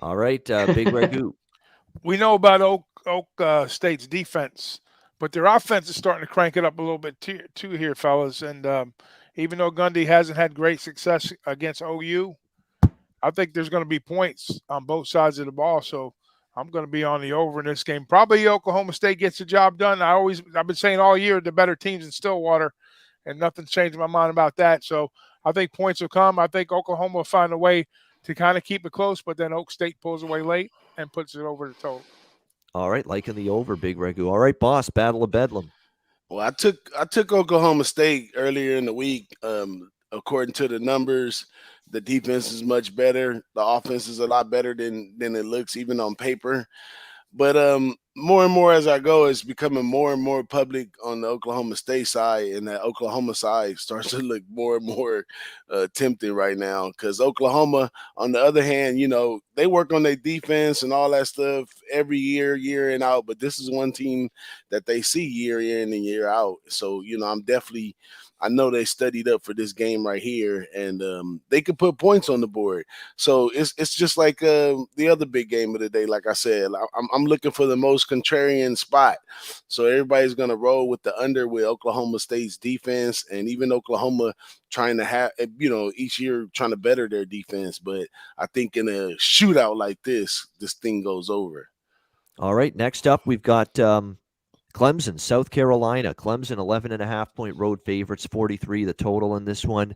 All right, Big Ragoo. We know about Oak State's defense, but their offense is starting to crank it up a little bit too here, fellas. And even though Gundy hasn't had great success against OU, I think there's going to be points on both sides of the ball. So I'm going to be on the over in this game. Probably Oklahoma State gets the job done. I've been saying all year the better teams in Stillwater, and nothing's changed my mind about that. So I think points will come. I think Oklahoma will find a way to kind of keep it close, but then Oak State pulls away late and puts it over the total. All right, liking the over, Big Ragoo. All right, boss, Battle of Bedlam. Well, I took Oklahoma State earlier in the week. According to the numbers, the defense is much better. The offense is a lot better than it looks, even on paper. But more and more as I go, it's becoming more and more public on the Oklahoma State side, and that Oklahoma side starts to look more and more tempting right now. Because Oklahoma, on the other hand, they work on their defense and all that stuff every year in out. But this is one team that they see year in and year out. So I know they studied up for this game right here, and they could put points on the board. So it's just like the other big game of the day. Like I said, I'm looking for the most contrarian spot. So everybody's going to roll with the under with Oklahoma State's defense, and even Oklahoma trying to have, each year trying to better their defense. But I think in a shootout like this thing goes over. All right, next up we've got Clemson, South Carolina. Clemson, 11.5-point road favorites, 43 the total in this one.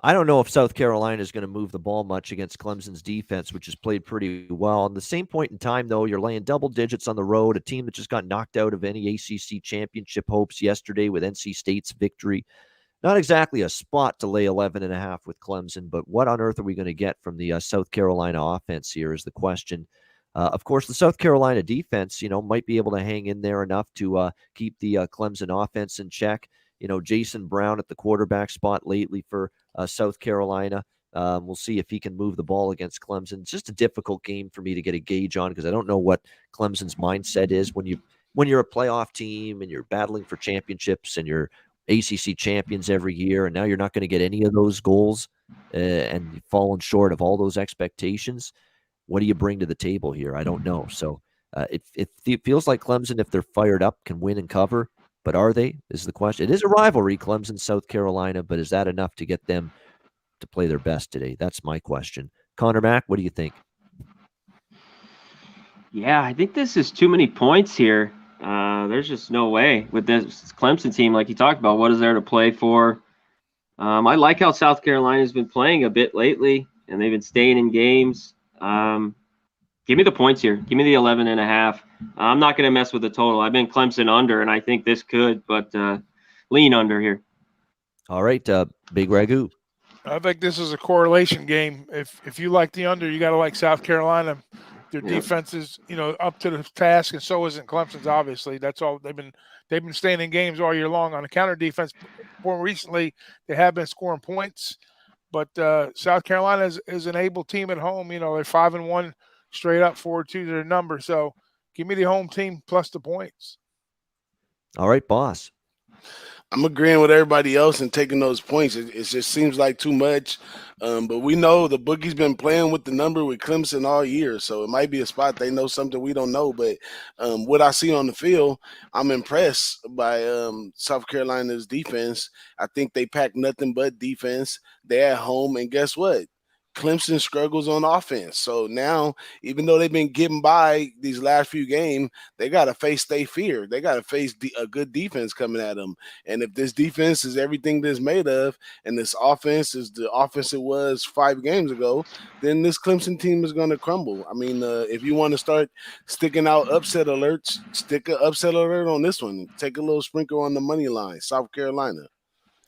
I don't know if South Carolina is going to move the ball much against Clemson's defense, which has played pretty well. At the same point in time, though, you're laying double digits on the road, a team that just got knocked out of any ACC championship hopes yesterday with NC State's victory. Not exactly a spot to lay 11.5 with Clemson, but what on earth are we going to get from the South Carolina offense here is the question. Of course, the South Carolina defense, might be able to hang in there enough to keep the Clemson offense in check. Jason Brown at the quarterback spot lately for South Carolina. We'll see if he can move the ball against Clemson. It's just a difficult game for me to get a gauge on because I don't know what Clemson's mindset is when you're a playoff team and you're battling for championships and you're ACC champions every year, and now you're not going to get any of those goals and you've fallen short of all those expectations. What do you bring to the table here? I don't know. So it feels like Clemson, if they're fired up, can win and cover. But are they, is the question. It is a rivalry, Clemson, South Carolina, but is that enough to get them to play their best today? That's my question. Conor Mac, what do you think? Yeah, I think this is too many points here. There's just no way with this Clemson team, like you talked about. What is there to play for? I like how South Carolina's been playing a bit lately, and they've been staying in games. Give me the points here. Give me the 11.5. I'm not going to mess with the total. I've been Clemson under, and I think this could, but lean under here. All right, Big Ragoo. I think this is a correlation game. If you like the under, you got to like South Carolina. Their defense is, up to the task, and so isn't Clemson's. Obviously, that's all they've been staying in games all year long on the counter defense. More recently, they have been scoring points. But South Carolina is an able team at home. They're 5-1 straight up, 4-2 their number. So give me the home team plus the points. All right, boss. I'm agreeing with everybody else and taking those points. It just seems like too much. But we know the boogie's been playing with the number with Clemson all year. So it might be a spot they know something we don't know. But what I see on the field, I'm impressed by South Carolina's defense. I think they pack nothing but defense. They're at home. And guess what? Clemson struggles on offense. So now, even though they've been getting by these last few games, they got to face their fear. They got to face a good defense coming at them. And if this defense is everything that's made of, and this offense is the offense it was 5 games ago, then this Clemson team is going to crumble. I mean, if you want to start sticking out upset alerts, stick an upset alert on this one. Take a little sprinkle on the money line, South Carolina.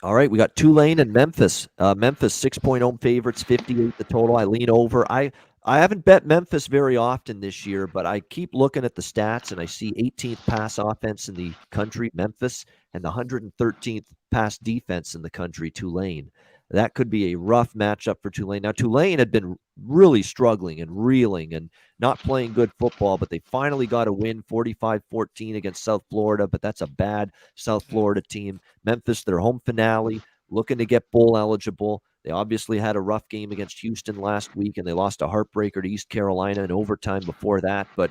All right, we got Tulane and Memphis. Memphis 6-point home favorites, 58 the total. I lean over. I haven't bet Memphis very often this year, but I keep looking at the stats, and I see 18th pass offense in the country, Memphis, and the 113th pass defense in the country, Tulane. That could be a rough matchup for Tulane. Now, Tulane had been really struggling and reeling and not playing good football, but they finally got a win 45-14 against South Florida, but that's a bad South Florida team. Memphis, their home finale, looking to get bowl eligible. They obviously had a rough game against Houston last week, and they lost a heartbreaker to East Carolina in overtime before that, but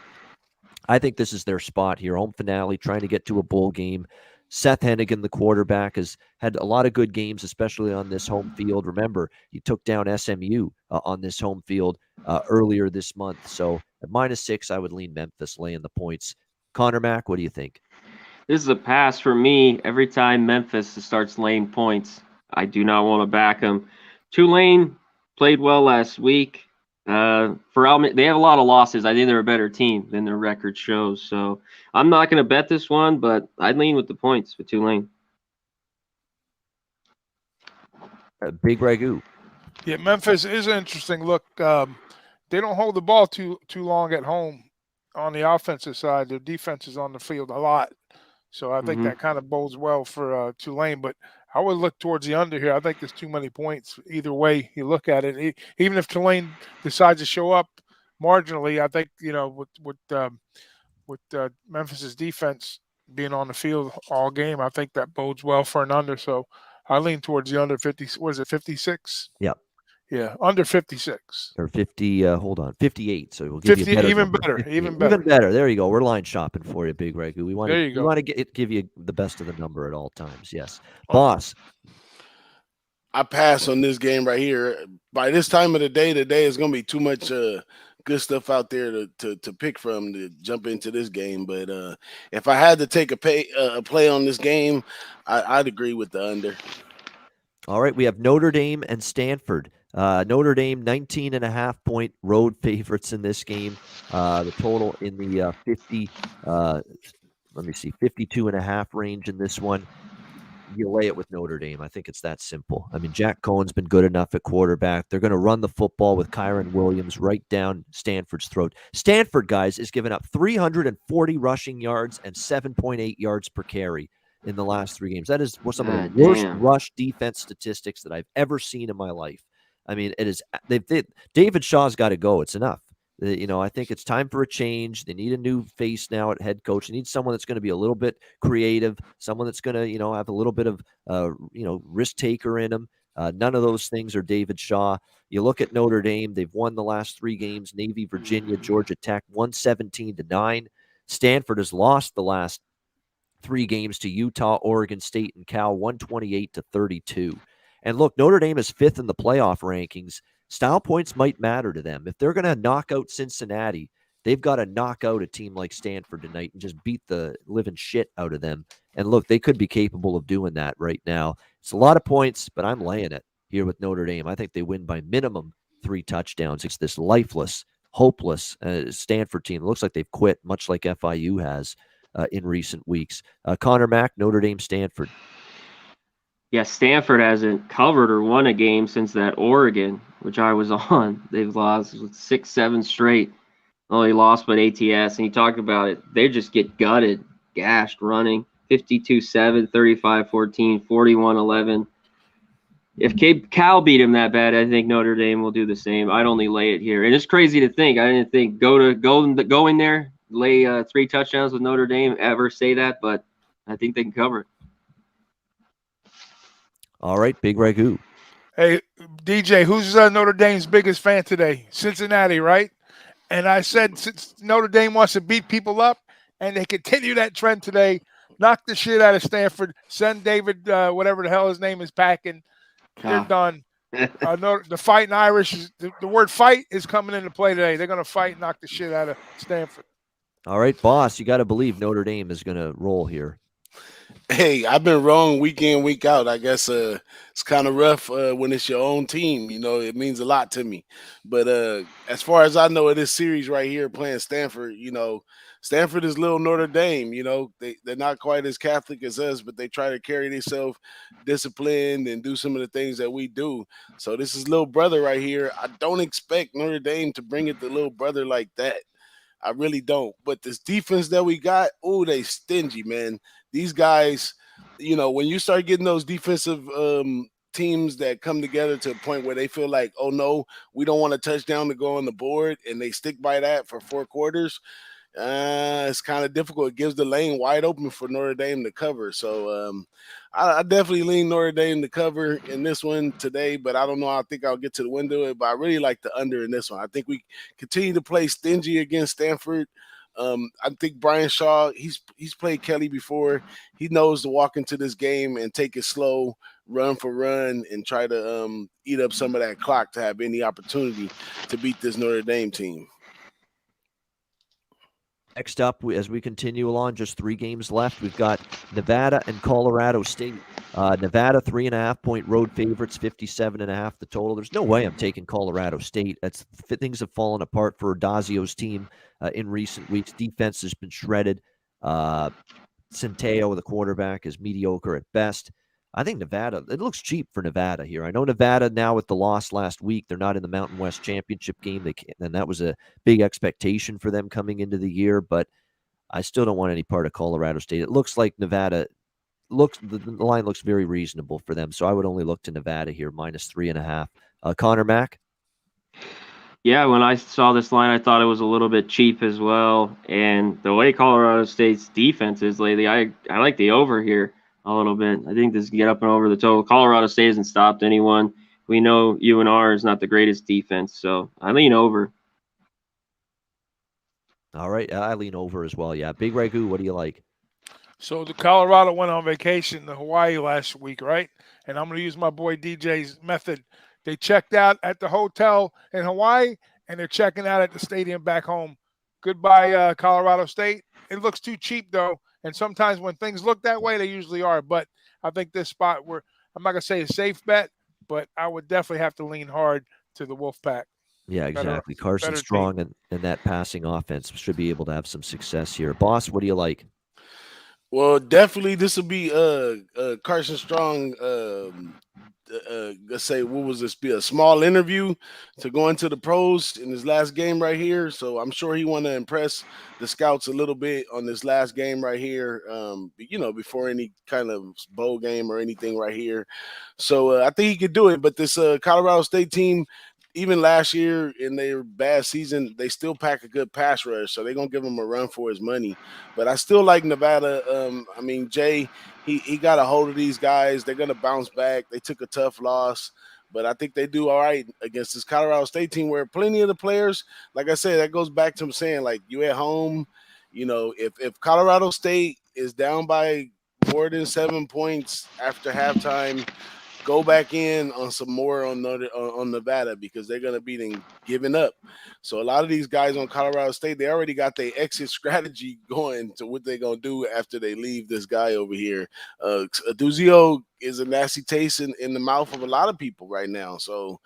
I think this is their spot here. Home finale, trying to get to a bowl game. Seth Hennigan, the quarterback, has had a lot of good games, especially on this home field. Remember, he took down SMU on this home field earlier this month. So at -6, I would lean Memphis laying the points. Conor Mac, what do you think? This is a pass for me. Every time Memphis starts laying points, I do not want to back them. Tulane played well last week. They have a lot of losses. I think they're a better team than their record shows. So I'm not going to bet this one, but I'd lean with the points with Tulane. Big Ragoo. Yeah, Memphis is an interesting look. They don't hold the ball too long at home on the offensive side. Their defense is on the field a lot. So I think that kind of bodes well for Tulane. But I would look towards the under here. I think there's too many points either way you look at it. Even if Tulane decides to show up marginally, I think, with Memphis's defense being on the field all game, I think that bodes well for an under. So I lean towards the under 50. What is it, 56? Yep. Yeah, under 56. Or 50, hold on, 58. So we'll give 50, you a better even number. better, 50, even better. Even better. There you go. We're line shopping for you, Big Ragoo. We want to give you the best of the number at all times. Yes. Boss. I pass on this game right here. By this time of the day, today is going to be too much good stuff out there to pick from to jump into this game. But if I had to take a play on this game, I'd agree with the under. All right, we have Notre Dame and Stanford. Notre Dame, 19.5-point road favorites in this game. The total in the 52.5 range in this one. You lay it with Notre Dame. I think it's that simple. I mean, Jack Cohen's been good enough at quarterback. They're going to run the football with Kyron Williams right down Stanford's throat. Stanford, guys, is giving up 340 rushing yards and 7.8 yards per carry in the last 3 games. That is some of the worst rush defense statistics that I've ever seen in my life. I mean, it is. David Shaw's got to go. It's enough. I think it's time for a change. They need a new face now at head coach. They need someone that's going to be a little bit creative, someone that's going to, have a little bit of, risk taker in them. None of those things are David Shaw. You look at Notre Dame; they've won the last 3 games: Navy, Virginia, Georgia Tech, 117-9. Stanford has lost the last 3 games to Utah, Oregon State, and Cal, 128-32. And look, Notre Dame is 5th in the playoff rankings. Style points might matter to them. If they're going to knock out Cincinnati, they've got to knock out a team like Stanford tonight and just beat the living shit out of them. And look, they could be capable of doing that right now. It's a lot of points, but I'm laying it here with Notre Dame. I think they win by minimum 3 touchdowns. It's this lifeless, hopeless Stanford team. It looks like they've quit, much like FIU has in recent weeks. Conor Mac, Notre Dame, Stanford. Yeah, Stanford hasn't covered or won a game since that Oregon, which I was on. They've lost 6-7 straight. Only lost but ATS. And you talked about it. They just get gutted, gashed, running. 52-7, 35-14, 41-11. If Cal beat him that bad, I think Notre Dame will do the same. I'd only lay it here. And it's crazy to think. I didn't think go in there, lay 3 touchdowns with Notre Dame, ever say that, but I think they can cover it. All right, Big Ragoo. Hey, DJ, who's Notre Dame's biggest fan today? Cincinnati, right? And I said since Notre Dame wants to beat people up, and they continue that trend today, knock the shit out of Stanford, send David, whatever the hell his name is, packing. They're done. The Fighting Irish, the word fight is coming into play today. They're going to fight and knock the shit out of Stanford. All right, boss, you got to believe Notre Dame is going to roll here. Hey, I've been wrong week in, week out. I guess it's kind of rough when it's your own team. You know, it means a lot to me. But as far as I know of this series right here playing Stanford, you know, Stanford is little Notre Dame. You know, they're not quite as Catholic as us, but they try to carry themselves disciplined and do some of the things that we do. So this is little brother right here. I don't expect Notre Dame to bring it to little brother like that. I really don't. But this defense that we got, oh, they stingy, man. These guys, you know, when you start getting those defensive teams that come together to a point where they feel like, oh, no, we don't want a touchdown to go on the board, and they stick by that for 4 quarters, it's kind of difficult. It gives the lane wide open for Notre Dame to cover. So I definitely lean Notre Dame to cover in this one today, but I don't know. I think I'll get to the window, but I really like the under in this one. I think we continue to play stingy against Stanford. I think Brian Shaw, he's played Kelly before. He knows to walk into this game and take it slow, run for run, and try to eat up some of that clock to have any opportunity to beat this Notre Dame team. Next up, as we continue along, just 3 games left. We've got Nevada and Colorado State. Nevada 3.5-point road favorites, 57.5 the total. There's no way I'm taking Colorado State. Things have fallen apart for Dazio's team in recent weeks. Defense has been shredded. Centeo, the quarterback, is mediocre at best. I think Nevada, it looks cheap for Nevada here. I know Nevada now with the loss last week, they're not in the Mountain West Championship game. And that was a big expectation for them coming into the year, but I still don't want any part of Colorado State. It looks like Nevada the line looks very reasonable for them. So I would only look to Nevada here, minus 3.5. Conor Mac? Yeah, when I saw this line, I thought it was a little bit cheap as well. And the way Colorado State's defense is lately, I like the over here a little bit. I think this can get up and over the total. Colorado State hasn't stopped anyone. We know UNR is not the greatest defense, so I lean over. All right, I lean over as well. Yeah, Big Ragoo, what do you like? So the Colorado went on vacation to Hawaii last week, right? And I'm going to use my boy DJ's method. They checked out at the hotel in Hawaii, and they're checking out at the stadium back home. Goodbye, Colorado State. It looks too cheap, though. And sometimes when things look that way, they usually are. But I think this spot I'm not going to say a safe bet, but I would definitely have to lean hard to the Wolfpack. Yeah, exactly. Carson Strong and that passing offense should be able to have some success here. Boss, what do you like? Well, definitely this will be Carson Strong. Let's say, what was this? Be a small interview to go into the pros in his last game right here. So I'm sure he want to impress the scouts a little bit on this last game right here. You know, before any kind of bowl game or anything right here. So I think he could do it. But this Colorado State team, even last year in their bad season, they still pack a good pass rush, so they're going to give him a run for his money. But I still like Nevada. I mean, Jay, he got a hold of these guys. They're going to bounce back. They took a tough loss, but I think they do all right against this Colorado State team where plenty of the players, like I said, that goes back to him saying, like, you at home, you know, if Colorado State is down by more than 7 points after halftime, go back in on some more on Nevada because they're going to be then giving up. So a lot of these guys on Colorado State, they already got their exit strategy going to what they're going to do after they leave this guy over here. Duzio is a nasty taste in the mouth of a lot of people right now. So,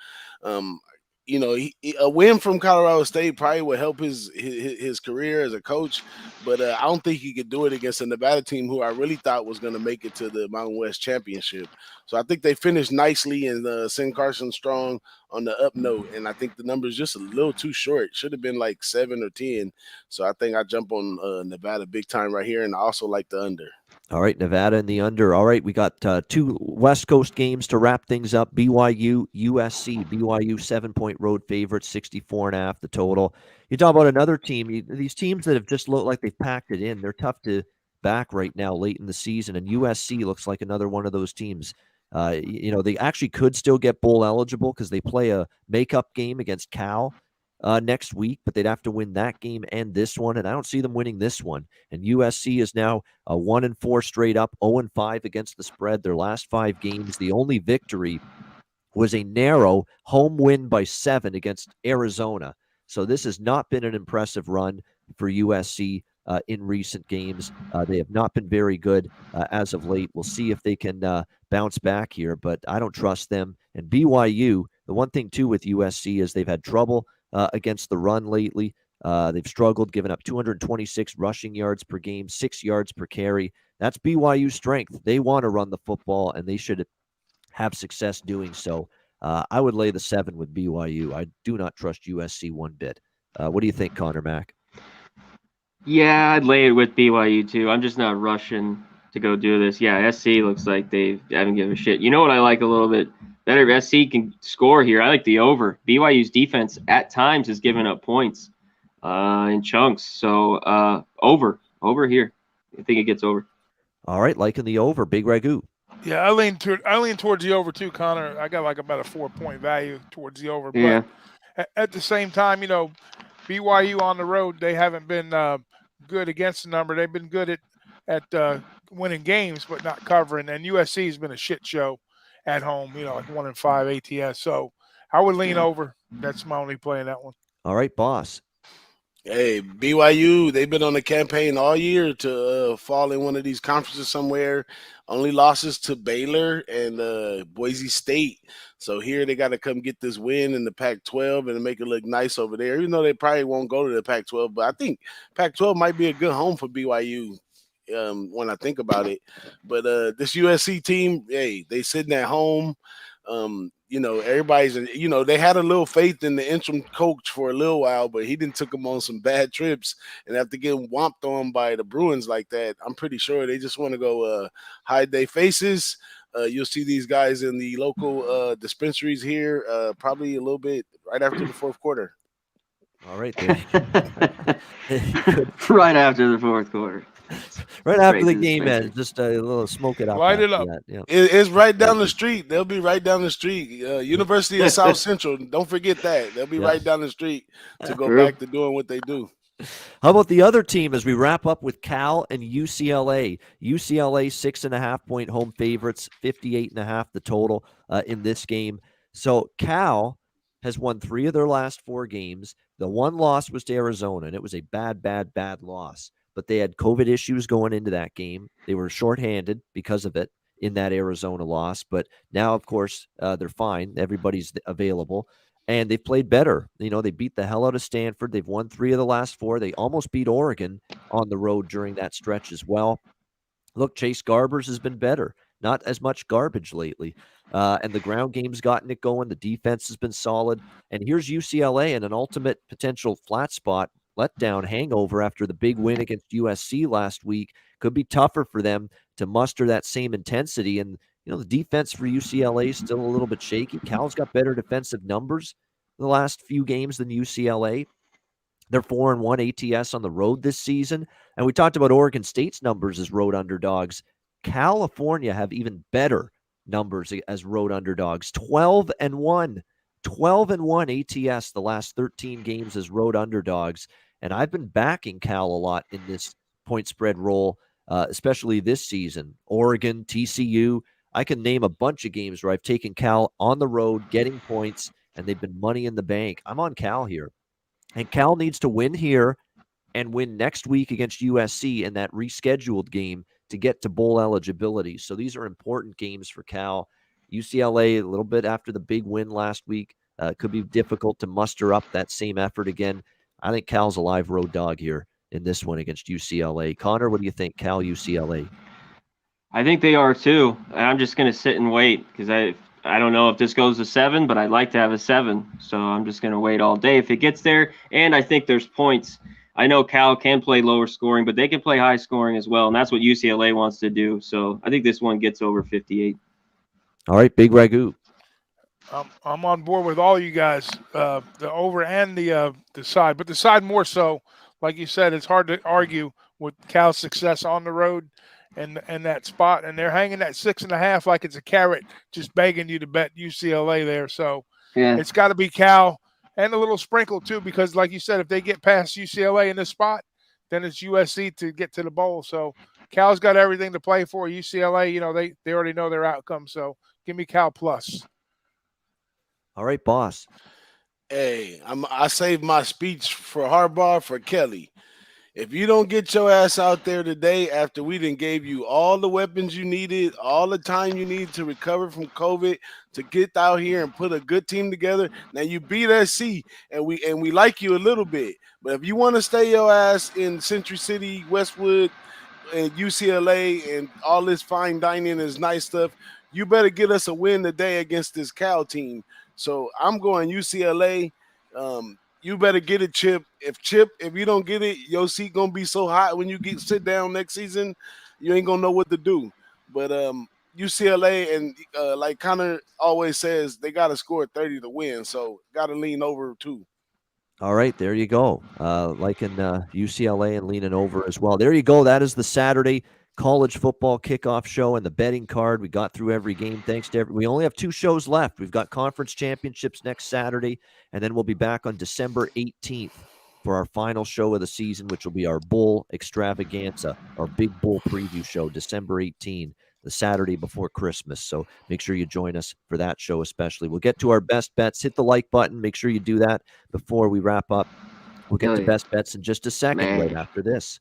you know, a win from Colorado State probably would help his career as a coach, but I don't think he could do it against a Nevada team who I really thought was going to make it to the Mountain West Championship. So I think they finished nicely and send Carson Strong on the up note, and I think the number is just a little too short. Should have been like 7 or 10. So I think I jump on Nevada big time right here, and I also like the under. All right, Nevada in the under. All right, we got 2 West Coast games to wrap things up. BYU, USC. BYU 7-point road favorite, 64.5 the total. You talk about another team. These teams that have just looked like they've packed it in, they're tough to back right now late in the season, and USC looks like another one of those teams. You know, they actually could still get bowl eligible because they play a makeup game against Cal next week, but they'd have to win that game and this one, and I don't see them winning this one. And USC is now 1-4 straight up, 0-5 against the spread. Their last 5 games, the only victory was a narrow home win by 7 against Arizona. So this has not been an impressive run for USC in recent games. They have not been very good as of late. We'll see if they can bounce back here, but I don't trust them. And BYU, the one thing too with USC is they've had trouble against the run lately. They've struggled, giving up 226 rushing yards per game, 6 yards per carry. That's BYU's strength. They want to run the football, and they should have success doing so. I would lay the 7 with BYU. I do not trust USC one bit. What do you think, Conor Mac? Yeah, I'd lay it with BYU too. I'm just not rushing to go do this. Yeah, SC looks like they haven't given a shit. You know what I like a little bit better? SC can score here. I like the over. BYU's defense at times has given up points in chunks. So over here. I think it gets over. All right, liking the over. Big Ragoo. Yeah, I lean towards the over too, Connor. I got like about a 4-point value towards the over. Yeah. But at the same time, BYU on the road, they haven't been good against the number. They've been good at winning games, but not covering. And USC has been a shit show at home, like 1-5 ATS. So I would lean over. That's my only play in that one. All right, boss. Hey, BYU, they've been on a campaign all year to fall in one of these conferences somewhere. Only losses to Baylor and Boise State. So here they got to come get this win in the Pac-12 and make it look nice over there. Even though they probably won't go to the Pac-12, but I think Pac-12 might be a good home for BYU when I think about it. But this USC team, hey, they sitting at home. Everybody's, they had a little faith in the interim coach for a little while, but he didn't took them on some bad trips. And after getting whomped on by the Bruins like that, I'm pretty sure they just want to go hide their faces. You'll see these guys in the local dispensaries here probably a little bit right after the fourth quarter. All right, there. Right after the fourth quarter. Right after the game ends, just a little smoke it up. Light it up. Yeah. It's right down the street. They'll be right down the street. University of South Central. Don't forget that. They'll be right down the street to go back to doing what they do. How about the other team as we wrap up with Cal and UCLA? UCLA 6.5-point home favorites, 58.5 the total in this game. So Cal has won 3 of their last 4 games. The one loss was to Arizona, and it was a bad loss. But they had COVID issues going into that game. They were shorthanded because of it in that Arizona loss. But now, of course, they're fine. Everybody's available. And they've played better. They beat the hell out of Stanford. They've won 3 of the last 4. They almost beat Oregon on the road during that stretch as well. Look, Chase Garbers has been better. Not as much garbage lately. And the ground game's gotten it going. The defense has been solid. And here's UCLA in an ultimate potential flat spot letdown hangover after the big win against USC last week. Could be tougher for them to muster that same intensity. And, the defense for UCLA is still a little bit shaky. Cal's got better defensive numbers in the last few games than UCLA. They're 4-1 ATS on the road this season. And we talked about Oregon State's numbers as road underdogs. California have even better numbers as road underdogs. 12-1 ATS the last 13 games as road underdogs. And I've been backing Cal a lot in this point spread role, especially this season. Oregon, TCU. I can name a bunch of games where I've taken Cal on the road, getting points, and they've been money in the bank. I'm on Cal here. And Cal needs to win here and win next week against USC in that rescheduled game to get to bowl eligibility. So these are important games for Cal. UCLA, a little bit after the big win last week, could be difficult to muster up that same effort again. I think Cal's a live road dog here in this one against UCLA. Connor, what do you think, Cal, UCLA? I think they are too. I'm just going to sit and wait because I don't know if this goes to 7, but I'd like to have a 7. So I'm just going to wait all day if it gets there. And I think there's points. I know Cal can play lower scoring, but they can play high scoring as well. And that's what UCLA wants to do. So I think this one gets over 58. All right, Big Ragoo. I'm on board with all you guys, the over and the side, but the side more so. Like you said, it's hard to argue with Cal's success on the road and that spot, and they're hanging that 6.5 like it's a carrot, just begging you to bet UCLA there. So It's got to be Cal and a little sprinkle too, because like you said, if they get past UCLA in this spot, then it's USC to get to the bowl. So Cal's got everything to play for. UCLA, they already know their outcome. So give me Cal plus. All right, boss. Hey, I saved my speech for Harbaugh for Kelly. If you don't get your ass out there today after we done gave you all the weapons you needed, all the time you need to recover from COVID, to get out here and put a good team together. Now you beat SC and we like you a little bit. But if you want to stay your ass in Century City, Westwood, and UCLA and all this fine dining is nice stuff, you better get us a win today against this Cal team. So I'm going UCLA. You better get it, Chip. If you don't get it, your seat gonna be so hot when you sit down next season, you ain't gonna know what to do. But UCLA and like Conor always says, they gotta score 30 to win. So gotta lean over too. All right, there you go. Liking UCLA and leaning over as well. There you go. That is the Saturday college football kickoff show and the betting card. We got through every game. Thanks to we only have 2 shows left. We've got conference championships next Saturday, and then we'll be back on December 18th for our final show of the season, which will be our bowl extravaganza, our big bowl preview show, December 18th, the Saturday before Christmas. So make sure you join us for that show especially. We'll get to our best bets. Hit the like button. Make sure you do that before we wrap up. We'll get to best bets in just a second, right after this.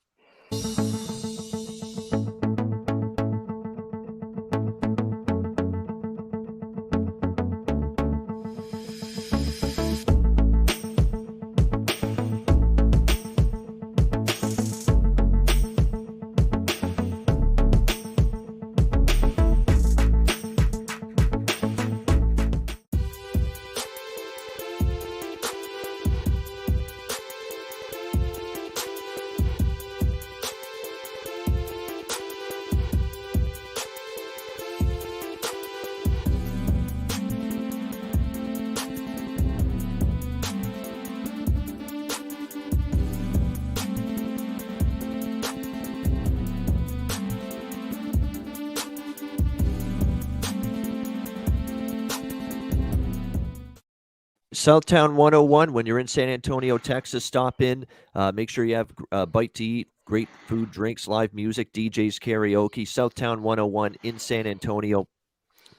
Southtown 101, when you're in San Antonio, Texas, stop in. Make sure you have a bite to eat, great food, drinks, live music, DJs, karaoke. Southtown 101 in San Antonio.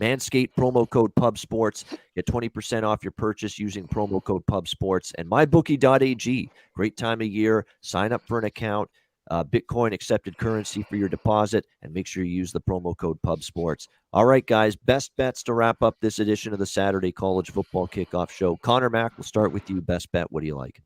Manscaped, promo code PubSports. Get 20% off your purchase using promo code PubSports. And mybookie.ag, great time of year. Sign up for an account. Bitcoin accepted currency for your deposit, and make sure you use the promo code PubSports. All right, guys, best bets to wrap up this edition of the Saturday College Football Kickoff Show. Conor Mac, we'll start with you. Best bet, what do you like?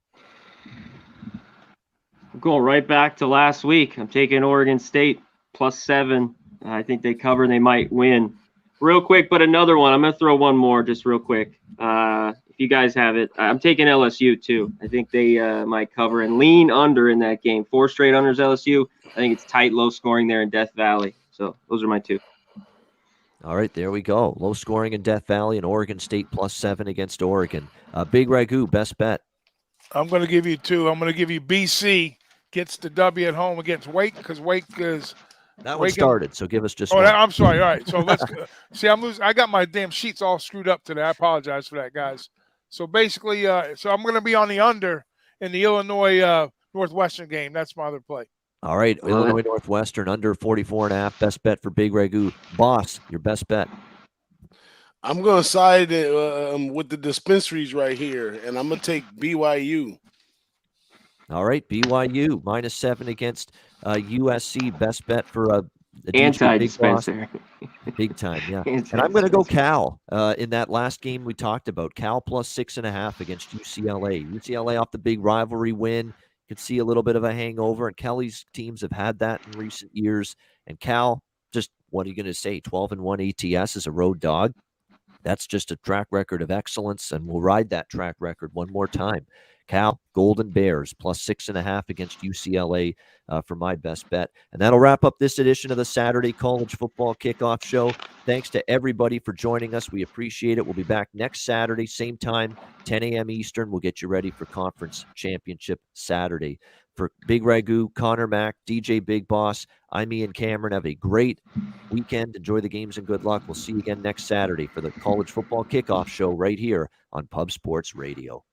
I'm going right back to last week. I'm taking Oregon State +7. I think they cover and they might win. Real quick, but another one. I'm going to throw one more just real quick. If you guys have it, I'm taking LSU too. I think they might cover and lean under in that game. 4 straight unders LSU. I think it's tight, low scoring there in Death Valley. So those are my 2. All right, there we go. Low scoring in Death Valley and Oregon State +7 against Oregon. Big Ragoo, best bet. I'm going to give you 2. I'm going to give you BC gets the W at home against Wake, because Wake is that one started. So give us just. one. I'm sorry. All right. So let's see. I'm losing. I got my damn sheets all screwed up today. I apologize for that, guys. So basically, so I'm going to be on the under in the Illinois Northwestern game. That's my other play. All right, Illinois Northwestern under 44.5. Best bet for Big Ragoo. Boss, your best bet. I'm going to side with the dispensaries right here, and I'm going to take BYU. All right, BYU -7 against USC. Best bet for anti-dispenser. Big time, yeah. And I'm going to go Cal in that last game we talked about. Cal +6.5 against UCLA. UCLA off the big rivalry win. You can see a little bit of a hangover, and Kelly's teams have had that in recent years. And Cal, just what are you going to say? 12-1 ATS is a road dog. That's just a track record of excellence, and we'll ride that track record one more time. Cal, Golden Bears, +6.5 against UCLA for my best bet. And that'll wrap up this edition of the Saturday College Football Kickoff Show. Thanks to everybody for joining us. We appreciate it. We'll be back next Saturday, same time, 10 a.m. Eastern. We'll get you ready for Conference Championship Saturday. For Big Ragoo, Conor Mac, DJ Big Boss, I'm Ian Cameron. Have a great weekend. Enjoy the games and good luck. We'll see you again next Saturday for the College Football Kickoff Show right here on Pub Sports Radio.